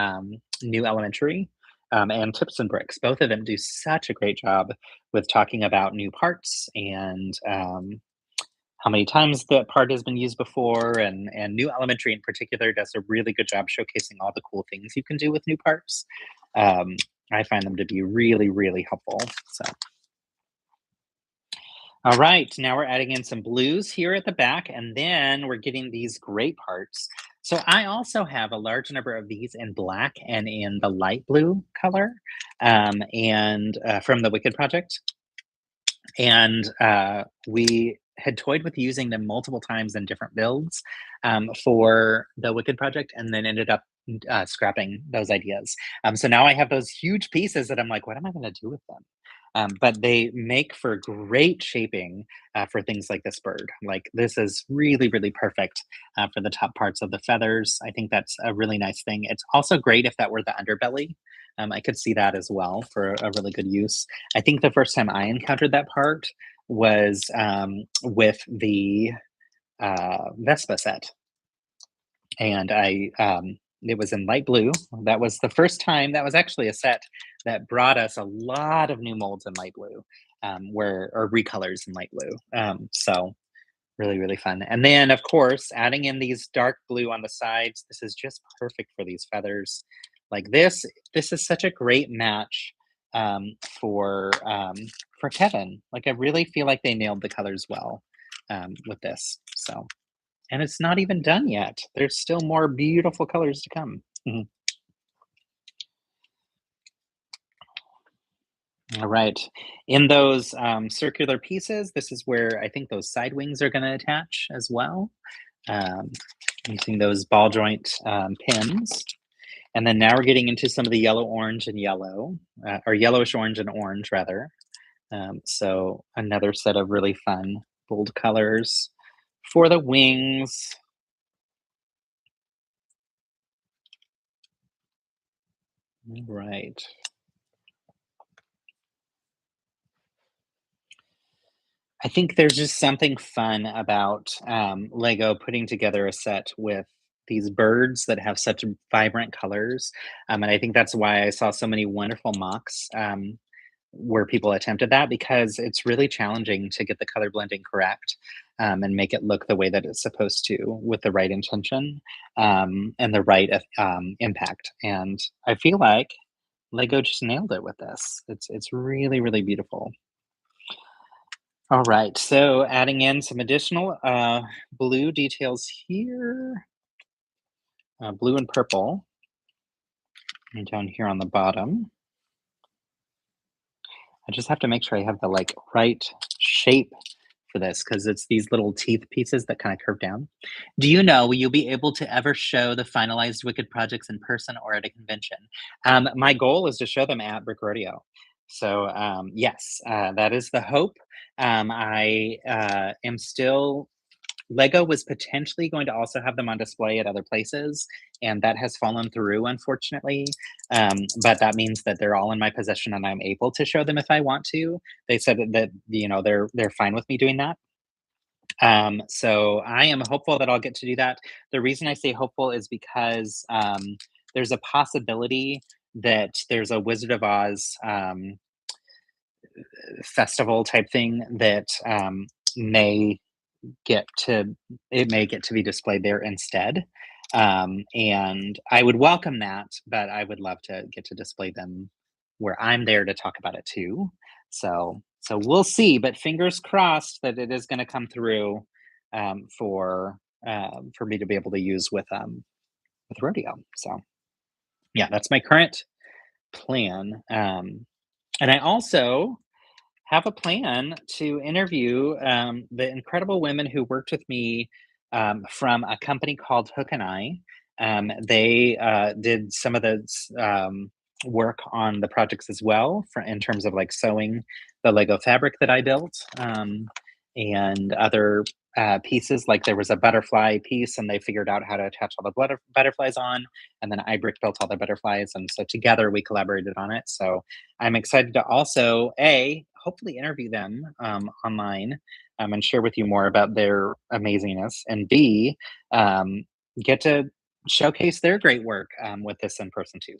New Elementary and Tips and Bricks. Both of them do such a great job with talking about new parts and how many times the part has been used before. And New Elementary in particular does a really good job showcasing all the cool things you can do with new parts. Um, I find them to be really, really helpful. So. All right, now we're adding in some blues here at the back, and then we're getting these great parts. So I also have a large number of these in black and in the light blue color, and from the Wicked project. And we had toyed with using them multiple times in different builds for the Wicked project, and then ended up scrapping those ideas. So now I have those huge pieces that I'm like, what am I going to do with them? But they make for great shaping for things like this bird. Like this is really, really perfect for the top parts of the feathers. I think that's a really nice thing. It's also great if that were the underbelly. I could see that as well for a really good use. I think the first time I encountered that part was with the Vespa set, and it was in light blue. That was the first time. That was actually a set that brought us a lot of new molds in light blue, where or recolors in light blue. So really, really fun. And then, of course, adding in these dark blue on the sides. This is just perfect for these feathers. Like this, this is such a great match um, for um, for Kevin. Like I really feel like they nailed the colors well with this. So, and it's not even done yet. There's still more beautiful colors to come. Mhm. All right. In those circular pieces, this is where I think those side wings are going to attach as well, um, using those ball joint pins. And then now we're getting into some of the yellow, orange, and yellow, or yellowish orange and orange, rather. So another set of really fun, bold colors for the wings. Right. I think there's just something fun about Lego putting together a set with these birds that have such vibrant colors. And I think that's why I saw so many wonderful mocks where people attempted that because it's really challenging to get the color blending correct and make it look the way that it's supposed to with the right intention and the right impact. And I feel like Lego just nailed it with this. It's really, really beautiful. All right, so adding in some additional blue details here, blue and purple, and down here on the bottom. I just have to make sure I have the like right shape for this because it's these little teeth pieces that kind of curve down. Do you know, will you be able to ever show the finalized Wicked projects in person or at a convention? My goal is to show them at Brick Rodeo. So yes, that is the hope. I am still Lego was potentially going to also have them on display at other places, and that has fallen through, unfortunately. But that means that they're all in my possession, and I'm able to show them if I want to. They said that you know they're fine with me doing that. So I am hopeful that I'll get to do that. The reason I say hopeful is because there's a possibility that there's a Wizard of Oz festival type thing that may get to it may get to be displayed there instead. And I would welcome that, but I would love to get to display them where I'm there to talk about it too. So So we'll see, but fingers crossed that it is going to come through for me to be able to use with rodeo. So yeah, that's my current plan. And I also have a plan to interview the incredible women who worked with me from a company called Hook and I. They did some of the work on the projects as well, in terms of like sewing the Lego fabric that I built, and other pieces. Like there was a butterfly piece, and they figured out how to attach all the butterflies on, and then I brick built all the butterflies, and so together we collaborated on it. So I'm excited to also hopefully interview them online, and share with you more about their amazingness, and B, get to showcase their great work with this in person too.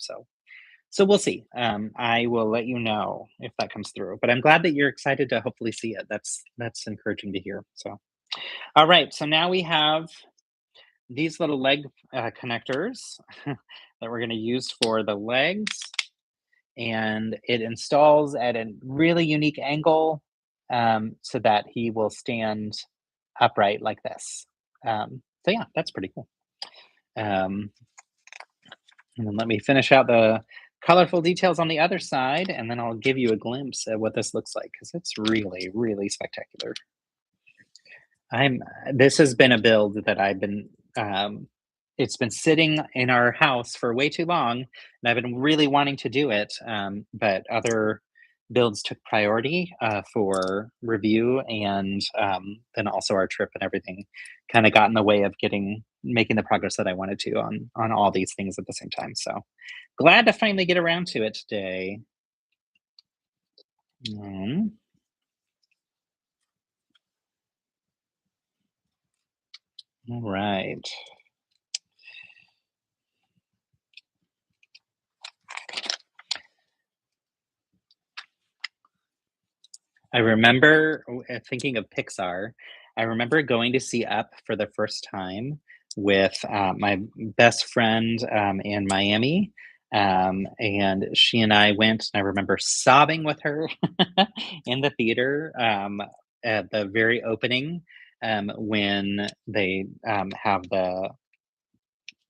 So we'll see. I will let you know if that comes through. But I'm glad that you're excited to hopefully see it. That's encouraging to hear. So all right. So now we have these little leg connectors that we're going to use for the legs, and it installs at a really unique angle, so that he will stand upright like this. So yeah, that's pretty cool. And then let me finish out the colorful details on the other side, and then I'll give you a glimpse at what this looks like, because it's really, really spectacular. This has been a build that I've been, it's been sitting in our house for way too long, and I've been really wanting to do it, but other builds took priority for review, and then also our trip and everything kind of got in the way of making the progress that I wanted to on all these things at the same time. So glad to finally get around to it today. All right. I remember thinking of Pixar. I remember going to see Up for the first time with my best friend in Miami. And she and I went, and I remember sobbing with her in the theater at the very opening, when they have the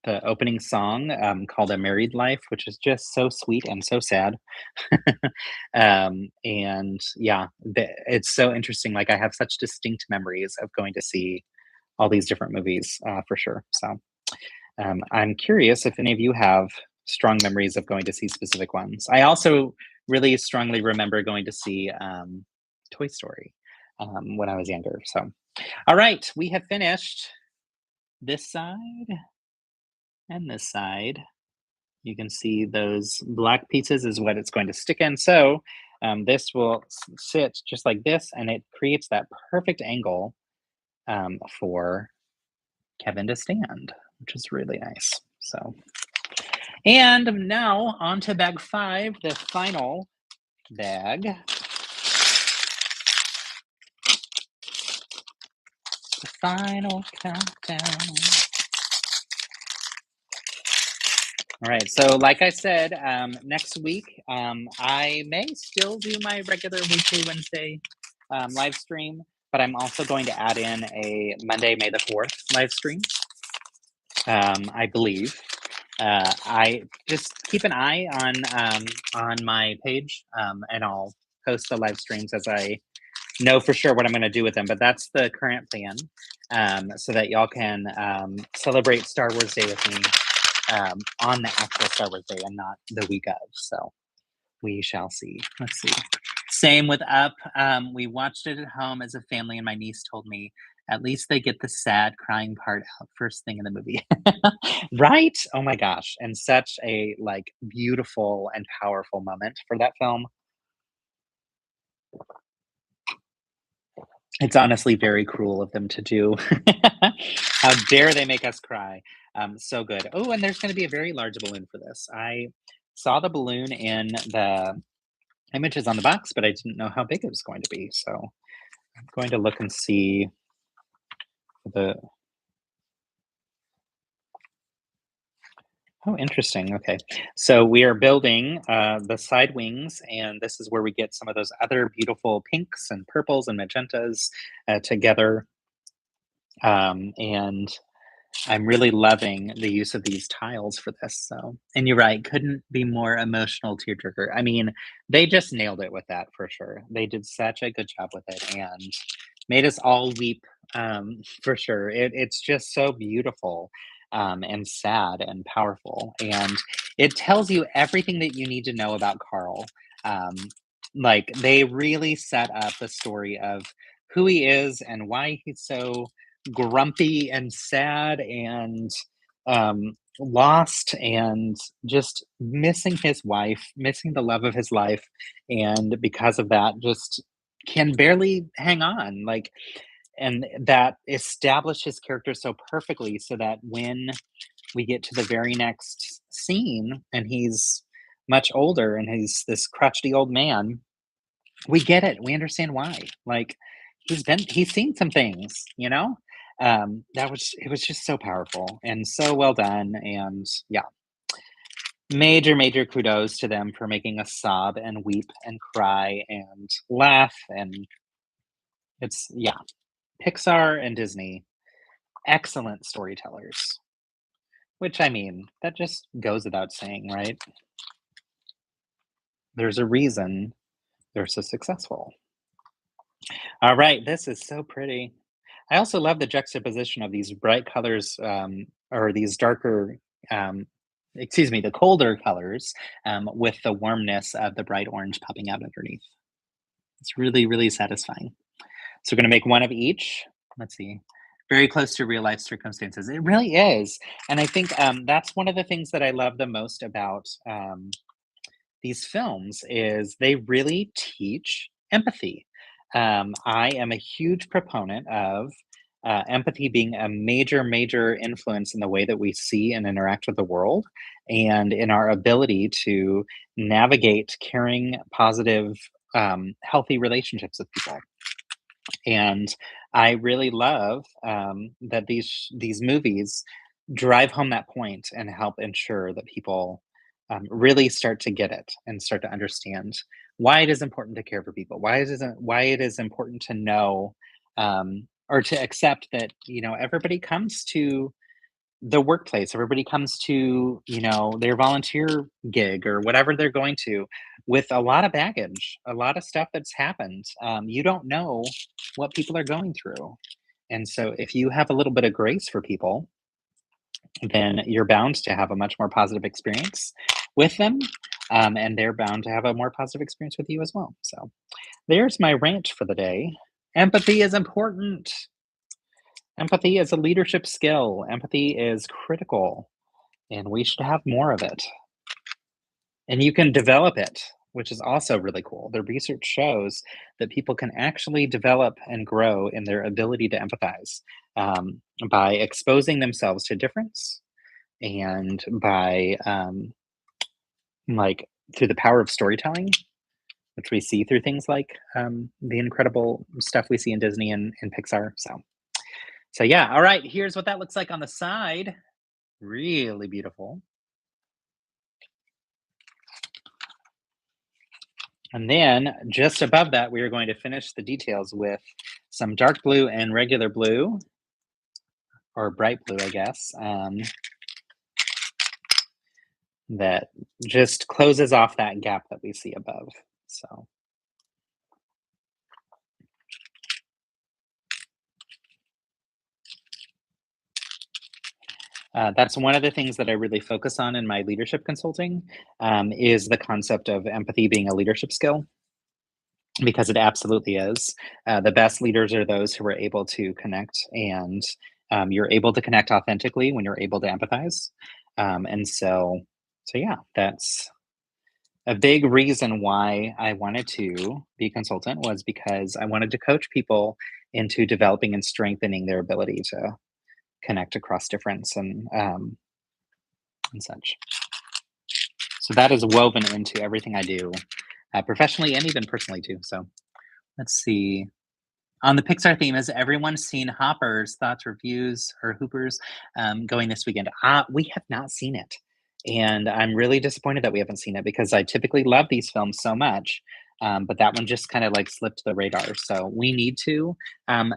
opening song called "A Married Life," which is just so sweet and so sad. And yeah, it's so interesting. Like I have such distinct memories of going to see all these different movies for sure. So I'm curious if any of you have strong memories of going to see specific ones. I also really strongly remember going to see Toy Story when I was younger. So, all right, we have finished this side and this side. You can see those black pieces is what it's going to stick in. So this will sit just like this, and it creates that perfect angle for Kevin to stand, which is really nice. So, and now on to bag 5, the final bag. The final countdown. All right. So, like I said, next week I may still do my regular weekly Wednesday live stream, but I'm also going to add in a Monday, May the 4th live stream. I believe. I just keep an eye on my page, and I'll post the live streams as I know for sure what I'm going to do with them. But that's the current plan, so that y'all can celebrate Star Wars Day with me on the actual Star Wars Day and not the week of. So we shall see. Let's see. Same with Up. We watched it at home as a family, and my niece told me at least they get the sad crying part out first thing in the movie. Right? Oh my gosh. And such a like beautiful and powerful moment for that film. It's honestly very cruel of them to do. How dare they make us cry? So good. Oh, and there's going to be a very large balloon for this. I saw the balloon in the images on the box, but I didn't know how big it was going to be. So I'm going to look and see the Oh, interesting. Okay. So we are building the side wings, and this is where we get some of those other beautiful pinks and purples and magentas together. And I'm really loving the use of these tiles for this. So, and you're right, couldn't be more emotional tearjerker. I mean, they just nailed it with that for sure. They did such a good job with it and made us all weep for sure. It's just so beautiful and sad and powerful. And it tells you everything that you need to know about Carl. Um, like, they really set up the story of who he is and why he's so grumpy and sad and lost and just missing his wife, missing the love of his life, and because of that, just can barely hang on. Like, and that established his character so perfectly, so that when we get to the very next scene and he's much older and he's this crotchety old man, we get it. We understand why. Like, he's seen some things, you know? That was it was just so powerful and so well done. And yeah, major, major kudos to them for making us sob and weep and cry and laugh. And it's yeah, Pixar and Disney, excellent storytellers. Which I mean, that just goes without saying, right? There's a reason they're so successful. All right, this is so pretty. I also love the juxtaposition of these bright colors, or these darker, um, excuse me, the colder colors, with the warmness of the bright orange popping out underneath. It's really, really satisfying. So we're going to make one of each. Let's see. Very close to real life circumstances. It really is. And I think that's one of the things that I love the most about these films is they really teach empathy. I am a huge proponent of empathy being a major, major influence in the way that we see and interact with the world and in our ability to navigate caring, positive, healthy relationships with people. And I really love that these movies drive home that point and help ensure that people really start to get it and start to understand why it is important to care for people, why it is important to know or to accept that everybody comes to the workplace. Everybody comes to, their volunteer gig or whatever they're going to with a lot of baggage, a lot of stuff that's happened. You don't know what people are going through. And so if you have a little bit of grace for people, then you're bound to have a much more positive experience with them. And they're bound to have a more positive experience with you as well. So there's my rant for the day. Empathy is important. Empathy is a leadership skill. Empathy is critical and we should have more of it. And you can develop it, which is also really cool. The research shows that people can actually develop and grow in their ability to empathize by exposing themselves to difference and by like through the power of storytelling, which we see through things like the incredible stuff we see in Disney and Pixar. So yeah, all right. Here's what that looks like on the side. Really beautiful. And then just above that, we are going to finish the details with some dark blue and regular blue, or bright blue, I guess, that just closes off that gap that we see above. So that's one of the things that I really focus on in my leadership consulting is the concept of empathy being a leadership skill, because it absolutely is. The best leaders are those who are able to connect, and you're able to connect authentically when you're able to empathize. And so yeah, that's a big reason why I wanted to be a consultant, was because I wanted to coach people into developing and strengthening their ability to connect across difference and such. So that is woven into everything I do, professionally and even personally too. So let's see. On the Pixar theme, has everyone seen Hopper's thoughts, reviews, or Hoopers going this weekend? We have not seen it. And I'm really disappointed that we haven't seen it because I typically love these films so much. But that one just kind of like slipped the radar. So we need to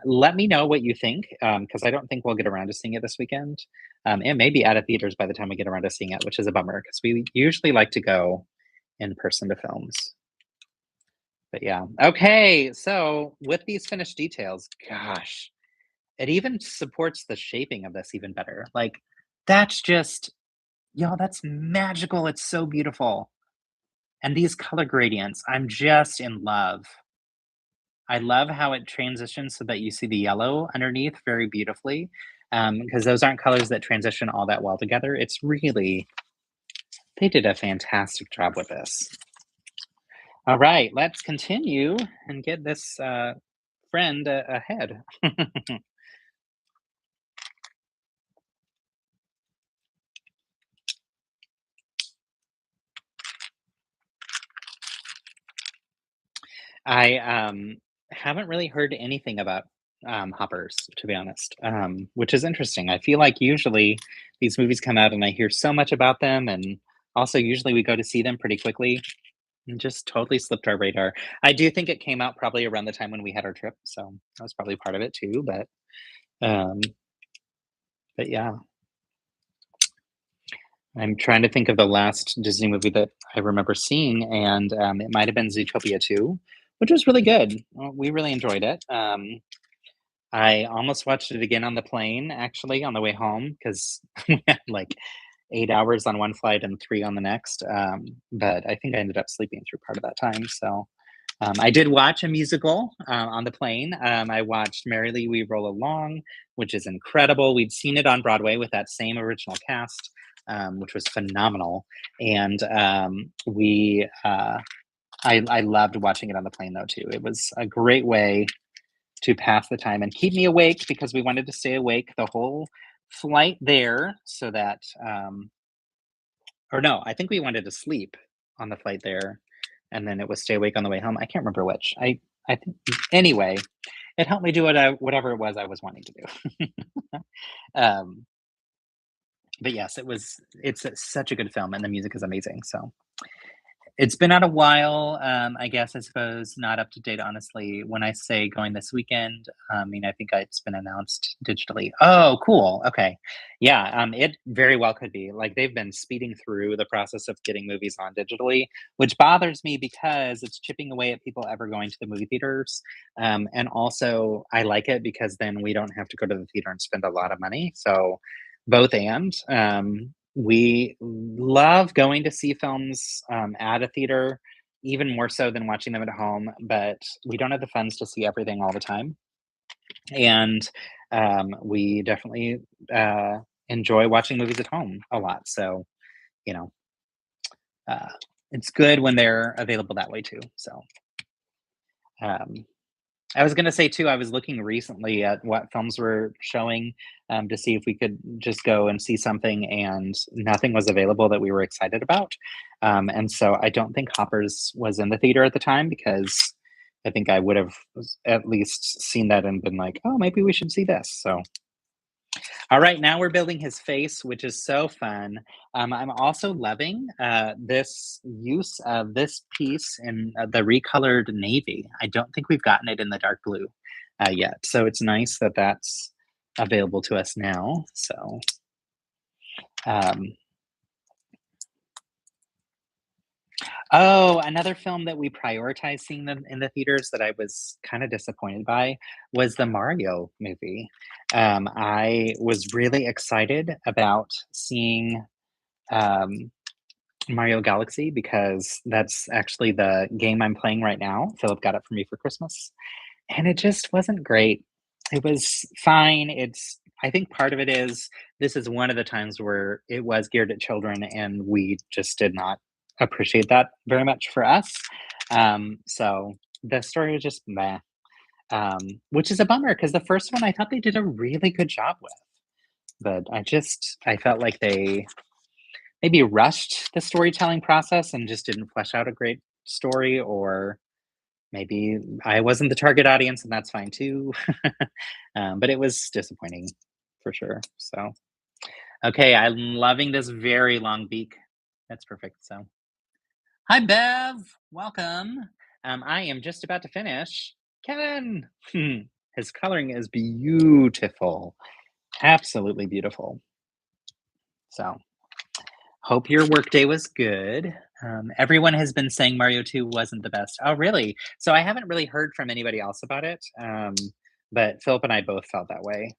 let me know what you think because I don't think we'll get around to seeing it this weekend. It may be out of theaters by the time we get around to seeing it, which is a bummer because we usually like to go in person to films. But yeah. Okay. So with these finished details, gosh, it even supports the shaping of this even better. Like, that's just, yo, that's magical. It's so beautiful. And these color gradients, I'm just in love. I love how it transitions so that you see the yellow underneath very beautifully, because those aren't colors that transition all that well together. It's really, they did a fantastic job with this. All right, let's continue and get this friend ahead. I haven't really heard anything about Hoppers, to be honest, which is interesting. I feel like usually these movies come out and I hear so much about them, and also usually we go to see them pretty quickly and just totally slipped our radar. I do think it came out probably around the time when we had our trip, so that was probably part of it too. Um, but yeah, I'm trying to think of the last Disney movie that I remember seeing, and it might have been Zootopia 2, which was really good. We really enjoyed it. I almost watched it again on the plane, actually, on the way home because we had like 8 hours on one flight and 3 on the next. But I think I ended up sleeping through part of that time. So I did watch a musical on the plane. I watched Merrily We Roll Along, which is incredible. We'd seen it on Broadway with that same original cast, which was phenomenal. And I loved watching it on the plane though too. It was a great way to pass the time and keep me awake because we wanted to stay awake the whole flight there so that or no, I think we wanted to sleep on the flight there and then it was stay awake on the way home. I can't remember which. I think anyway, it helped me do whatever it was I was wanting to do. um but yes, it's such a good film and the music is amazing. So it's been out a while, I guess, I suppose, not up to date, honestly. When I say going this weekend, I mean, I think it's been announced digitally. Oh, cool. Okay. Yeah, it very well could be. Like, they've been speeding through the process of getting movies on digitally, which bothers me because it's chipping away at people ever going to the movie theaters. And also, I like it because then we don't have to go to the theater and spend a lot of money. So, both and. We love going to see films at a theater, even more so than watching them at home, but we don't have the funds to see everything all the time. And we definitely enjoy watching movies at home a lot. So, you know, uh, it's good when they're available that way too. So, um, I was gonna say too, I was looking recently at what films were showing, to see if we could just go and see something, and nothing was available that we were excited about. And so I don't think Hoppers was in the theater at the time because I think I would have at least seen that and been like, "Oh, maybe we should see this." So all right, now we're building his face, which is so fun. I'm also loving this use of this piece in the recolored navy. I don't think we've gotten it in the dark blue yet, so it's nice that that's available to us now. So, um, oh, another film that we prioritized seeing them in the theaters that I was kind of disappointed by was the Mario movie. I was really excited about seeing um, Mario Galaxy because that's actually the game I'm playing right now. Philip got it for me for Christmas, and it just wasn't great. It was fine. I think part of it is this is one of the times where it was geared at children, and we just did not appreciate that very much for us. So the story was just meh, which is a bummer because the first one I thought they did a really good job with, but I felt like they maybe rushed the storytelling process and just didn't flesh out a great story, or maybe I wasn't the target audience and that's fine too. But it was disappointing for sure. So Okay, I'm loving this very long beak. That's perfect. So, hi, Bev. Welcome. I am just about to finish. Kevin. His coloring is beautiful. Absolutely beautiful. So, hope your workday was good. Everyone has been saying Mario 2 wasn't the best. Oh, really? So, I haven't really heard from anybody else about it. But Philip and I both felt that way.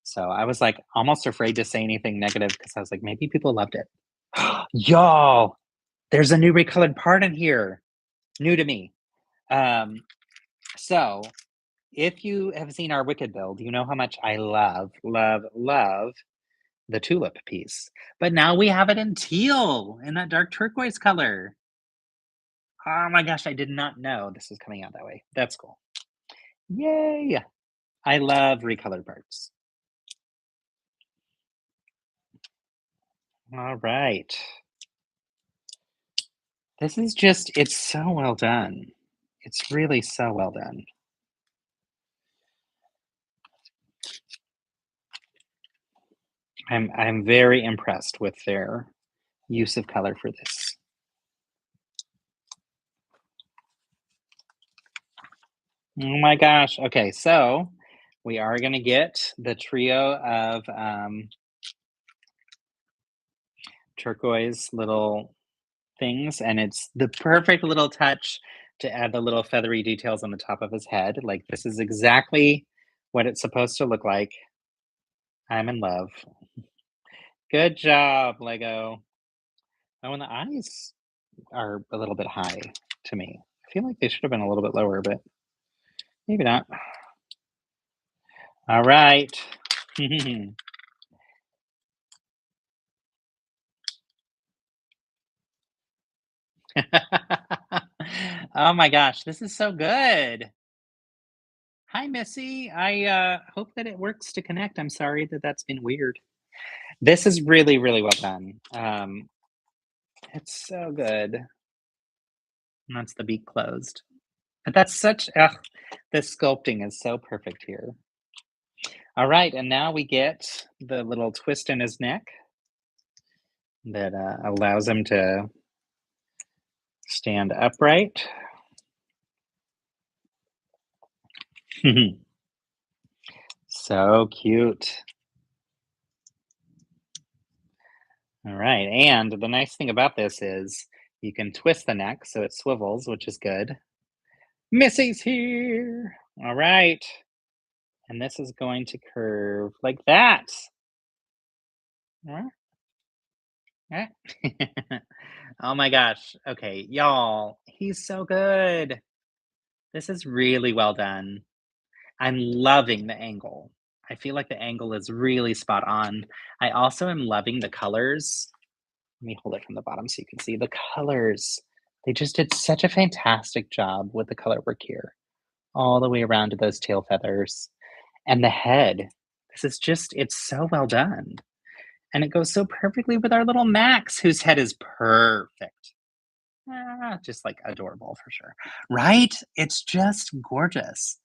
So, I was like almost afraid to say anything negative because I was like, maybe people loved it. Y'all, there's a new recolored part in here. New to me. Um, so if you have seen our Wicked build, you know how much I love, love, love the tulip piece. But now we have it in teal, in that dark turquoise color. Oh my gosh, I did not know this was coming out that way. That's cool. Yay! I love recolored parts. All right. This is just, it's so well done. It's really so well done. I'm very impressed with their use of color for this. Oh my gosh. Okay, so we are gonna get the trio of turquoise little things, and it's the perfect little touch to add the little feathery details on the top of his head. Like this is exactly what it's supposed to look like. I'm in love. Good job, Lego. Oh, and the eyes are a little bit high to me. I feel like they should have been a little bit lower, but maybe not. All right. Oh my gosh, this is so good. Hi, Missy. I hope that it works to connect. I'm sorry that that's been weird. This is really, really well done. It's so good. And that's the beak closed. But that's such, ugh, the sculpting is so perfect here. All right, and now we get the little twist in his neck that allows him to stand upright. So cute. All right, and the nice thing about this is you can twist the neck so it swivels, which is good. Missy's here. All right, and this is going to curve like that. Oh my gosh. Okay, y'all, he's so good. This is really well done. I'm loving the angle. I feel like the angle is really spot on. I also am loving the colors. Let me hold it from the bottom so you can see the colors. They just did such a fantastic job with the color work here, all the way around to those tail feathers and the head. This is just, it's so well done. And it goes so perfectly with our little Max, whose head is perfect. Just like adorable for sure. Right? It's just gorgeous.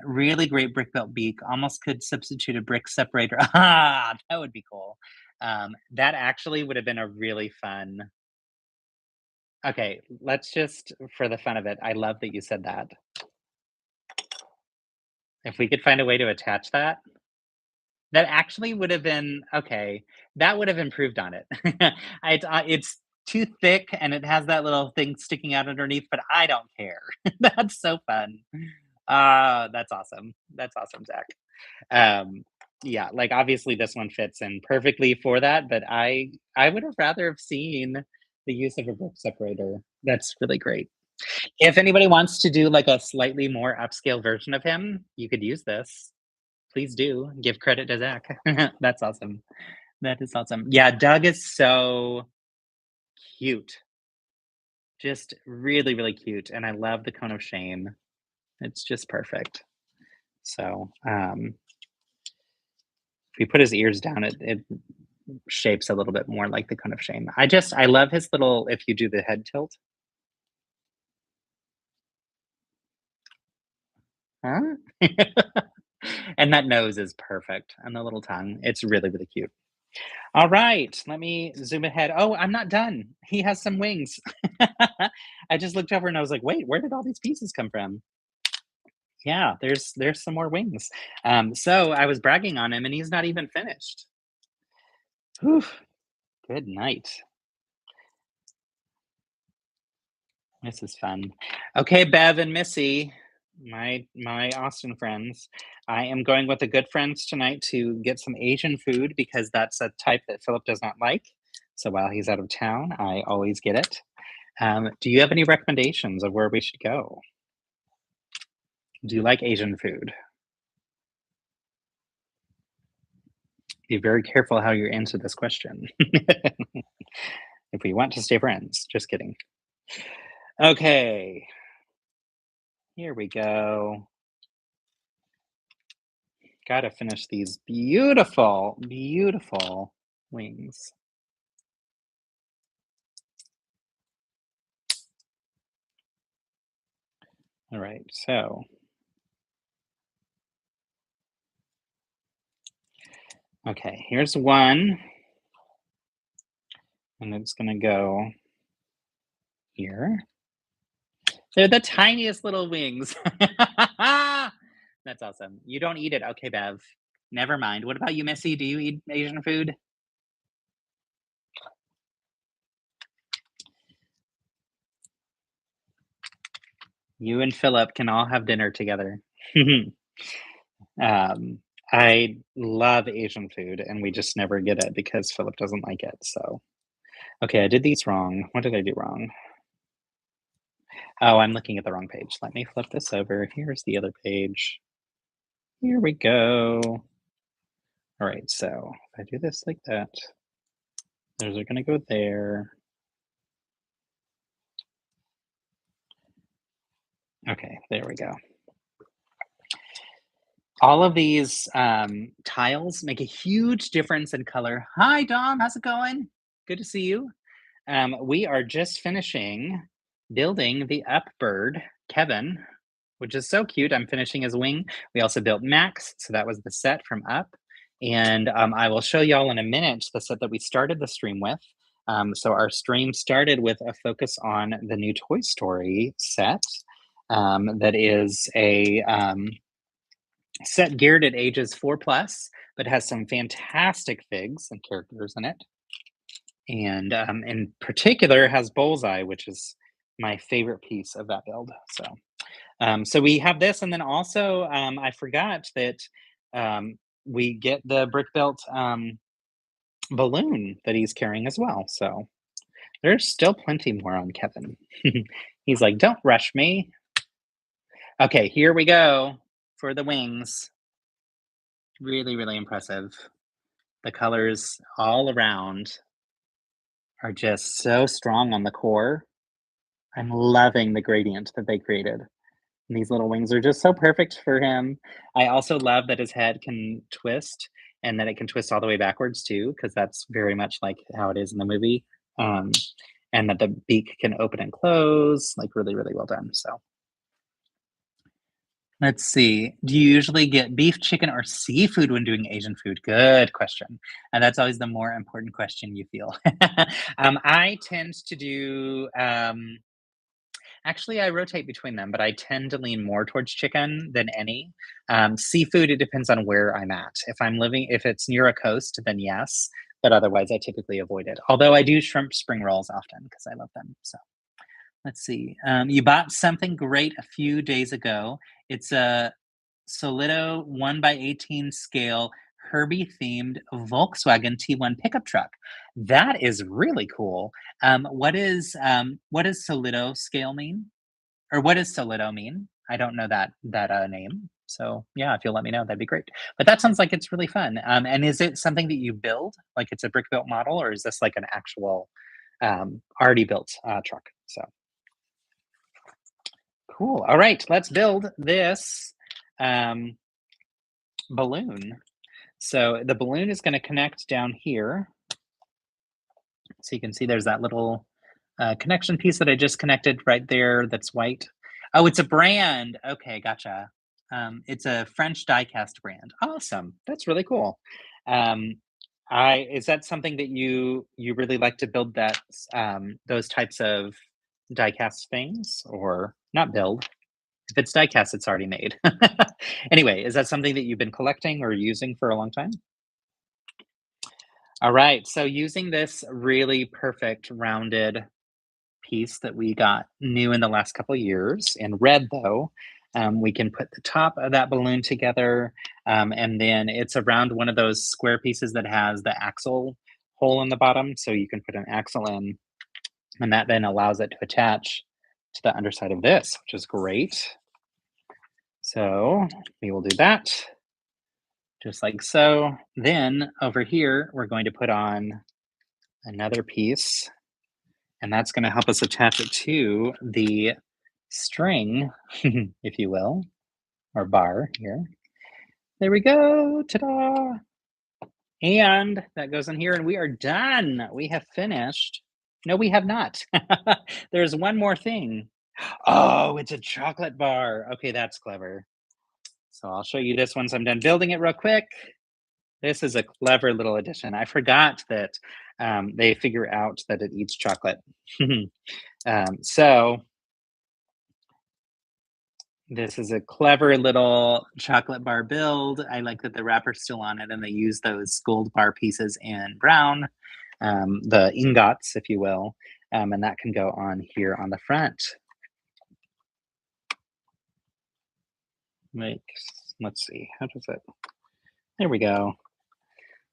Really great brick built beak. Almost could substitute a brick separator. Ah, that would be cool. That actually would have been a really fun. Okay, let's just, for the fun of it, I love that you said that. If we could find a way to attach that, that actually would have been okay. That would have improved on it. It's too thick and it has that little thing sticking out underneath, but I don't care. That's so fun. That's awesome. That's awesome, Zach. Um, yeah, like obviously this one fits in perfectly for that, but I would have rather have seen the use of a brick separator. That's really great. If anybody wants to do like a slightly more upscale version of him, you could use this. Please do give credit to Zach. That's awesome. That is awesome. Yeah, Doug is so cute. Just really, really cute. And I love the cone of shame. It's just perfect. So if we put his ears down, it shapes a little bit more like the cone of shame. I love his little, if you do the head tilt. Huh? And that nose is perfect. And the little tongue. It's really, really cute. All right, let me zoom ahead. Oh, I'm not done. He has some wings. I just looked over and I was like, wait, where did all these pieces come from? Yeah, there's some more wings. So I was bragging on him and he's not even finished. Whew, good night. This is fun. Okay, Bev and Missy, my Austin friends. I am going with the good friends tonight to get some Asian food because that's a type that Philip does not like. So while he's out of town, I always get it. Do you have any recommendations of where we should go? Do you like Asian food? Be very careful how you answer this question. If we want to stay friends, just kidding. Okay, here we go. Gotta finish these beautiful, beautiful wings. All right, so okay, here's one, and it's gonna go here. They're the tiniest little wings. That's awesome. You don't eat it. Okay, Bev. Never mind. What about you, Missy? Do you eat Asian food? You and Philip can all have dinner together. um, I love Asian food, and we just never get it because Philip doesn't like it. So, okay, I did these wrong. What did I do wrong? Oh, I'm looking at the wrong page. Let me flip this over. Here's the other page. Here we go. All right, so if I do this like that, those are going to go there. Okay, there we go. All of these tiles make a huge difference in color. Hi, Dom. How's it going? Good to see you. We are just finishing building the up bird, Kevin, which is so cute. I'm finishing his wing. We also built Max, so that was the set from Up. And I will show y'all in a minute the set that we started the stream with. So our stream started with a focus on the new Toy Story set. That is a set geared at ages 4+, but has some fantastic figs and characters in it. And in particular has Bullseye, which is my favorite piece of that build. So we have this, and then also I forgot that we get the brick built balloon that he's carrying as well. So there's still plenty more on Kevin. He's like, don't rush me. Okay, here we go for the wings. Really, really impressive. The colors all around are just so strong on the core. I'm loving the gradient that they created. And these little wings are just so perfect for him. I also love that his head can twist and that it can twist all the way backwards too, because that's very much like how it is in the movie. Um, and that the beak can open and close, like really, really well done. So let's see. Do you usually get beef, chicken, or seafood when doing Asian food? Good question. And that's always the more important question you feel. I tend to do, actually, I rotate between them, but I tend to lean more towards chicken than any. Seafood, it depends on where I'm at. If it's near a coast, then yes. But otherwise, I typically avoid it. Although I do shrimp spring rolls often because I love them. So. Let's see. You bought something great a few days ago. It's a Solido 1x18 scale Herbie themed Volkswagen T1 pickup truck. That is really cool. What does Solido scale mean? Or what does Solido mean? I don't know that name. So yeah, if you'll let me know, that'd be great. But that sounds like it's really fun. And is it something that you build? Like it's a brick built model, or is this like an actual already built truck? So cool. All right, let's build this balloon. So the balloon is going to connect down here. So you can see there's that little connection piece that I just connected right there that's white. Oh, it's a brand. Okay, gotcha. It's a French die-cast brand. Awesome. That's really cool. Is that something that you really like to build, that those types of die-cast things, or not build? If it's die-cast, it's already made. Anyway, is that something that you've been collecting or using for a long time? All right, so using this really perfect rounded piece that we got new in the last couple years in red, though, we can put the top of that balloon together, and then it's around one of those square pieces that has the axle hole in the bottom, so you can put an axle in, and that then allows it to attach to the underside of this, which is great. So we will do that just like so. Then over here, we're going to put on another piece, and that's going to help us attach it to the string, if you will, or bar here. There we go. Ta-da! And that goes in here, and we are done. We have finished. No, we have not. There's one more thing. Oh, it's a chocolate bar. Okay, that's clever. So I'll show you this once I'm done building it real quick. This is a clever little addition. I forgot that they figure out that it eats chocolate. So this is a clever little chocolate bar build. I like that the wrapper's still on it, and they use those gold bar pieces in brown, the ingots, if you will, and that can go on here on the front. Let's see, how does it? There we go.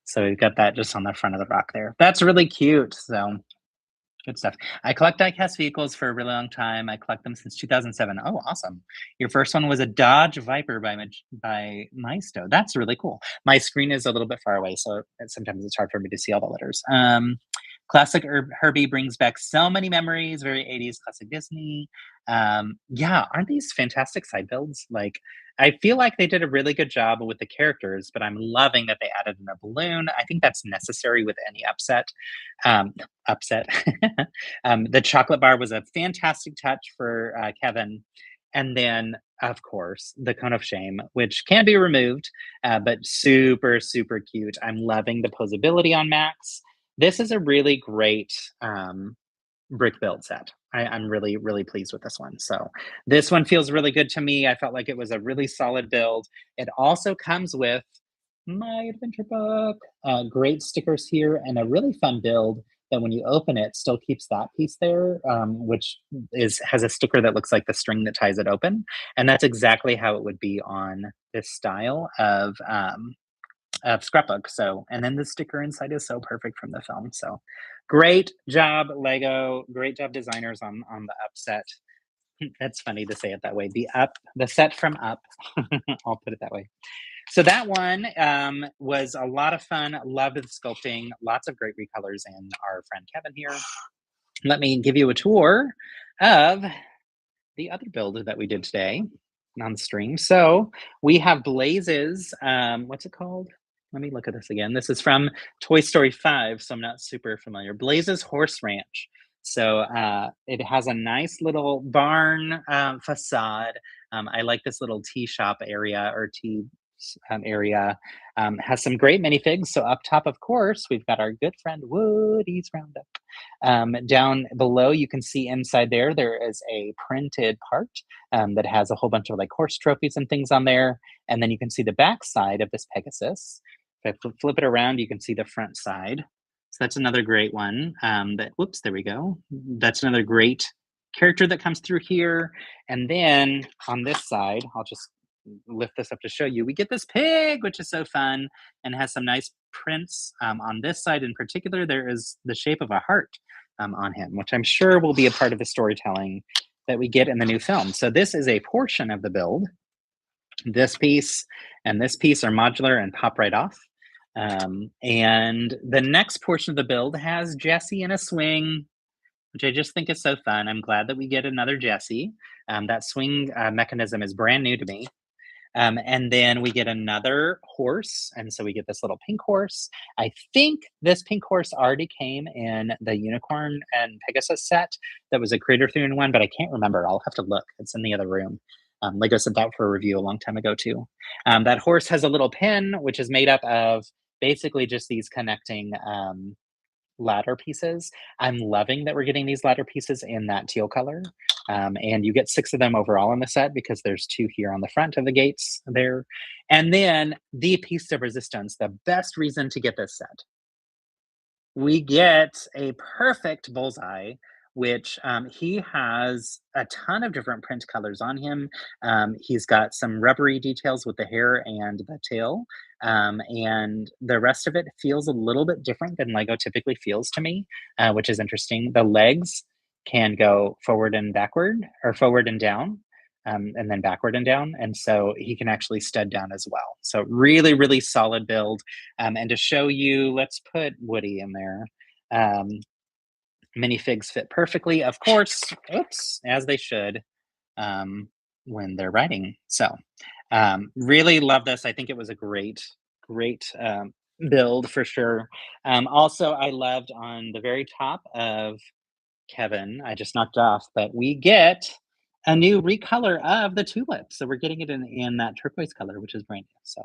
So we've got that just on the front of the rock there. That's really cute. So good stuff. I collect die-cast vehicles for a really long time. I collect them since 2007. Oh, awesome. Your first one was a Dodge Viper by Maisto. That's really cool. My screen is a little bit far away, so sometimes it's hard for me to see all the letters. Classic Herbie brings back so many memories, very 80s classic Disney. Yeah, aren't these fantastic side builds? Like, I feel like they did a really good job with the characters, but I'm loving that they added in a balloon. I think that's necessary with any upset. Upset. The chocolate bar was a fantastic touch for Kevin. And then, of course, the cone of shame, which can be removed, but super, super cute. I'm loving the posability on Max. This is a really great brick build set. I'm really, really pleased with this one. So this one feels really good to me. I felt like it was a really solid build. It also comes with my adventure book, great stickers here, and a really fun build that when you open it still keeps that piece there, which has a sticker that looks like the string that ties it open. And that's exactly how it would be on this style of scrapbook. So, and then the sticker inside is so perfect from the film. So, great job, Lego. Great job, designers on the upset. That's funny to say it that way. The set from Up. I'll put it that way. So that one was a lot of fun. Loved the sculpting. Lots of great recolors in our friend Kevin here. Let me give you a tour of the other build that we did today on stream. So we have Blaze's, what's it called? Let me look at this again. This is from Toy Story 5, so I'm not super familiar. Blaze's Horse Ranch. So it has a nice little barn facade. I like this little tea shop area or tea area. Has some great minifigs. So up top, of course, we've got our good friend Woody's Roundup. Down below, you can see inside there is a printed part that has a whole bunch of like horse trophies and things on there. And then you can see the back side of this Pegasus. If I flip it around, you can see the front side. So that's another great one. Whoops, there we go. That's another great character that comes through here. And then on this side, I'll just lift this up to show you. We get this pig, which is so fun and has some nice prints. On this side in particular, there is the shape of a heart on him, which I'm sure will be a part of the storytelling that we get in the new film. So this is a portion of the build. This piece and this piece are modular and pop right off. And the next portion of the build has Jessie in a swing, which I just think is so fun. I'm glad that we get another Jessie. That swing mechanism is brand new to me. And then we get another horse. And so we get this little pink horse. I think this pink horse already came in the Unicorn and Pegasus set that was a Creator 3-in-1, but I can't remember. I'll have to look. It's in the other room. Lego sent out for a review a long time ago, too. That horse has a little pin, which is made up of basically just these connecting ladder pieces. I'm loving that we're getting these ladder pieces in that teal color. And you get 6 of them overall in the set because there's 2 here on the front of the gates there. And then the piece of resistance, the best reason to get this set. We get a perfect bullseye, which he has a ton of different print colors on him. He's got some rubbery details with the hair and the tail. And the rest of it feels a little bit different than Lego typically feels to me, which is interesting. The legs can go forward and backward, or forward and down. And then backward and down. And so he can actually stud down as well. So really, really solid build. And to show you, let's put Woody in there. Um, Minifigs fit perfectly, of course, oops, as they should when they're riding. So really love this. I think it was a great, great build for sure. Also, I loved on the very top of Kevin, I just knocked off, but we get a new recolor of the tulip. So we're getting it in that turquoise color, which is brand new.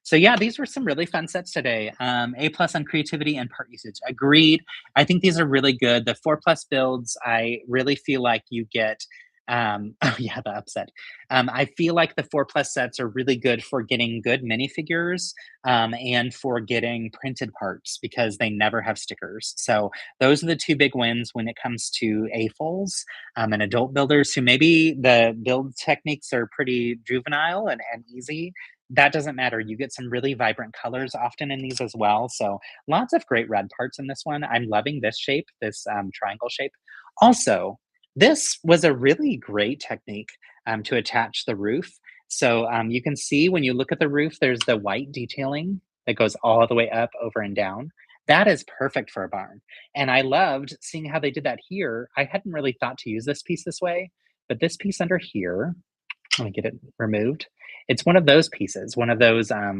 So yeah, these were some really fun sets today. A plus on creativity and part usage. Agreed. I think these are really good. The 4+ builds, I really feel like you get. Oh yeah, the upset. I feel like the 4+ sets are really good for getting good minifigures and for getting printed parts because they never have stickers. So those are the 2 big wins when it comes to AFOLs and adult builders who maybe the build techniques are pretty juvenile and easy. That doesn't matter. You get some really vibrant colors often in these as well. So lots of great red parts in this one. I'm loving this shape, this triangle shape. Also, this was a really great technique to attach the roof. So you can see when you look at the roof, there's the white detailing that goes all the way up, over, and down. That is perfect for a barn. And I loved seeing how they did that here. I hadn't really thought to use this piece this way, but this piece under here, let me get it removed. It's one of those pieces, one of those, I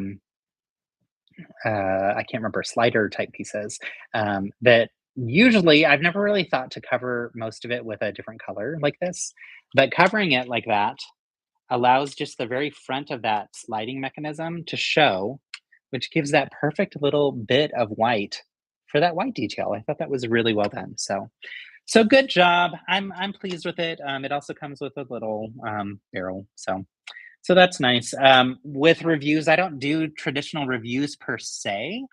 can't remember, slider type pieces that usually I've never really thought to cover most of it with a different color like this, but covering it like that allows just the very front of that sliding mechanism to show, which gives that perfect little bit of white for that white detail. I thought that was really well done. So good job. I'm pleased with it. It also comes with a little barrel. So that's nice. With reviews, I don't do traditional reviews per se.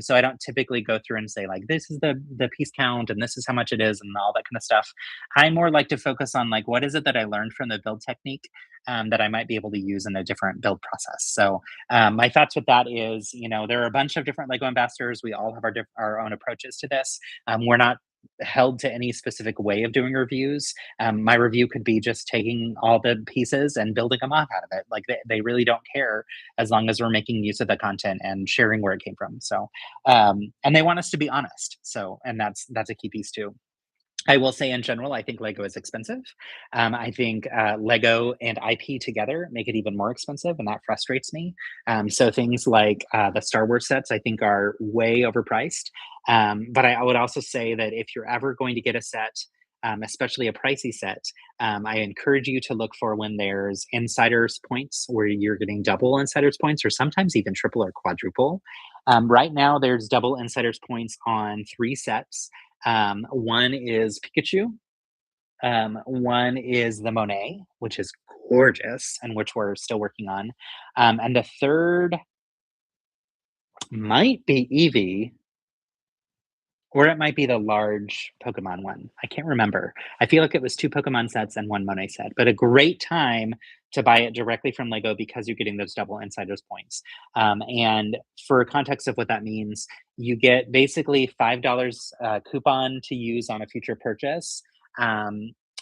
So I don't typically go through and say like, this is the piece count and this is how much it is and all that kind of stuff. I more like to focus on like, what is it that I learned from the build technique that I might be able to use in a different build process. So my thoughts with that is, there are a bunch of different Lego ambassadors. We all have our own approaches to this. We're not held to any specific way of doing reviews. My review could be just taking all the pieces and building them off out of it. Like they really don't care as long as we're making use of the content and sharing where it came from. So, and they want us to be honest. So, and that's a key piece too. I will say in general, I think Lego is expensive. I think Lego and IP together make it even more expensive, and that frustrates me. So things like the Star Wars sets, I think, are way overpriced. But I would also say that if you're ever going to get a set, especially a pricey set, I encourage you to look for when there's insiders points where you're getting double insiders points or sometimes even triple or quadruple. Right now, there's double insiders points on 3 sets. One is Pikachu. One is the Monet, which is gorgeous and which we're still working on. And the third might be Eevee, or it might be the large Pokemon one. I can't remember. I feel like it was 2 Pokemon sets and 1 Monet set, but a great time to buy it directly from Lego because you're getting those double insiders points. And for context of what that means, you get basically $5 coupon to use on a future purchase.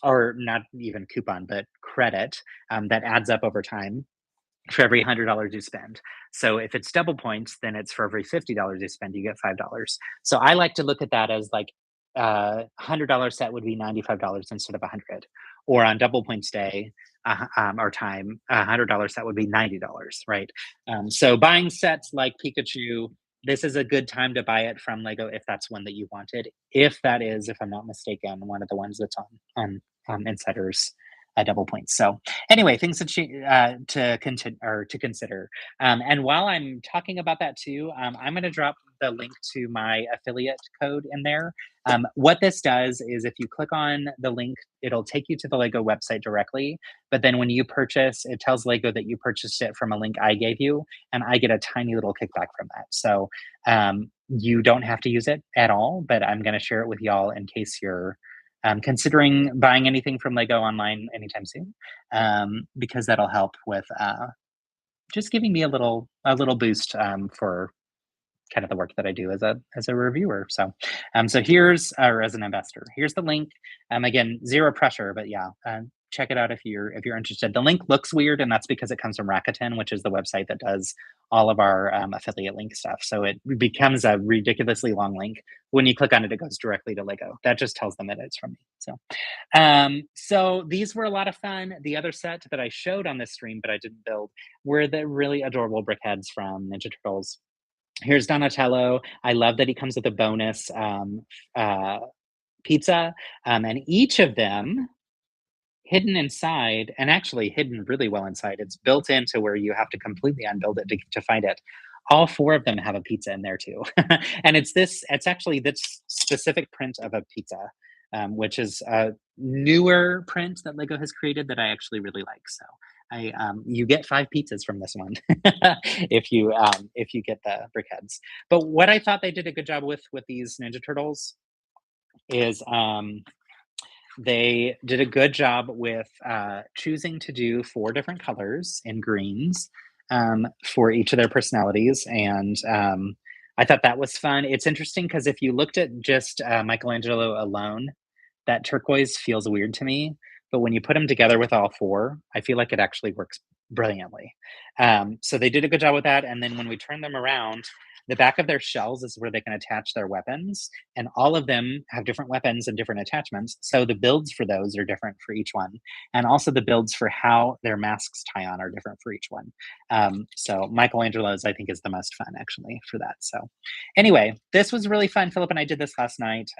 Or not even coupon, but credit that adds up over time for every $100 you spend. So if it's double points, then it's for every $50 you spend, you get $5. So I like to look at that as like $100 set would be $95 instead of 100. Or on double points day or time, $100 set would be $90, right? So buying sets like Pikachu, this is a good time to buy it from Lego if that's one that you wanted. If that is, if I'm not mistaken, one of the ones that's on Insiders double points. So anyway, things to consider. And while I'm talking about that too, I'm going to drop the link to my affiliate code in there. What this does is if you click on the link, it'll take you to the Lego website directly. But then when you purchase, it tells Lego that you purchased it from a link I gave you, and I get a tiny little kickback from that. So you don't have to use it at all, but I'm going to share it with y'all in case you're considering buying anything from Lego online anytime soon, because that'll help with just giving me a little boost for kind of the work that I do as a reviewer. So, so here's or as an investor. Here's the link. Again, zero pressure, but yeah, check it out if you're interested. The link looks weird, and that's because it comes from Rakuten, which is the website that does all of our affiliate link stuff. So it becomes a ridiculously long link. When you click on it, it goes directly to Lego. That just tells them that it's from me. So these were a lot of fun. The other set that I showed on this stream, but I didn't build, were the really adorable brickheads from Ninja Turtles. Here's Donatello. I love that he comes with a bonus pizza, and each of them hidden inside, and actually hidden really well inside. It's built into where you have to completely unbuild it to find it. All four of them have a pizza in there too, and it's actually this specific print of a pizza, which is a newer print that Lego has created that I actually really like. So you get 5 pizzas from this one if you get the brickheads. But what I thought they did a good job with these Ninja Turtles is they did a good job with choosing to do 4 different colors in greens for each of their personalities, and I thought that was fun. It's interesting because if you looked at just Michelangelo alone, that turquoise feels weird to me, but when you put them together with all 4, I feel like it actually works brilliantly. So they did a good job with that, and then when we turn them around, the back of their shells is where they can attach their weapons, and all of them have different weapons and different attachments, so the builds for those are different for each one, and also the builds for how their masks tie on are different for each one. So Michelangelo's, I think, is the most fun, actually, for that. So anyway, this was really fun. Philip and I did this last night.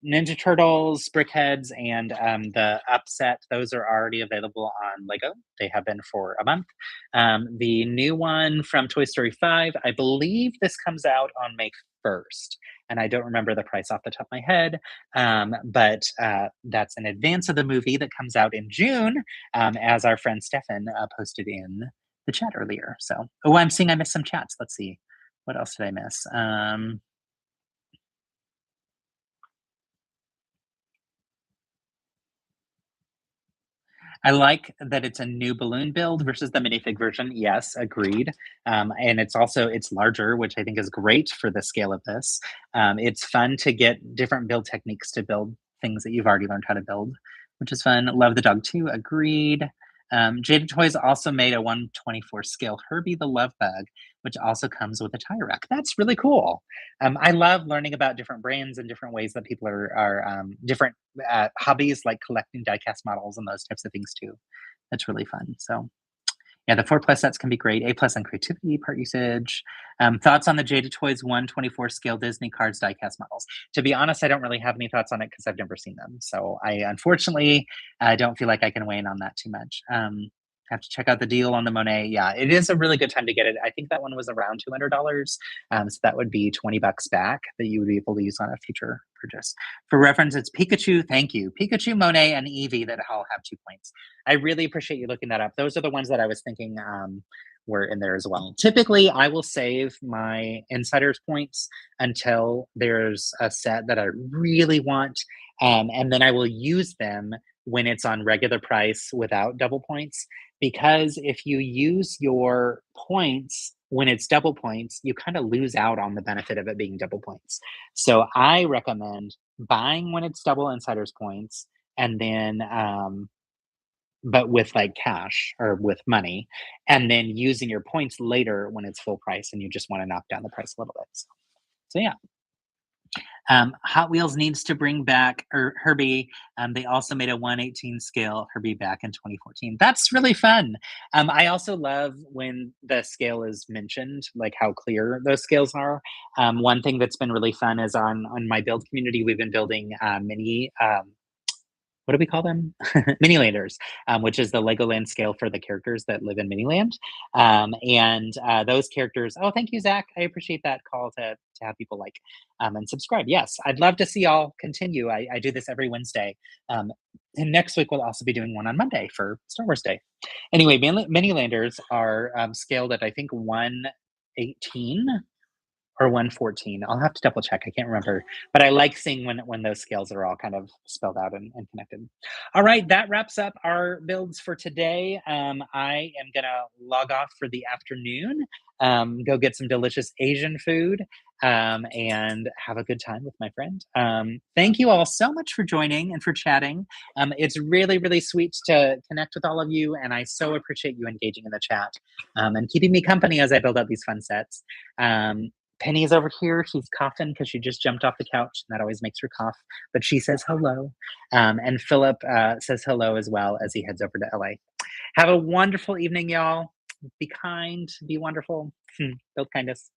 Ninja Turtles, Brickheads, and the Upset, those are already available on Lego. They have been for a month. The new one from Toy Story 5, I believe this comes out on May 1st, and I don't remember the price off the top of my head, but that's in advance of the movie that comes out in June, as our friend Stefan posted in the chat earlier. So, oh, I'm seeing I missed some chats. Let's see. What else did I miss? I like that it's a new balloon build versus the minifig version. Yes, agreed. And it's larger, which I think is great for the scale of this. It's fun to get different build techniques to build things that you've already learned how to build, which is fun. Love the dog too. Agreed. Jada Toys also made a 1/24 scale Herbie the Love Bug, which also comes with a tire rack. That's really cool. I love learning about different brands and different ways that people are different hobbies like collecting diecast models and those types of things too. That's really fun. So yeah, the 4+ sets can be great. A+ on creativity, part usage. Thoughts on the Jada Toys 1/24 scale Disney cards diecast models? To be honest, I don't really have any thoughts on it because I've never seen them. So I unfortunately don't feel like I can weigh in on that too much. Have to check out the deal on the Monet. Yeah, it is a really good time to get it. I think that one was around $200. So that would be $20 back that you would be able to use on a future purchase. For reference, it's Pikachu. Thank you. Pikachu, Monet, and Eevee that all have 2 points. I really appreciate you looking that up. Those are the ones that I was thinking were in there as well. Typically, I will save my insiders points until there's a set that I really want, and then I will use them when it's on regular price without double points. Because if you use your points when it's double points, you kind of lose out on the benefit of it being double points. So I recommend buying when it's double insiders points, and then but with like cash or with money, and then using your points later when it's full price and you just want to knock down the price a little bit. So yeah. Hot Wheels needs to bring back Herbie. They also made a 1/18 scale Herbie back in 2014. That's really fun. I also love when the scale is mentioned, like how clear those scales are. One thing that's been really fun is on my build community, we've been building mini what do we call them? Minilanders, which is the Legoland scale for the characters that live in Miniland. And those characters, oh, thank you, Zach. I appreciate that call to have people like and subscribe. Yes, I'd love to see y'all continue. I do this every Wednesday. And next week we'll also be doing one on Monday for Star Wars Day. Anyway, Minilanders are scaled at, I think, 118 or 114. I'll have to double check. I can't remember. But I like seeing when those scales are all kind of spelled out and connected. All right, that wraps up our builds for today. I am gonna log off for the afternoon, go get some delicious Asian food, and have a good time with my friend. Thank you all so much for joining and for chatting. It's really, really sweet to connect with all of you, and I so appreciate you engaging in the chat and keeping me company as I build out these fun sets. Penny's over here. She's coughing because she just jumped off the couch, and that always makes her cough. But she says hello. And Philip says hello as well as he heads over to LA. Have a wonderful evening, y'all. Be kind, be wonderful, build kindness.